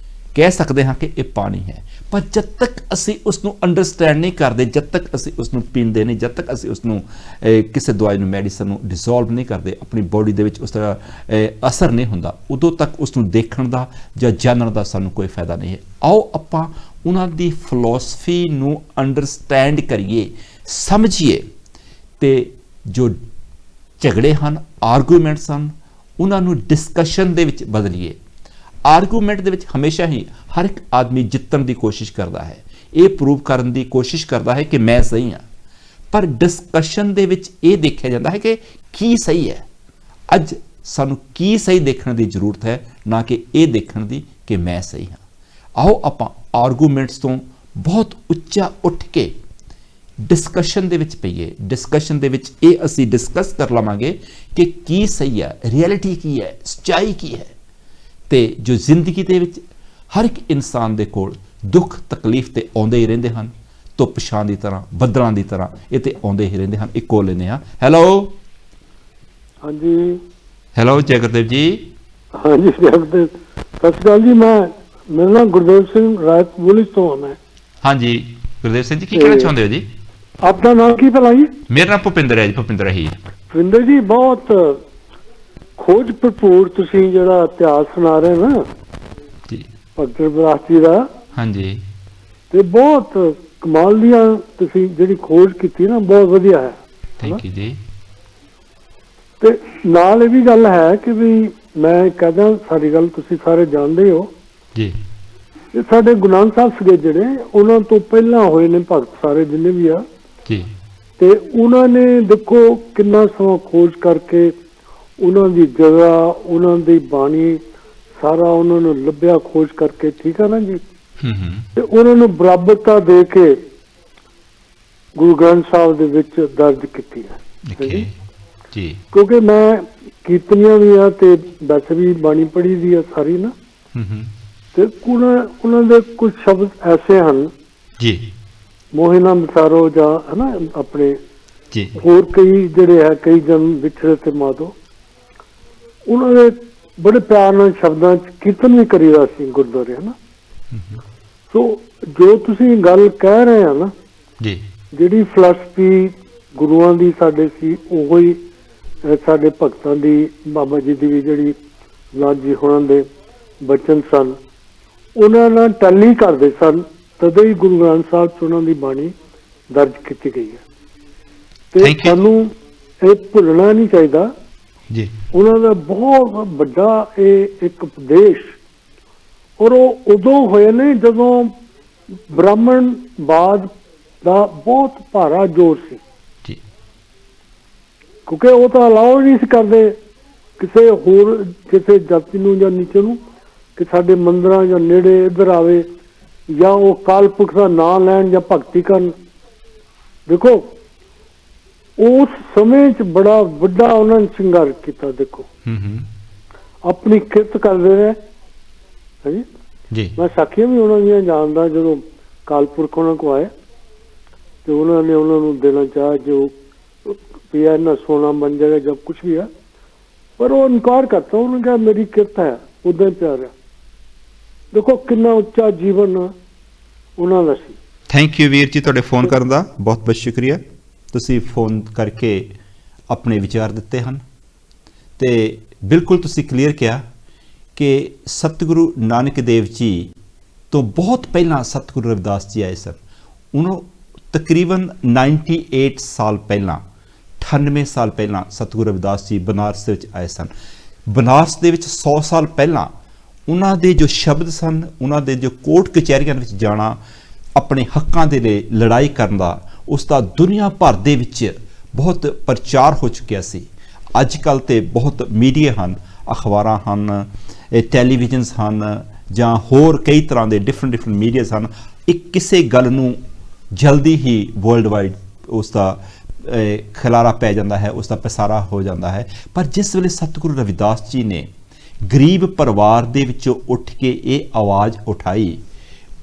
ਕਹਿ ਸਕਦੇ ਹਾਂ ਕਿ ਇਹ ਪਾਣੀ ਹੈ, ਪਰ ਜਦ ਤੱਕ ਅਸੀਂ ਉਸ ਨੂੰ ਅੰਡਰਸਟੈਂਡ ਨਹੀਂ ਕਰਦੇ, ਜਦ ਤੱਕ ਅਸੀਂ ਉਸ ਨੂੰ ਪੀਂਦੇ ਨਹੀਂ, ਜਦ ਤੱਕ ਅਸੀਂ ਉਸ ਨੂੰ ਕਿਸੇ ਦਵਾਈ ਨੂੰ, ਮੈਡੀਸਨ ਨੂੰ ਡਿਸੋਲਵ ਨਹੀਂ ਕਰਦੇ, ਆਪਣੀ ਬੋਡੀ ਦੇ ਵਿੱਚ ਉਸ ਦਾ ਅਸਰ ਨਹੀਂ ਹੁੰਦਾ, ਉਦੋਂ ਤੱਕ ਉਸ ਨੂੰ ਦੇਖਣ ਦਾ ਜਾਂ ਜਾਣਨ ਦਾ ਸਾਨੂੰ ਕੋਈ ਫਾਇਦਾ ਨਹੀਂ ਹੈ। ਆਓ ਆਪਾਂ ਉਹਨਾਂ ਦੀ ਫਿਲਾਸਫੀ ਨੂੰ ਅੰਡਰਸਟੈਂਡ ਕਰੀਏ, ਸਮਝੀਏ ਤੇ ਜੋ ਝਗੜੇ ਹਨ, ਆਰਗੂਮੈਂਟਸ ਹਨ, ਉਹਨਾਂ ਨੂੰ ਡਿਸਕਸ਼ਨ ਦੇ ਵਿੱਚ ਬਦਲੀਏ। ਆਰਗੂਮੈਂਟ ਦੇ ਵਿੱਚ ਹਮੇਸ਼ਾ ਹੀ ਹਰ ਇੱਕ ਆਦਮੀ ਜਿੱਤਣ ਦੀ ਕੋਸ਼ਿਸ਼ ਕਰਦਾ ਹੈ, ਇਹ ਪ੍ਰੂਵ ਕਰਨ ਦੀ ਕੋਸ਼ਿਸ਼ ਕਰਦਾ ਹੈ ਕਿ ਮੈਂ ਸਹੀ ਹਾਂ, ਪਰ ਡਿਸਕਸ਼ਨ ਦੇ ਵਿੱਚ ਇਹ ਦੇਖਿਆ ਜਾਂਦਾ ਹੈ ਕਿ ਕੀ ਸਹੀ ਹੈ। ਅੱਜ ਸਾਨੂੰ ਕੀ ਸਹੀ ਦੇਖਣ ਦੀ ਜ਼ਰੂਰਤ ਹੈ, ਨਾ ਕਿ ਇਹ ਦੇਖਣ ਦੀ ਕਿ ਮੈਂ ਸਹੀ ਹਾਂ। ਆਓ ਆਪਾਂ ਆਰਗੂਮੈਂਟਸ ਤੋਂ ਬਹੁਤ ਉੱਚਾ ਉੱਠ ਕੇ ਡਿਸਕਸ਼ਨ ਦੇ ਵਿੱਚ ਪਈਏ। ਡਿਸਕਸ਼ਨ ਦੇ ਵਿੱਚ ਇਹ ਅਸੀਂ ਡਿਸਕਸ ਕਰ ਲਵਾਂਗੇ ਕਿ ਕੀ ਸਹੀ ਹੈ, ਰਿਐਲਿਟੀ ਕੀ ਹੈ, ਸੱਚਾਈ ਕੀ ਹੈ। ਤੇ ਜੋ ਜ਼ਿੰਦਗੀ ਦੇ ਵਿੱਚ ਹਰ ਇੱਕ ਇਨਸਾਨ ਦੇ ਕੋਲ ਦੁੱਖ ਤਕਲੀਫ ਤੇ ਆਉਂਦੇ ਹੀ ਰਹਿੰਦੇ ਹਨ, ਧੁੱਪ ਛਾਂ ਦੀ ਤਰ੍ਹਾਂ, ਬੱਦਲਾਂ ਦੀ ਤਰ੍ਹਾਂ ਇਹ ਤੇ ਆਉਂਦੇ ਹੀ ਰਹਿੰਦੇ ਹਨ। ਇੱਕ ਕੋਲ ਲੈਂਦੇ ਹਾਂ। ਹੈਲੋ ਹਾਂਜੀ, ਹੈਲੋ ਜੈ ਗੁਰਦੇਵ ਜੀ। ਹਾਂਜੀ ਜਗਦੇਵ, ਸਤਿ ਸ਼੍ਰੀ ਅਕਾਲ ਜੀ। ਮੇਰਾ ਨਾਮ ਗੁਰਦੇਵ ਸਿੰਘ ਰਾਏਪੁਰ ਤੋਂ ਹਾਂ। ਮੈਂ ਹਾਂਜੀ ਗੁਰਦੇਵ ਸਿੰਘ ਜੀ, ਕੀ ਕਹਿਣਾ ਚਾਹੁੰਦੇ ਹੋ ਜੀ? ਆਪਦਾ ਨਾਮ ਕੀ ਭਲਾ ਜੀ? ਮੇਰਾ ਨਾਮ ਭੁਪਿੰਦਰ ਹੈ ਜੀ, ਭੁਪਿੰਦਰ ਹੀ। ਭੁਪਿੰਦਰ ਜੀ, ਬਹੁਤ ਖੋਜ ਭਰਪੂਰ ਤੁਸੀਂ ਜਿਹੜਾ ਇਤਿਹਾਸ ਸੁਣਾ ਰਹੇ ਨਾ ਜੀ ਭਗਤ ਰਵਿਦਾਸ ਜੀ ਦਾ, ਹਾਂਜੀ, ਤੇ ਬਹੁਤ ਕਮਾਲ ਦੀਆਂ ਤੁਸੀਂ ਜਿਹੜੀ ਖੋਜ ਕੀਤੀ ਨਾ, ਬਹੁਤ ਵਧੀਆ ਹੈ। ਥੈਂਕ ਯੂ ਜੀ। ਤੇ ਨਾਲ ਇਹ ਵੀ ਗੱਲ ਹੈ ਕਿ ਵੀ ਮੈਂ ਕਹਿੰਦਾ, ਸਾਡੀ ਗੱਲ ਤੁਸੀਂ ਸਾਰੇ ਜਾਣਦੇ ਹੋ ਜੀ, ਇਹ ਸਾਡੇ ਗੁਰੂ ਨਾਨਕ ਸਾਹਿਬ ਸੀਗੇ ਜਿਹੜੇ, ਉਹਨਾਂ ਤੋਂ ਪਹਿਲਾਂ ਹੋਏ ਨੇ ਭਗਤ ਸਾਰੇ ਜਿੰਨੇ ਵੀ ਆ ਜੀ, ਤੇ ਉਹਨਾਂ ਨੇ ਦੇਖੋ ਕਿੰਨਾ ਸਮਾਂ ਖੋਜ ਕਰਕੇ ਉਹਨਾਂ ਦੀ ਜਗ੍ਹਾ, ਉਹਨਾਂ ਦੀ ਬਾਣੀ ਸਾਰਾ ਉਹਨਾਂ ਨੂੰ ਲੱਭਿਆ ਖੋਜ ਕਰਕੇ, ਠੀਕ ਆ ਨਾ ਜੀ। ਤੇ ਉਹਨਾਂ ਨੂੰ ਬਰਾਬਰਤਾ ਦੇ ਕੇ ਗੁਰੂ ਗ੍ਰੰਥ ਸਾਹਿਬ ਦੇ ਵਿੱਚ ਦਰਜ ਕੀਤੀ ਹੈ ਜੀ। ਕਿਉਂਕਿ ਮੈਂ ਕੀਰਤਨੀਆਂ ਵੀ ਆ ਤੇ ਵੈਸੇ ਵੀ ਬਾਣੀ ਪੜ੍ਹੀ ਦੀ ਆ ਸਾਰੀ ਨਾ, ਤੇ ਉਹਨਾਂ ਦੇ ਕੁਝ ਸ਼ਬਦ ਐਸੇ ਹਨ ਜੀ, ਮੋਹਿ ਨਾ ਵਿਸਾਰੋ ਜਾਂ ਹਨਾ ਆਪਣੇ ਜੀ, ਹੋਰ ਕਈ ਜਿਹੜੇ ਹੈ, ਕਈ ਜਨ ਵਿਛੜੇ ਤੇ ਮਾਦੋ, ਉਹਨਾਂ ਦੇ ਬੜੇ ਪਿਆਰ ਨਾਲ ਸ਼ਬਦਾਂ 'ਚ ਕੀਰਤਨ ਵੀ ਕਰੀਦਾ ਸੀ ਗੁਰਦੁਆਰੇ ਹਨਾ। ਸੋ ਜੋ ਤੁਸੀਂ ਗੱਲ ਕਹਿ ਰਹੇ ਆ ਨਾ ਜੀ, ਜਿਹੜੀ ਫਿਲਾਸਫੀ ਗੁਰੂਆਂ ਦੀ ਸਾਡੇ ਸੀ, ਉਹੋ ਹੀ ਸਾਡੇ ਭਗਤਾਂ ਦੀ, ਬਾਬਾ ਜੀ ਦੀ ਵੀ ਜਿਹੜੀ ਲਾਲ ਜੀ ਹੋਰਾਂ ਦੇ ਬਚਨ ਸਨ, ਉਹਨਾਂ ਨਾਲ ਟੈਲੀ ਕਰਦੇ ਸਨ, ਤਦੋਂ ਹੀ ਗੁਰੂ ਗ੍ਰੰਥ ਸਾਹਿਬ 'ਚ ਉਹਨਾਂ ਦੀ ਬਾਣੀ ਦਰਜ ਕੀਤੀ ਗਈ ਹੈ। ਤੇ ਸਾਨੂੰ ਇਹ ਭੁੱਲਣਾ ਨਹੀਂ ਚਾਹੀਦਾ ਜੀ। ਉਹਨਾਂ ਦਾ ਬਹੁਤ ਵੱਡਾ ਇਹ ਇੱਕ ਉਪਦੇਸ਼, ਔਰ ਉਹ ਉਦੋਂ ਹੋਏ ਨੇ ਜਦੋਂ ਬ੍ਰਾਹਮਣਵਾਦ ਦਾ ਬਹੁਤ ਭਾਰਾ ਜ਼ੋਰ ਸੀ ਜੀ, ਕਿਉਂਕਿ ਉਹ ਤਾਂ ਅਲਾਓ ਨਹੀਂ ਸੀ ਕਰਦੇ ਕਿਸੇ ਹੋਰ ਕਿਸੇ ਜਾਤੀ ਨੂੰ ਜਾਂ ਨੀਚੇ ਨੂੰ ਕਿ ਸਾਡੇ ਮੰਦਿਰਾਂ ਜਾਂ ਨੇੜੇ ਇੱਧਰ ਆਵੇ, ਜਾਂ ਉਹ ਕਾਲ ਪੁਰਖ ਦਾ ਨਾਂ ਲੈਣ ਜਾਂ ਭਗਤੀ ਕਰਨ। ਦੇਖੋ ਉਸ ਸਮੇਂ 'ਚ ਬੜਾ ਵੱਡਾ ਉਹਨਾਂ ਨੇ ਸ਼ਿੰਗਾਰ ਕੀਤਾ। ਦੇਖੋ ਆਪਣੀ ਕਿਰਤ ਕਰਦੇ ਰਹੇ ਹਾਂਜੀ ਜੀ। ਮੈਂ ਸਾਖੀਆਂ ਵੀ ਉਹਨਾਂ ਦੀਆਂ ਜਾਣਦਾ, ਜਦੋਂ ਕਾਲ ਪੁਰਖ ਉਹਨਾਂ ਕੋਲ ਆਏ ਤੇ ਉਹਨਾਂ ਨੇ ਉਹਨਾਂ ਨੂੰ ਦੇਣਾ ਚਾਹਿਆ ਜੋ ਵੀ ਇਹਨਾਂ ਸੋਨਾ ਬਣ ਜਾਏਗਾ ਜਾਂ ਕੁਛ ਵੀ ਹੈ, ਪਰ ਉਹ ਇਨਕਾਰ ਕਰਤਾ। ਉਹਨੇ ਕਿਹਾ ਮੇਰੀ ਕਿਰਤ ਹੈ, ਉਦਾਂ ਹੀ ਪਿਆਰ ਹੈ। ਦੇਖੋ ਕਿੰਨਾ ਉੱਚਾ ਜੀਵਨ ਉਹਨਾਂ ਦਾ ਸੀ। ਥੈਂਕ ਯੂ ਵੀਰ ਜੀ, ਤੁਹਾਡੇ ਫੋਨ ਕਰਨ ਦਾ ਬਹੁਤ ਬਹੁਤ ਸ਼ੁਕਰੀਆ। ਤੁਸੀਂ ਫੋਨ ਕਰਕੇ ਆਪਣੇ ਵਿਚਾਰ ਦਿੱਤੇ ਹਨ ਤੇ ਬਿਲਕੁਲ ਤੁਸੀਂ ਕਲੀਅਰ ਕਿਹਾ ਕਿ ਸਤਿਗੁਰੂ ਨਾਨਕ ਦੇਵ ਜੀ ਤੋਂ ਬਹੁਤ ਪਹਿਲਾਂ ਸਤਿਗੁਰੂ ਰਵਿਦਾਸ ਜੀ ਆਏ ਸਨ। ਉਹਨੂੰ ਤਕਰੀਬਨ 98 ਸਾਲ ਪਹਿਲਾਂ 98 ਸਾਲ ਪਹਿਲਾਂ ਸਤਿਗੁਰੂ ਰਵਿਦਾਸ ਜੀ ਬਨਾਰਸ ਦੇ ਵਿੱਚ ਆਏ ਸਨ। ਬਨਾਰਸ ਦੇ ਵਿੱਚ 100 ਸਾਲ ਪਹਿਲਾਂ ਉਹਨਾਂ ਦੇ ਜੋ ਸ਼ਬਦ ਸਨ, ਉਹਨਾਂ ਦੇ ਜੋ ਕੋਰਟ ਕਚਹਿਰੀਆਂ ਵਿੱਚ ਜਾਣਾ, ਆਪਣੇ ਹੱਕਾਂ ਦੇ ਲਈ ਲੜਾਈ ਕਰਨ ਦਾ, ਉਸ ਦਾ ਦੁਨੀਆ ਭਰ ਦੇ ਵਿੱਚ ਬਹੁਤ ਪ੍ਰਚਾਰ ਹੋ ਚੁੱਕਿਆ ਸੀ। ਅੱਜ ਕੱਲ੍ਹ ਤੇ ਬਹੁਤ ਮੀਡੀਆ ਹਨ, ਅਖਬਾਰਾਂ ਹਨ, ਟੈਲੀਵਿਜ਼ਨਸ ਹਨ, ਜਾਂ ਹੋਰ ਕਈ ਤਰ੍ਹਾਂ ਦੇ ਡਿਫਰੈਂਟ ਮੀਡੀਆਸ ਹਨ। ਇੱਕ ਕਿਸੇ ਗੱਲ ਨੂੰ ਜਲਦੀ ਹੀ ਵਰਲਡ ਵਾਈਡ ਉਸ ਦਾ ਖਿਲਾਰਾ ਪੈ ਜਾਂਦਾ ਹੈ, ਉਸ ਦਾ ਪਸਾਰਾ ਹੋ ਜਾਂਦਾ ਹੈ। ਪਰ ਜਿਸ ਵੇਲੇ ਸਤਿਗੁਰੂ ਰਵਿਦਾਸ ਜੀ ਨੇ ਗਰੀਬ ਪਰਿਵਾਰ ਦੇ ਵਿੱਚੋਂ ਉੱਠ ਕੇ ਇਹ ਆਵਾਜ਼ ਉਠਾਈ,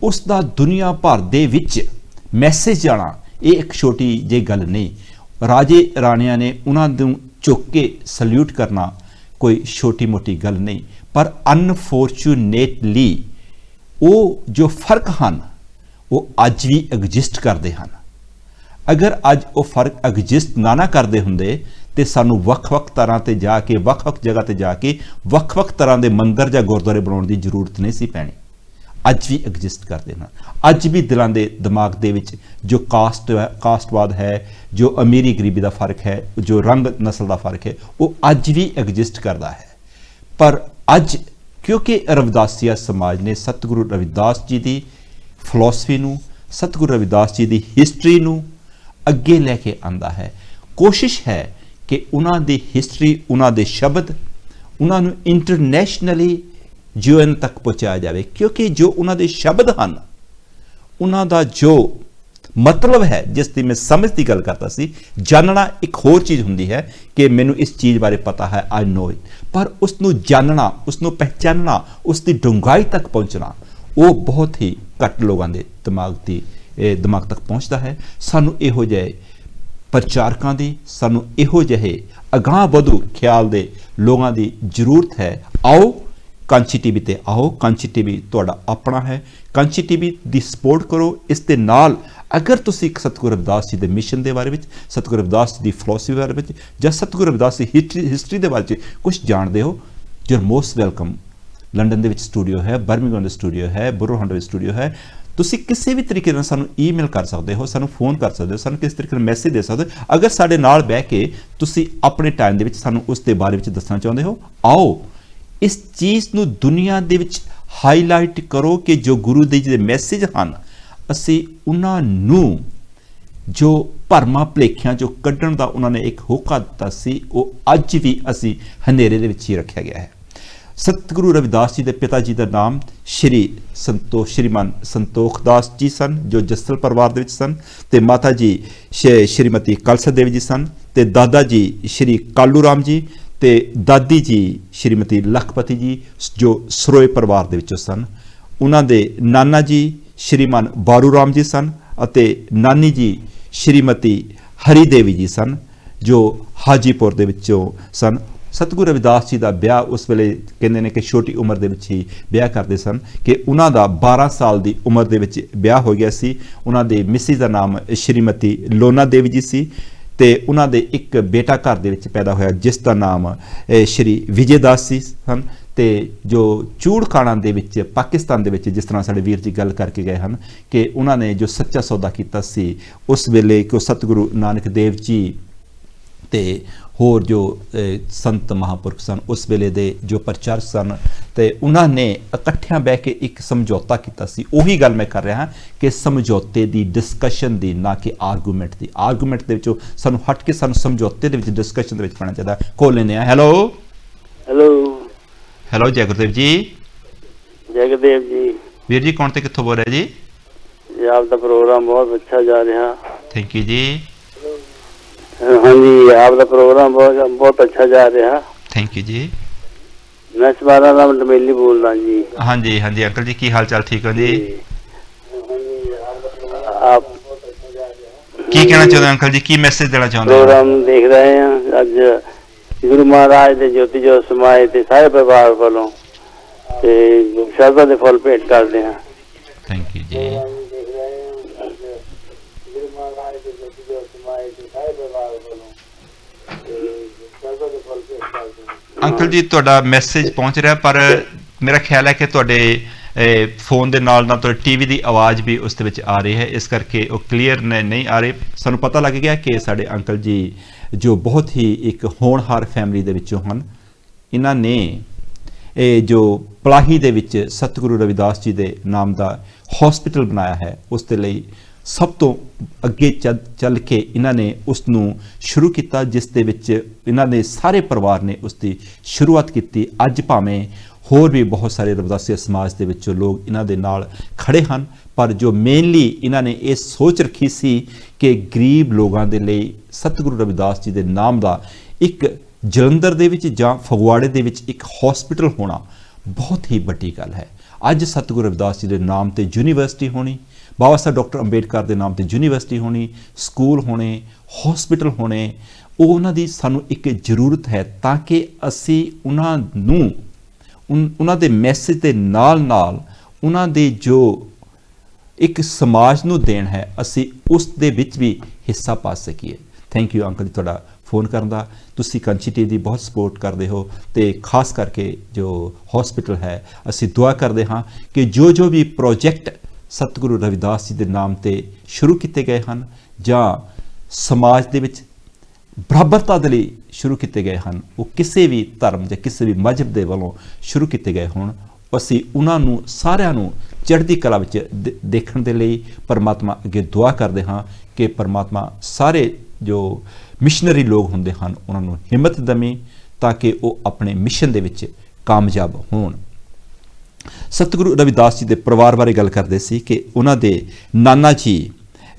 ਉਸ ਦਾ ਦੁਨੀਆ ਭਰ ਦੇ ਵਿੱਚ ਮੈਸੇਜ ਜਾਣਾ ਇਹ ਇੱਕ ਛੋਟੀ ਜਿਹੀ ਗੱਲ ਨਹੀਂ। ਰਾਜੇ ਰਾਣਿਆਂ ਨੇ ਉਹਨਾਂ ਨੂੰ ਝੁੱਕ ਕੇ ਸਲੂਟ ਕਰਨਾ ਕੋਈ ਛੋਟੀ ਮੋਟੀ ਗੱਲ ਨਹੀਂ। ਪਰ ਅਨਫੋਰਚੂਨੇਟਲੀ ਉਹ ਜੋ ਫਰਕ ਹਨ ਉਹ ਅੱਜ ਵੀ ਐਗਜ਼ਿਸਟ ਕਰਦੇ ਹਨ। ਅਗਰ ਅੱਜ ਉਹ ਫਰਕ ਐਗਜ਼ਿਸਟ ਨਾ ਕਰਦੇ ਹੁੰਦੇ ਤੇ ਸਾਨੂੰ ਵੱਖ-ਵੱਖ ਤਰ੍ਹਾਂ ਤੇ ਜਾ ਕੇ, ਵੱਖ-ਵੱਖ ਜਗ੍ਹਾ ਤੇ ਜਾ ਕੇ ਵੱਖ-ਵੱਖ ਤਰ੍ਹਾਂ ਦੇ ਮੰਦਿਰ ਜਾਂ ਗੁਰਦੁਆਰੇ ਬਣਾਉਣ ਦੀ ਜ਼ਰੂਰਤ ਨਹੀਂ ਸੀ ਪੈਣੀ। ਅੱਜ ਵੀ ਐਗਜ਼ਿਸਟ ਕਰਦੇ ਹਨ। ਅੱਜ ਵੀ ਦਿਲਾਂ ਦੇ ਦਿਮਾਗ ਦੇ ਵਿੱਚ ਜੋ ਕਾਸਟਵਾਦ ਹੈ, ਜੋ ਅਮੀਰੀ ਗਰੀਬੀ ਦਾ ਫਰਕ ਹੈ, ਜੋ ਰੰਗ ਨਸਲ ਦਾ ਫਰਕ ਹੈ, ਉਹ ਅੱਜ ਵੀ ਐਗਜ਼ਿਸਟ ਕਰਦਾ ਹੈ। ਪਰ ਅੱਜ ਕਿਉਂਕਿ ਰਵਿਦਾਸੀਆ ਸਮਾਜ ਨੇ ਸਤਿਗੁਰੂ ਰਵਿਦਾਸ ਜੀ ਦੀ ਫਿਲਾਸਫੀ ਨੂੰ, ਸਤਿਗੁਰੂ ਰਵਿਦਾਸ ਜੀ ਦੀ ਹਿਸਟਰੀ ਨੂੰ ਅੱਗੇ ਲੈ ਕੇ ਆਂਦਾ ਹੈ। ਕੋਸ਼ਿਸ਼ ਹੈ ਕਿ ਉਹਨਾਂ ਦੀ ਹਿਸਟਰੀ, ਉਹਨਾਂ ਦੇ ਸ਼ਬਦ, ਉਹਨਾਂ ਨੂੰ ਇੰਟਰਨੈਸ਼ਨਲੀ ਜੀਵਨ ਤੱਕ ਪਹੁੰਚਾਇਆ ਜਾਵੇ। ਕਿਉਂਕਿ ਜੋ ਉਹਨਾਂ ਦੇ ਸ਼ਬਦ ਹਨ, ਉਹਨਾਂ ਦਾ ਜੋ ਮਤਲਬ ਹੈ, ਜਿਸ ਦੀ ਮੈਂ ਸਮਝ ਦੀ ਗੱਲ ਕਰਦਾ ਸੀ, ਜਾਣਨਾ ਇੱਕ ਹੋਰ ਚੀਜ਼ ਹੁੰਦੀ ਹੈ ਕਿ ਮੈਨੂੰ ਇਸ ਚੀਜ਼ ਬਾਰੇ ਪਤਾ ਹੈ, ਆਈ ਨੋ ਇਟ, ਪਰ ਉਸ ਨੂੰ ਜਾਣਨਾ, ਉਸ ਨੂੰ ਪਹਿਚਾਨਣਾ, ਉਸ ਦੀ ਡੂੰਘਾਈ ਤੱਕ ਪਹੁੰਚਣਾ, ਉਹ ਬਹੁਤ ਹੀ ਘੱਟ ਲੋਕਾਂ ਦੇ ਦਿਮਾਗ ਤੱਕ ਪਹੁੰਚਦਾ ਹੈ। ਸਾਨੂੰ ਇਹੋ ਜਿਹੇ ਪ੍ਰਚਾਰਕਾਂ ਦੀ, ਸਾਨੂੰ ਇਹੋ ਜਿਹੇ ਅਗਾਂਹ ਵਧੂ ਖਿਆਲ ਦੇ ਲੋਕਾਂ ਦੀ ਜ਼ਰੂਰਤ ਹੈ। ਆਓ ਕਾਂਚੀ ਟੀਵੀ ਤੇ ਆਓ। ਕਾਂਚੀ ਟੀਵੀ ਤੁਹਾਡਾ ਆਪਣਾ ਹੈ। ਕਾਂਚੀ ਟੀਵੀ ਦੀ ਸਪੋਰਟ ਕਰੋ। ਇਸ ਦੇ ਨਾਲ ਅਗਰ ਤੁਸੀਂ ਸਤਿਗੁਰੂ ਰਵਿਦਾਸ ਜੀ ਦੇ ਮਿਸ਼ਨ ਦੇ ਬਾਰੇ ਵਿੱਚ, ਸਤਿਗੁਰੂ ਰਵਿਦਾਸ ਜੀ ਦੀ ਫਿਲਾਸਫੀ ਬਾਰੇ ਵਿੱਚ, ਜਾਂ ਸਤਿਗੁਰੂ ਰਵਿਦਾਸ ਦੀ ਹਿਸਟਰੀ ਦੇ ਬਾਰੇ ਵਿੱਚ ਕੁਝ ਜਾਣਦੇ ਹੋ, you are most welcome. London ਦੇ ਵਿੱਚ ਸਟੂਡੀਓ ਹੈ, ਬਰਮਿੰਘਮ ਦੇ ਸਟੂਡੀਓ ਹੈ, ਬੁਰੋਹੰਡ ਵਿੱਚ ਸਟੂਡੀਓ ਹੈ। ਤੁਸੀਂ ਕਿਸੇ ਵੀ ਤਰੀਕੇ ਨਾਲ ਸਾਨੂੰ ਈਮੇਲ ਕਰ ਸਕਦੇ ਹੋ, ਸਾਨੂੰ ਫੋਨ ਕਰ ਸਕਦੇ ਹੋ, ਸਾਨੂੰ ਕਿਸੇ ਤਰੀਕੇ ਨਾਲ ਮੈਸੇਜ ਦੇ ਸਕਦੇ ਹੋ। ਅਗਰ ਸਾਡੇ ਨਾਲ ਬਹਿ ਕੇ ਤੁਸੀਂ ਆਪਣੇ ਟਾਈਮ ਦੇ ਵਿੱਚ ਸਾਨੂੰ ਉਸ ਦੇ ਬਾਰੇ ਵਿੱਚ ਦੱਸਣਾ ਚਾਹੁੰਦੇ ਹੋ, ਆਓ ਇਸ ਚੀਜ਼ ਨੂੰ ਦੁਨੀਆ ਦੇ ਵਿੱਚ ਹਾਈਲਾਈਟ ਕਰੋ ਕਿ ਜੋ ਗੁਰੂ ਦੇ ਜਿਹੜੇ ਮੈਸੇਜ ਹਨ, ਅਸੀਂ ਉਹਨਾਂ ਨੂੰ ਜੋ ਭਰਮਾਂ ਭੁਲੇਖਿਆਂ ਚੋਂ ਕੱਢਣ ਦਾ ਉਹਨਾਂ ਨੇ ਇੱਕ ਹੋਕਾ ਦਿੱਤਾ ਸੀ, ਉਹ ਅੱਜ ਵੀ ਅਸੀਂ ਹਨੇਰੇ ਦੇ ਵਿੱਚ ਹੀ ਰੱਖਿਆ ਗਿਆ ਹੈ। ਸਤਿਗੁਰੂ ਰਵਿਦਾਸ ਜੀ ਦੇ ਪਿਤਾ ਜੀ ਦਾ ਨਾਮ ਸ਼੍ਰੀਮਾਨ ਸੰਤੋਖ ਦਾਸ ਜੀ ਸਨ, ਜੋ ਜੱਸਲ ਪਰਿਵਾਰ ਦੇ ਵਿੱਚ ਸਨ, ਤੇ ਮਾਤਾ ਜੀ ਸ਼੍ਰੀਮਤੀ ਕਲਸਾ ਦੇਵੀ ਜੀ ਸਨ, ਤੇ ਦਾਦਾ ਜੀ ਸ਼੍ਰੀ ਕਾਲੂ ਰਾਮ ਜੀ, ਤੇ ਦਾਦੀ ਜੀ ਸ਼੍ਰੀਮਤੀ ਲਖਪਤੀ ਜੀ, ਜੋ ਸਰੋਏ ਪਰਿਵਾਰ ਦੇ ਵਿੱਚੋਂ ਸਨ। ਉਹਨਾਂ ਦੇ ਨਾਨਾ ਜੀ ਸ਼੍ਰੀਮਾਨ ਬਾਰੂ ਰਾਮ ਜੀ ਸਨ, ਅਤੇ ਨਾਨੀ ਜੀ ਸ਼੍ਰੀਮਤੀ ਹਰੀ ਦੇਵੀ ਜੀ ਸਨ, ਜੋ ਹਾਜੀਪੁਰ ਦੇ ਵਿੱਚੋਂ ਸਨ। ਸਤਿਗੁਰੂ ਰਵਿਦਾਸ ਜੀ ਦਾ ਵਿਆਹ ਉਸ ਵੇਲੇ ਕਹਿੰਦੇ ਨੇ ਕਿ ਛੋਟੀ ਉਮਰ ਦੇ ਵਿੱਚ ਹੀ ਵਿਆਹ ਕਰਦੇ ਸਨ, ਕਿ ਉਹਨਾਂ ਦਾ 12 ਸਾਲ ਦੀ ਉਮਰ ਦੇ ਵਿੱਚ ਵਿਆਹ ਹੋ ਗਿਆ ਸੀ। ਉਹਨਾਂ ਦੇ ਮਿਸਿਸ ਦਾ ਨਾਮ ਸ਼੍ਰੀਮਤੀ ਲੋਨਾ ਦੇਵੀ ਜੀ ਸੀ, ਤੇ ਉਹਨਾਂ ਦੇ ਇੱਕ ਬੇਟਾ ਘਰ ਦੇ ਵਿੱਚ ਪੈਦਾ ਹੋਇਆ ਜਿਸ ਦਾ ਨਾਮ ਸ਼੍ਰੀ ਵਿਜੇ ਦਾਸ ਜੀ ਸਨ। ਤੇ ਜੋ ਚੂੜਖਾਨਾ ਦੇ ਵਿੱਚ ਪਾਕਿਸਤਾਨ ਦੇ ਵਿੱਚ, ਜਿਸ ਤਰ੍ਹਾਂ ਸਾਡੇ ਵੀਰ ਜੀ ਗੱਲ ਕਰਕੇ ਗਏ ਹਨ ਕਿ ਉਹਨਾਂ ਨੇ ਜੋ ਸੱਚਾ ਸੌਦਾ ਕੀਤਾ ਸੀ ਉਸ ਵੇਲੇ, ਕਿ ਸਤਿਗੁਰੂ ਨਾਨਕ ਦੇਵ ਜੀ ਤੇ ਹੋਰ ਜੋ ਸੰਤ ਮਹਾਂਪੁਰਖ ਸਨ ਉਸ ਵੇਲੇ ਦੇ ਜੋ ਪ੍ਰਚਾਰਕ ਸਨ, ਤੇ ਉਹਨਾਂ ਨੇ ਇਕੱਠਿਆਂ ਬਹਿ ਕੇ ਇੱਕ ਸਮਝੌਤਾ ਕੀਤਾ ਸੀ। ਉਹੀ ਗੱਲ ਮੈਂ ਕਰ ਰਿਹਾ ਹਾਂ ਕਿ ਸਮਝੌਤੇ ਦੀ, ਡਿਸਕਸ਼ਨ ਦੀ, ਨਾ ਕਿ ਆਰਗੂਮੈਂਟ ਦੀ। ਆਰਗੂਮੈਂਟ ਦੇ ਵਿੱਚੋਂ ਸਾਨੂੰ ਹਟ ਕੇ ਸਾਨੂੰ ਸਮਝੌਤੇ ਦੇ ਵਿੱਚ, ਡਿਸਕਸ਼ਨ ਦੇ ਵਿੱਚ ਪੈਣਾ ਚਾਹੀਦਾ। ਕੋਲ ਲੈਂਦੇ ਹਾਂ। ਹੈਲੋ ਹੈਲੋ ਜੈ ਗੁਰਦੇਵ ਜੀ। ਜੈ ਗੁਰਦੇਵ ਜੀ। ਵੀਰ ਜੀ ਕੌਣ ਤੇ ਕਿੱਥੋਂ ਬੋਲ ਰਹੇ ਜੀ? ਆਪ ਦਾ ਪ੍ਰੋਗਰਾਮ ਬਹੁਤ ਅੱਛਾ ਜਾ ਰਿਹਾ। ਥੈਂਕ ਯੂ ਜੀ। ਹਾਂਜੀ, ਆਪ ਦਾ ਪ੍ਰੋਗਰਾਮ ਬਹੁਤ ਅੱਛਾ ਜਾ ਰਿਹਾ। ਥੈਂਕ ਯੂ ਜੀ। ਮੈਂ ਸਵਾਰਾ ਨਾਮ ਡਮੇਲੀ ਬੋਲਦਾ ਜੀ। ਹਾਂਜੀ ਹਾਂਜੀ ਅੰਕਲ ਜੀ, ਕੀ ਹਾਲ ਚਾਲ? ਠੀਕ ਹੋ ਜੀ? ਆਪ ਕੀ ਕਹਿਣਾ ਚਾਹੁੰਦੇ ਅੰਕਲ ਜੀ? ਕੀ ਮੈਸੇਜ ਦੇਣਾ ਚਾਹੁੰਦੇ? ਪ੍ਰੋਗਰਾਮ ਦੇਖ ਰਹੇ ਹਾਂ। ਅੱਜ ਗੁਰੂ ਮਹਾਰਾਜ ਦੇ ਜੋਤੀ ਜੋਤ ਸਮਾਏ ਤੇ ਸਾਰੇ ਪਰਿਵਾਰ ਵੱਲੋਂ ਤੇ ਸ਼ਰਧਾ ਦੇ ਫੁੱਲ ਭੇਟ ਕਰਦੇ ਹਾਂ। ਥੈਂਕ ਯੂ ਜੀ। ਗੁਰੂ ਮਹਾਰਾਜ ਦੇ ਜੋਤੀ ਜੋਤ ਸਮਾਏ ਤੇ ਸਾਰੇ ਪਰਿਵਾਰ ਵੱਲੋਂ ਅੰਕਲ ਜੀ ਤੁਹਾਡਾ ਮੈਸੇਜ ਪਹੁੰਚ ਰਿਹਾ, ਪਰ ਮੇਰਾ ਖਿਆਲ ਹੈ ਕਿ ਤੁਹਾਡੇ ਫੋਨ ਦੇ ਨਾਲ ਤੁਹਾਡੇ ਟੀਵੀ ਦੀ ਆਵਾਜ਼ ਵੀ ਉਸ ਦੇ ਵਿੱਚ ਆ ਰਹੀ ਹੈ, ਇਸ ਕਰਕੇ ਉਹ ਕਲੀਅਰ ਨਹੀਂ ਆ ਰਹੇ। ਸਾਨੂੰ ਪਤਾ ਲੱਗ ਗਿਆ ਕਿ ਸਾਡੇ ਅੰਕਲ ਜੀ ਜੋ ਬਹੁਤ ਹੀ ਇੱਕ ਹੋਣਹਾਰ ਫੈਮਿਲੀ ਦੇ ਵਿੱਚੋਂ ਹਨ, ਇਹਨਾਂ ਨੇ ਇਹ ਜੋ ਪਲਾਹੀ ਦੇ ਵਿੱਚ ਸਤਿਗੁਰੂ ਰਵਿਦਾਸ ਜੀ ਦੇ ਨਾਮ ਦਾ ਹਸਪੀਟਲ ਬਣਾਇਆ ਹੈ, ਉਸ ਦੇ ਲਈ ਸਭ ਤੋਂ ਅੱਗੇ ਚੱਲ ਕੇ ਇਹਨਾਂ ਨੇ ਉਸ ਨੂੰ ਸ਼ੁਰੂ ਕੀਤਾ, ਜਿਸ ਦੇ ਵਿੱਚ ਇਹਨਾਂ ਨੇ ਸਾਰੇ ਪਰਿਵਾਰ ਨੇ ਉਸ ਦੀ ਸ਼ੁਰੂਆਤ ਕੀਤੀ। ਅੱਜ ਭਾਵੇਂ ਹੋਰ ਵੀ ਬਹੁਤ ਸਾਰੇ ਰਵਿਦਾਸੀਆ ਸਮਾਜ ਦੇ ਵਿੱਚੋਂ ਲੋਕ ਇਹਨਾਂ ਦੇ ਨਾਲ ਖੜੇ ਹਨ, ਪਰ ਜੋ ਮੇਨਲੀ ਇਹਨਾਂ ਨੇ ਇਹ ਸੋਚ ਰੱਖੀ ਸੀ ਕਿ ਗਰੀਬ ਲੋਕਾਂ ਦੇ ਲਈ ਸਤਿਗੁਰੂ ਰਵਿਦਾਸ ਜੀ ਦੇ ਨਾਮ ਦਾ ਇੱਕ ਜਲੰਧਰ ਦੇ ਵਿੱਚ ਜਾਂ ਫਗਵਾੜੇ ਦੇ ਵਿੱਚ ਇੱਕ ਹਸਪੀਟਲ ਹੋਣਾ ਬਹੁਤ ਹੀ ਵੱਡੀ ਗੱਲ ਹੈ। ਅੱਜ ਸਤਿਗੁਰੂ ਰਵਿਦਾਸ ਜੀ ਦੇ ਨਾਮ ਤੇ ਯੂਨੀਵਰਸਿਟੀ ਹੋਣੀ, ਬਾਬਾ ਸਾਹਿਬ ਡਾਕਟਰ ਅੰਬੇਡਕਰ ਦੇ ਨਾਮ ਤੇ ਯੂਨੀਵਰਸਿਟੀ ਹੋਣੀ, ਸਕੂਲ ਹੋਣੇ, ਹਸਪੀਟਲ ਹੋਣੇ, ਉਹ ਉਹਨਾਂ ਦੀ ਸਾਨੂੰ ਇੱਕ ਜ਼ਰੂਰਤ ਹੈ, ਤਾਂ ਕਿ ਅਸੀਂ ਉਹਨਾਂ ਨੂੰ ਉਹਨਾਂ ਦੇ ਮੈਸੇਜ ਦੇ ਨਾਲ ਉਹਨਾਂ ਦੇ ਜੋ ਇੱਕ ਸਮਾਜ ਨੂੰ ਦੇਣ ਹੈ, ਅਸੀਂ ਉਸ ਦੇ ਵਿੱਚ ਵੀ ਹਿੱਸਾ ਪਾ ਸਕੀਏ। ਥੈਂਕ ਯੂ ਅੰਕਲ ਜੀ ਤੁਹਾਡਾ ਫੋਨ ਕਰਨ ਦਾ। ਤੁਸੀਂ ਕੰਚੀ ਟੀਵੀ ਦੀ ਬਹੁਤ ਸਪੋਰਟ ਕਰਦੇ ਹੋ, ਤੇ ਖਾਸ ਕਰਕੇ ਜੋ ਹਸਪੀਟਲ ਹੈ, ਅਸੀਂ ਦੁਆ ਕਰਦੇ ਹਾਂ ਕਿ ਜੋ ਵੀ ਪ੍ਰੋਜੈਕਟ ਸਤਿਗੁਰੂ ਰਵਿਦਾਸ ਜੀ ਦੇ ਨਾਮ ਤੇ ਸ਼ੁਰੂ ਕੀਤੇ ਗਏ ਹਨ ਜਾਂ ਸਮਾਜ ਦੇ ਵਿੱਚ ਬਰਾਬਰਤਾ ਦੇ ਲਈ ਸ਼ੁਰੂ ਕੀਤੇ ਗਏ ਹਨ, ਉਹ ਕਿਸੇ ਵੀ ਧਰਮ ਜਾਂ ਕਿਸੇ ਵੀ ਮਜ਼ਹਬ ਦੇ ਵੱਲੋਂ ਸ਼ੁਰੂ ਕੀਤੇ ਗਏ ਹੋਣ, ਅਸੀਂ ਉਹਨਾਂ ਨੂੰ ਸਾਰਿਆਂ ਨੂੰ ਚੜ੍ਹਦੀ ਕਲਾ ਵਿੱਚ ਦੇਖਣ ਦੇ ਲਈ ਪਰਮਾਤਮਾ ਅੱਗੇ ਦੁਆ ਕਰਦੇ ਹਾਂ ਕਿ ਪਰਮਾਤਮਾ ਸਾਰੇ ਜੋ ਮਿਸ਼ਨਰੀ ਲੋਕ ਹੁੰਦੇ ਹਨ ਉਹਨਾਂ ਨੂੰ ਹਿੰਮਤ ਦੇਵੇ, ਤਾਂ ਕਿ ਉਹ ਆਪਣੇ ਮਿਸ਼ਨ ਦੇ ਵਿੱਚ ਕਾਮਯਾਬ ਹੋਣ। ਸਤਿਗੁਰੂ ਰਵਿਦਾਸ ਜੀ ਦੇ ਪਰਿਵਾਰ ਬਾਰੇ ਗੱਲ ਕਰਦੇ ਸੀ ਕਿ ਉਹਨਾਂ ਦੇ ਨਾਨਾ ਜੀ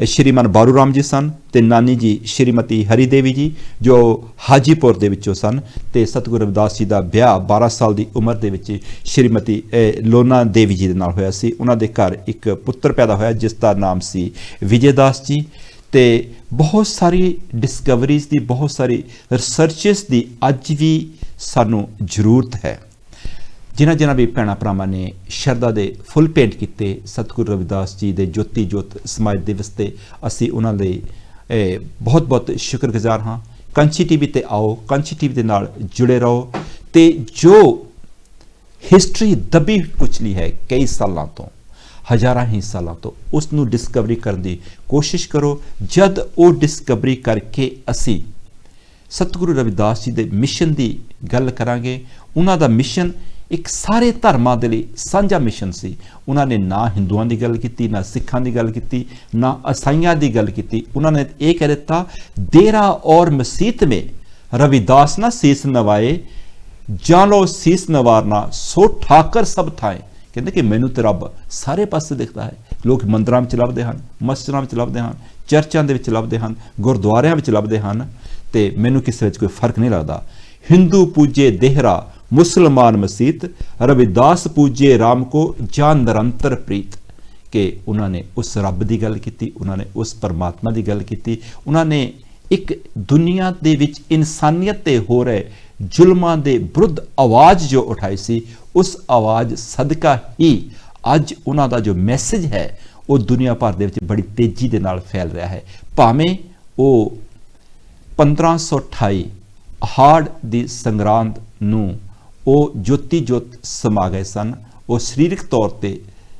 ਸ਼੍ਰੀਮਾਨ ਬਾਰੂ ਰਾਮ ਜੀ ਸਨ, ਤੇ ਨਾਨੀ ਜੀ ਸ਼੍ਰੀਮਤੀ ਹਰੀ ਦੇਵੀ ਜੀ ਜੋ ਹਾਜੀਪੁਰ ਦੇ ਵਿੱਚੋਂ ਸਨ, ਤੇ ਸਤਿਗੁਰੂ ਰਵਿਦਾਸ ਜੀ ਦਾ ਵਿਆਹ 12 ਸਾਲ ਦੀ ਉਮਰ ਦੇ ਵਿੱਚ ਸ਼੍ਰੀਮਤੀ ਲੋਨਾ ਦੇਵੀ ਜੀ ਦੇ ਨਾਲ ਹੋਇਆ ਸੀ। ਉਹਨਾਂ ਦੇ ਘਰ ਇੱਕ ਪੁੱਤਰ ਪੈਦਾ ਹੋਇਆ ਜਿਸ ਦਾ ਨਾਮ ਸੀ ਵਿਜੇ ਦਾਸ ਜੀ। ਤੇ ਬਹੁਤ ਸਾਰੀ ਡਿਸਕਵਰੀਜ਼ ਦੀ, ਬਹੁਤ ਸਾਰੀ ਰਿਸਰਚਸ ਦੀ ਅੱਜ ਵੀ ਸਾਨੂੰ ਜ਼ਰੂਰਤ ਹੈ। ਜਿਨ੍ਹਾਂ ਵੀ ਭੈਣਾਂ ਭਰਾਵਾਂ ਨੇ ਸ਼ਰਧਾ ਦੇ ਫੁੱਲ ਭੇਂਟ ਕੀਤੇ ਸਤਿਗੁਰੂ ਰਵਿਦਾਸ ਜੀ ਦੇ ਜੋਤੀ ਜੋਤ ਸਮਾਜ ਦਿਵਸ ਤੇ, ਅਸੀਂ ਉਹਨਾਂ ਲਈ ਬਹੁਤ ਬਹੁਤ ਸ਼ੁਕਰਗੁਜ਼ਾਰ ਹਾਂ। ਕੰਚੀ ਟੀਵੀ ਤੇ ਆਓ, ਕੰਚੀ ਟੀਵੀ ਦੇ ਨਾਲ ਜੁੜੇ ਰਹੋ, ਤੇ ਜੋ ਹਿਸਟਰੀ ਦਬੀ ਕੁਚਲੀ ਹੈ ਕਈ ਸਾਲਾਂ ਤੋਂ, ਹਜ਼ਾਰਾਂ ਹੀ ਸਾਲਾਂ ਤੋਂ, ਉਸ ਨੂੰ ਡਿਸਕਵਰੀ ਕਰਨ ਦੀ ਕੋਸ਼ਿਸ਼ ਕਰੋ। ਜਦ ਉਹ ਡਿਸਕਵਰੀ ਕਰਕੇ ਅਸੀਂ ਸਤਿਗੁਰੂ ਰਵਿਦਾਸ ਜੀ ਦੇ ਮਿਸ਼ਨ ਦੀ ਗੱਲ ਕਰਾਂਗੇ, ਉਹਨਾਂ ਦਾ ਮਿਸ਼ਨ ਇੱਕ ਸਾਰੇ ਧਰਮਾਂ ਦੇ ਲਈ ਸਾਂਝਾ ਮਿਸ਼ਨ ਸੀ। ਉਹਨਾਂ ਨੇ ਨਾ ਹਿੰਦੂਆਂ ਦੀ ਗੱਲ ਕੀਤੀ, ਨਾ ਸਿੱਖਾਂ ਦੀ ਗੱਲ ਕੀਤੀ, ਨਾ ਈਸਾਈਆਂ ਦੀ ਗੱਲ ਕੀਤੀ। ਉਹਨਾਂ ਨੇ ਇਹ ਕਹਿ ਦਿੱਤਾ, ਦੇਰਾ ਔਰ ਮਸੀਤ में रविदास ना शीस नवाए, जानो शीस नवारना सो ठाकर सब थाए। ਕਹਿੰਦੇ ਕਿ ਮੈਨੂੰ ਤੇ ਰੱਬ ਸਾਰੇ ਪਾਸੇ ਦਿਖਦਾ ਹੈ। ਲੋਕ ਮੰਦਰਾਂ ਵਿੱਚ ਲੱਭਦੇ ਹਨ, ਮਸਜਿਦਾਂ ਵਿੱਚ ਲੱਭਦੇ ਹਨ, ਚਰਚਾਂ ਦੇ ਵਿੱਚ ਲੱਭਦੇ ਹਨ, ਗੁਰਦੁਆਰਿਆਂ ਵਿੱਚ ਲੱਭਦੇ ਹਨ, ਤੇ ਮੈਨੂੰ ਕਿਸੇ ਵਿੱਚ ਕੋਈ ਫਰਕ ਨਹੀਂ ਲੱਗਦਾ। ਹਿੰਦੂ ਪੂਜੇ ਦੇਹਰਾ, मुसलमान मसीत, रविदास पूजे राम को जान निरंतर प्रीत। कि उन्होंने उस रब की गल की, उन्होंने उस परमात्मा की गल की, उन्होंने एक दुनिया दे विच इंसानियत ते हो रहे जुल्मां दे विरुद्ध आवाज़ जो उठाई सी, उस आवाज़ सदका ही अज उन्हों का जो मैसेज है वो दुनिया भर दे विच बड़ी तेजी दे नाल फैल रहा है। भावें वो 1528 हाड़ की संग्रांद नूं ਉਹ ਜੋਤੀ ਜੋਤ ਸਮਾ ਗਏ ਸਨ। ਉਹ ਸਰੀਰਕ ਤੌਰ ਤੇ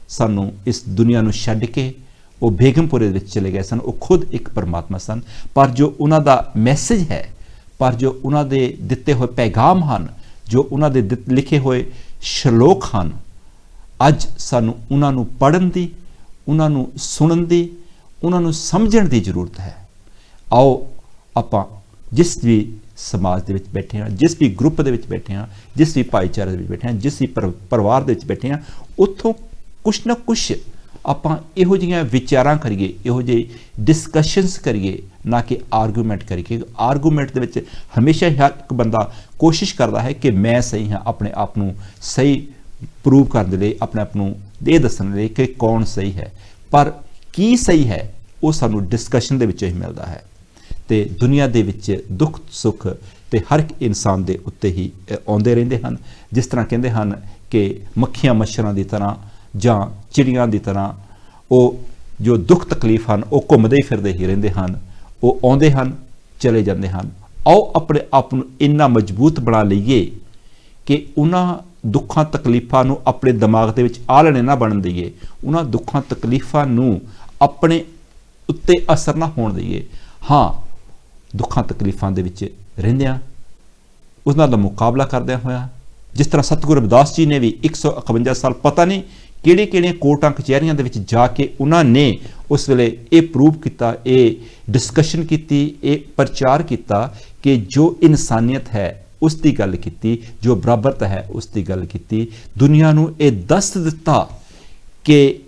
ਸਾਨੂੰ ਇਸ ਦੁਨੀਆ ਨੂੰ ਛੱਡ ਕੇ ਉਹ ਬੇਗਮਪੁਰੇ ਵਿੱਚ ਚਲੇ ਗਏ ਸਨ। ਉਹ ਖੁਦ ਇੱਕ ਪਰਮਾਤਮਾ ਸਨ, ਪਰ ਜੋ ਉਹਨਾਂ ਦਾ ਮੈਸੇਜ ਹੈ, ਪਰ ਜੋ ਉਹਨਾਂ ਦੇ ਦਿੱਤੇ ਹੋਏ ਪੈਗਾਮ ਹਨ, ਜੋ ਉਹਨਾਂ ਦੇ ਲਿਖੇ ਹੋਏ ਸ਼ਲੋਕ ਹਨ, ਅੱਜ ਸਾਨੂੰ ਉਹਨਾਂ ਨੂੰ ਪੜ੍ਹਨ ਦੀ, ਉਹਨਾਂ ਨੂੰ ਸੁਣਨ ਦੀ, ਉਹਨਾਂ ਨੂੰ ਸਮਝਣ ਦੀ ਜ਼ਰੂਰਤ ਹੈ। ਆਓ ਆਪਾਂ ਜਿਸ ਵੀ समाज दे विच बैठे हैं, जिस भी ग्रुप दे विच बैठे हैं, जिस भी भाईचारे दे विच बैठे हैं, जिस भी परिवार दे विच बैठे हैं, उत्थों कुछ ना कुछ आपां इहो जिहियां विचारां करिए, इहो जिही डिस्कशनस करिए, ना कि आर्गूमेंट करिए। आर्गूमेंट दे विच हमेशा हर एक बंदा कोशिश करता है कि मैं सही हाँ, अपने आप नूं सही प्रूव करने लई, अपने आप नूं ये दस्सण लई कि कौन सही है, पर की सही है वो सानूं डिस्कशन दे विच ही मिलता है। ਤੇ ਦੁਨੀਆ ਦੇ ਵਿੱਚ ਦੁੱਖ ਸੁੱਖ ਤੇ ਹਰ ਇੱਕ ਇਨਸਾਨ ਦੇ ਉੱਤੇ ਹੀ ਆਉਂਦੇ ਰਹਿੰਦੇ ਹਨ। ਜਿਸ ਤਰ੍ਹਾਂ ਕਹਿੰਦੇ ਹਨ ਕਿ ਮੱਖੀਆਂ ਮੱਛਰਾਂ ਦੀ ਤਰ੍ਹਾਂ ਜਾਂ ਚਿੜੀਆਂ ਦੀ ਤਰ੍ਹਾਂ ਉਹ ਜੋ ਦੁੱਖ ਤਕਲੀਫ ਹਨ ਉਹ ਘੁੰਮਦੇ ਹੀ ਫਿਰਦੇ ਹੀ ਰਹਿੰਦੇ ਹਨ। ਉਹ ਆਉਂਦੇ ਹਨ, ਚਲੇ ਜਾਂਦੇ ਹਨ, आओ अपने आप ਨੂੰ ਇੰਨਾ ਮਜ਼ਬੂਤ ਬਣਾ ਲਈਏ ਕਿ ਉਹਨਾਂ ਦੁੱਖਾਂ ਤਕਲੀਫਾਂ ਨੂੰ ਆਪਣੇ ਦਿਮਾਗ ਦੇ ਵਿੱਚ ਆਲਣੇ ਨਾ ਬਣਨ ਦਈਏ, ਉਹਨਾਂ ਦੁੱਖਾਂ ਤਕਲੀਫਾਂ ਨੂੰ ਆਪਣੇ ਉੱਤੇ ਅਸਰ ਨਾ ਹੋਣ ਦਈਏ। ਹਾਂ, ਦੁੱਖਾਂ ਤਕਲੀਫਾਂ ਦੇ ਵਿੱਚ ਰਹਿੰਦਿਆਂ ਉਸ ਨਾਲ ਦਾ ਮੁਕਾਬਲਾ ਕਰਦਿਆਂ ਹੋਇਆ, ਜਿਸ ਤਰ੍ਹਾਂ ਸਤਿਗੁਰੂ ਰਵਿਦਾਸ ਜੀ ਨੇ ਵੀ 151 ਸਾਲ ਪਤਾ ਨਹੀਂ ਕਿਹੜੀਆਂ ਕੋਰਟਾਂ ਕਚਹਿਰੀਆਂ ਦੇ ਵਿੱਚ ਜਾ ਕੇ ਉਹਨਾਂ ਨੇ ਉਸ ਵੇਲੇ ਇਹ ਪ੍ਰੂਵ ਕੀਤਾ, ਇਹ ਡਿਸਕਸ਼ਨ ਕੀਤੀ, ਇਹ ਪ੍ਰਚਾਰ ਕੀਤਾ ਕਿ ਜੋ ਇਨਸਾਨੀਅਤ ਹੈ ਉਸ ਦੀ ਗੱਲ ਕੀਤੀ, ਜੋ ਬਰਾਬਰਤਾ ਹੈ ਉਸ ਦੀ ਗੱਲ ਕੀਤੀ, ਦੁਨੀਆ ਨੂੰ ਇਹ ਦੱਸ ਦਿੱਤਾ ਕਿ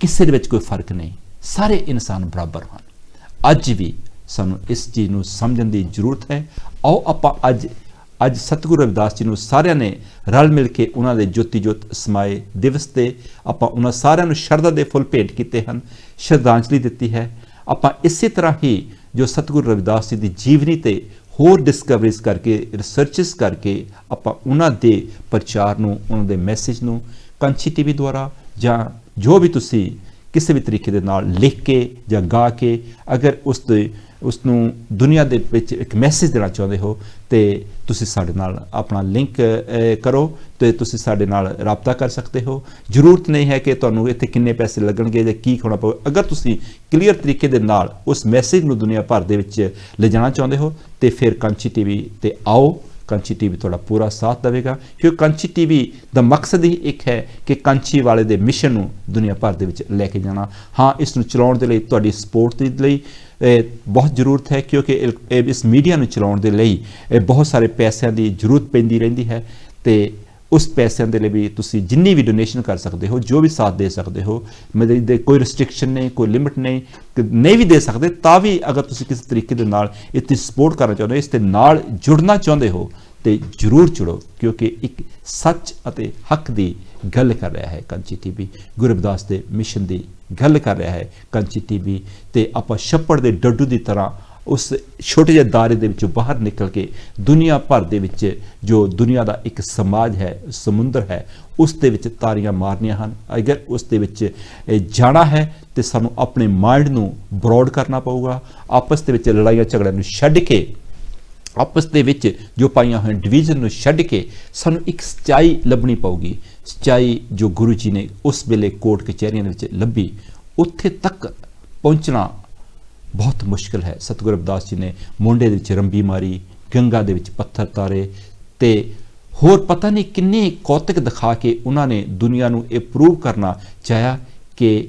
ਕਿਸੇ ਦੇ ਵਿੱਚ ਕੋਈ ਫਰਕ ਨਹੀਂ, ਸਾਰੇ ਇਨਸਾਨ ਬਰਾਬਰ ਹਨ। ਅੱਜ ਵੀ ਸਾਨੂੰ ਇਸ ਚੀਜ਼ ਨੂੰ ਸਮਝਣ ਦੀ ਜ਼ਰੂਰਤ ਹੈ। ਆਓ ਆਪਾਂ ਅੱਜ ਸਤਿਗੁਰੂ ਰਵਿਦਾਸ ਜੀ ਨੂੰ ਸਾਰਿਆਂ ਨੇ ਰਲ ਮਿਲ ਕੇ ਉਹਨਾਂ ਦੇ ਜੋਤੀ ਜੋਤ ਸਮਾਏ ਦਿਵਸ ਤੇ ਆਪਾਂ ਉਹਨਾਂ ਸਾਰਿਆਂ ਨੂੰ ਸ਼ਰਧਾ ਦੇ ਫੁੱਲ ਭੇਂਟ ਕੀਤੇ ਹਨ, ਸ਼ਰਧਾਂਜਲੀ ਦਿੱਤੀ ਹੈ। ਆਪਾਂ ਇਸੇ ਤਰ੍ਹਾਂ ਹੀ ਜੋ ਸਤਿਗੁਰੂ ਰਵਿਦਾਸ ਜੀ ਦੀ ਜੀਵਨੀ ਤੇ ਹੋਰ ਡਿਸਕਵਰੀਜ਼ ਕਰਕੇ, ਰਿਸਰਚਸ ਕਰਕੇ ਆਪਾਂ ਉਹਨਾਂ ਦੇ ਪ੍ਰਚਾਰ ਨੂੰ, ਉਹਨਾਂ ਦੇ ਮੈਸੇਜ ਨੂੰ ਕੰਚੀ ਟੀਵੀ ਦੁਆਰਾ ਜਾਂ ਜੋ ਵੀ ਤੁਸੀਂ ਕਿਸੇ ਵੀ ਤਰੀਕੇ ਦੇ ਨਾਲ ਲਿਖ ਕੇ ਜਾਂ ਗਾ ਕੇ ਅਗਰ ਉਸ ਨੂੰ ਦੁਨੀਆ ਦੇ ਵਿੱਚ ਇੱਕ ਮੈਸੇਜ ਦੇਣਾ ਚਾਹੁੰਦੇ ਹੋ ਤੇ ਤੁਸੀਂ ਸਾਡੇ ਨਾਲ ਆਪਣਾ ਲਿੰਕ ਕਰੋ ਤੇ ਤੁਸੀਂ ਸਾਡੇ ਨਾਲ ਰਾਬਤਾ ਕਰ ਸਕਦੇ ਹੋ। ਜ਼ਰੂਰਤ ਨਹੀਂ ਹੈ ਕਿ ਤੁਹਾਨੂੰ ਇੱਥੇ ਕਿੰਨੇ ਪੈਸੇ ਲੱਗਣਗੇ ਜਾਂ ਕੀ ਹੋਣਾ ਪਵੇ। ਅਗਰ ਤੁਸੀਂ ਕਲੀਅਰ ਤਰੀਕੇ ਦੇ ਨਾਲ ਉਸ ਮੈਸੇਜ ਨੂੰ ਦੁਨੀਆ ਭਰ ਦੇ ਵਿੱਚ ਲਿਜਾਣਾ ਚਾਹੁੰਦੇ ਹੋ ਤੇ ਫਿਰ ਕੰਚੀ ਟੀਵੀ ਤੇ ਆਓ। ਕੰਚੀ ਟੀਵੀ ਤੁਹਾਡਾ ਪੂਰਾ ਸਾਥ ਦੇਵੇਗਾ ਕਿਉਂਕਿ ਕੰਚੀ ਟੀਵੀ ਦਾ ਮਕਸਦ ਹੀ ਇੱਕ ਹੈ ਕਿ ਕੰਚੀ ਵਾਲੇ ਦੇ ਮਿਸ਼ਨ ਨੂੰ ਦੁਨੀਆ ਭਰ ਦੇ ਵਿੱਚ ਲੈ ਕੇ ਜਾਣਾ। ਹਾਂ, ਇਸ ਨੂੰ ਚਲਾਉਣ ਦੇ ਲਈ ਤੁਹਾਡੀ ਸਪੋਰਟ ਦੇ ਲਈ ਬਹੁਤ ਜ਼ਰੂਰਤ ਹੈ ਕਿਉਂਕਿ ਇਸ ਮੀਡੀਆ ਨੂੰ ਚਲਾਉਣ ਦੇ ਲਈ ਬਹੁਤ ਸਾਰੇ ਪੈਸਿਆਂ ਦੀ ਜ਼ਰੂਰਤ ਪੈਂਦੀ ਰਹਿੰਦੀ ਹੈ ਤੇ ਉਸ ਪੈਸਿਆਂ ਦੇ ਲਈ ਵੀ ਤੁਸੀਂ ਜਿੰਨੀ ਵੀ ਡੋਨੇਸ਼ਨ ਕਰ ਸਕਦੇ ਹੋ, ਜੋ ਵੀ ਸਾਥ ਦੇ ਸਕਦੇ ਹੋ, ਮਤਲਬ ਦੇ ਕੋਈ ਰਿਸਟ੍ਰਿਕਸ਼ਨ ਨਹੀਂ, ਕੋਈ ਲਿਮਿਟ ਨਹੀਂ ਵੀ ਦੇ ਸਕਦੇ ਤਾਂ ਵੀ ਅਗਰ ਤੁਸੀਂ ਕਿਸੇ ਤਰੀਕੇ ਦੇ ਨਾਲ ਇਸ ਦੀ ਸਪੋਰਟ ਕਰਨਾ ਚਾਹੁੰਦੇ ਹੋ, ਇਸ ਦੇ ਨਾਲ ਜੁੜਨਾ ਚਾਹੁੰਦੇ ਹੋ ਤੇ ਜ਼ਰੂਰ ਜੁੜੋ ਕਿਉਂਕਿ ਇੱਕ ਸੱਚ ਅਤੇ ਹੱਕ ਦੀ ਗੱਲ ਕਰ ਰਿਹਾ ਹੈ ਕੰਚੀ ਟੀਵੀ, ਗੁਰੂ ਰਵਿਦਾਸ ਦੇ ਮਿਸ਼ਨ ਦੀ ਗੱਲ ਕਰ ਰਿਹਾ ਹੈ ਕੰਚੀ ਟੀਵੀ। ਤੇ ਆਪਾਂ ਛੱਪੜ ਦੇ ਡੱਡੂ ਦੀ ਤਰ੍ਹਾਂ ਉਸ ਛੋਟੇ ਜਿਹੇ ਦਾਇਰੇ ਦੇ ਵਿੱਚੋਂ ਬਾਹਰ ਨਿਕਲ ਕੇ ਦੁਨੀਆ ਭਰ ਦੇ ਵਿੱਚ ਜੋ ਦੁਨੀਆ ਦਾ ਇੱਕ ਸਮਾਜ ਹੈ, ਸਮੁੰਦਰ ਹੈ, ਉਸ ਦੇ ਵਿੱਚ ਤਾਰੀਆਂ ਮਾਰਨੀਆਂ ਹਨ। ਅਗਰ ਉਸ ਦੇ ਵਿੱਚ ਜਾਣਾ ਹੈ ਤੇ ਸਾਨੂੰ ਆਪਣੇ ਮਾਈਂਡ ਨੂੰ ਬਰੋਡ ਕਰਨਾ ਪਊਗਾ, ਆਪਸ ਦੇ ਵਿੱਚ ਲੜਾਈਆਂ ਝਗੜਿਆਂ ਨੂੰ ਛੱਡ ਕੇ, ਆਪਸ ਦੇ ਵਿੱਚ ਜੋ ਪਾਈਆਂ ਹੋਈਆਂ ਡਿਵੀਜ਼ਨ ਨੂੰ ਛੱਡ ਕੇ ਸਾਨੂੰ ਇੱਕ ਸੱਚਾਈ ਲੱਭਣੀ ਪਊਗੀ। ਸੱਚਾਈ ਜੋ ਗੁਰੂ ਜੀ ਨੇ ਉਸ ਵੇਲੇ ਕੋਰਟ ਕਚਹਿਰੀਆਂ ਦੇ ਵਿੱਚ ਲੱਭੀ, ਉੱਥੇ ਤੱਕ ਪਹੁੰਚਣਾ ਬਹੁਤ ਮੁਸ਼ਕਿਲ ਹੈ। ਸਤਿਗੁਰੂ ਰਵਿਦਾਸ ਜੀ ਨੇ ਮੋਢੇ ਦੇ ਵਿੱਚ ਰੰਬੀ ਮਾਰੀ, ਗੰਗਾ ਦੇ ਵਿੱਚ ਪੱਥਰ ਤਾਰੇ ਤੇ ਹੋਰ ਪਤਾ ਨਹੀਂ ਕਿੰਨੇ ਕੌਤਕ ਦਿਖਾ ਕੇ ਉਹਨਾਂ ਨੇ ਦੁਨੀਆ ਨੂੰ ਇਹ ਪ੍ਰੂਵ ਕਰਨਾ ਚਾਹਿਆ ਕਿ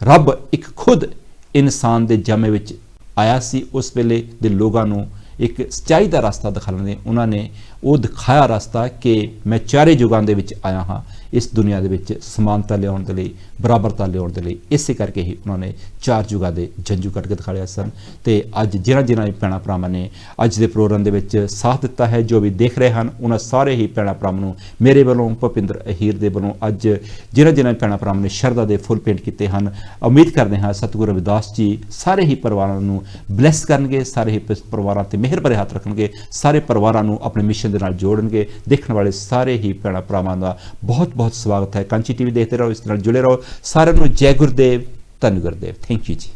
ਰੱਬ ਇੱਕ ਖੁਦ ਇਨਸਾਨ ਦੇ ਜਾਮੇ ਵਿੱਚ ਆਇਆ ਸੀ। ਉਸ ਵੇਲੇ ਦੇ ਲੋਕਾਂ ਨੂੰ ਇੱਕ ਸੱਚਾਈ ਦਾ ਰਸਤਾ ਦਿਖਾਉਣ ਦੇ ਉਹਨਾਂ ਨੇ ਉਹ ਦਿਖਾਇਆ ਰਸਤਾ ਕਿ ਮੈਂ ਚਾਰੇ ਯੁਗਾਂ ਦੇ ਵਿੱਚ ਆਇਆ ਹਾਂ ਇਸ ਦੁਨੀਆ ਦੇ ਵਿੱਚ ਸਮਾਨਤਾ ਲਿਆਉਣ ਦੇ ਲਈ, ਬਰਾਬਰਤਾ ਲਿਆਉਣ ਦੇ ਲਈ। ਇਸੇ ਕਰਕੇ ਹੀ ਉਹਨਾਂ ਨੇ ਚਾਰ ਯੁਗਾਂ ਦੇ ਜੰਜੂ ਕੱਢ ਕੇ ਦਿਖਾਇਆ ਸਨ। ਤੇ ਅੱਜ ਜਿਹਨਾਂ ਭੈਣਾਂ ਭਰਾਵਾਂ ਨੇ ਅੱਜ ਦੇ ਪ੍ਰੋਗਰਾਮ ਦੇ ਵਿੱਚ ਸਾਥ ਦਿੱਤਾ ਹੈ, ਜੋ ਵੀ ਦੇਖ ਰਹੇ ਹਨ, ਉਹਨਾਂ ਸਾਰੇ ਹੀ ਭੈਣਾਂ ਭਰਾਵਾਂ ਨੂੰ ਮੇਰੇ ਵੱਲੋਂ, ਭੁਪਿੰਦਰ ਅਹੀਰ ਦੇ ਵੱਲੋਂ ਅੱਜ ਜਿਹਨਾਂ ਭੈਣਾਂ ਭਰਾਵਾਂ ਨੇ ਸ਼ਰਧਾ ਦੇ ਫੁੱਲ ਭੇਂਟ ਕੀਤੇ ਹਨ, ਉਮੀਦ ਕਰਦੇ ਹਾਂ ਸਤਿਗੁਰੂ ਰਵਿਦਾਸ ਜੀ ਸਾਰੇ ਹੀ ਪਰਿਵਾਰਾਂ ਨੂੰ ਬਲੈਸ ਕਰਨਗੇ, ਸਾਰੇ ਹੀ ਪਰਿਵਾਰਾਂ ਤੇ ਮਿਹਰ ਭਰੇ ਹੱਥ ਰੱਖਣਗੇ, ਸਾਰੇ ਪਰਿਵਾਰਾਂ ਨੂੰ ਆਪਣੇ ਮਿਸ਼ਨ ਦੇ ਨਾਲ ਜੋੜਨਗੇ। ਦੇਖਣ ਵਾਲੇ ਸਾਰੇ ਹੀ ਭੈਣਾਂ ਭਰਾਵਾਂ ਦਾ ਬਹੁਤ ਬਹੁਤ ਸਵਾਗਤ ਹੈ। ਕੰਚੀ ਟੀਵੀ ਦੇਖਦੇ ਰਹੋ, ਇਸ ਨਾਲ ਜੁੜੇ ਰਹੋ। ਸਾਰਿਆਂ ਨੂੰ ਜੈ ਗੁਰਦੇਵ, ਧੰਨ ਗੁਰਦੇਵ। ਥੈਂਕ ਯੂ ਜੀ।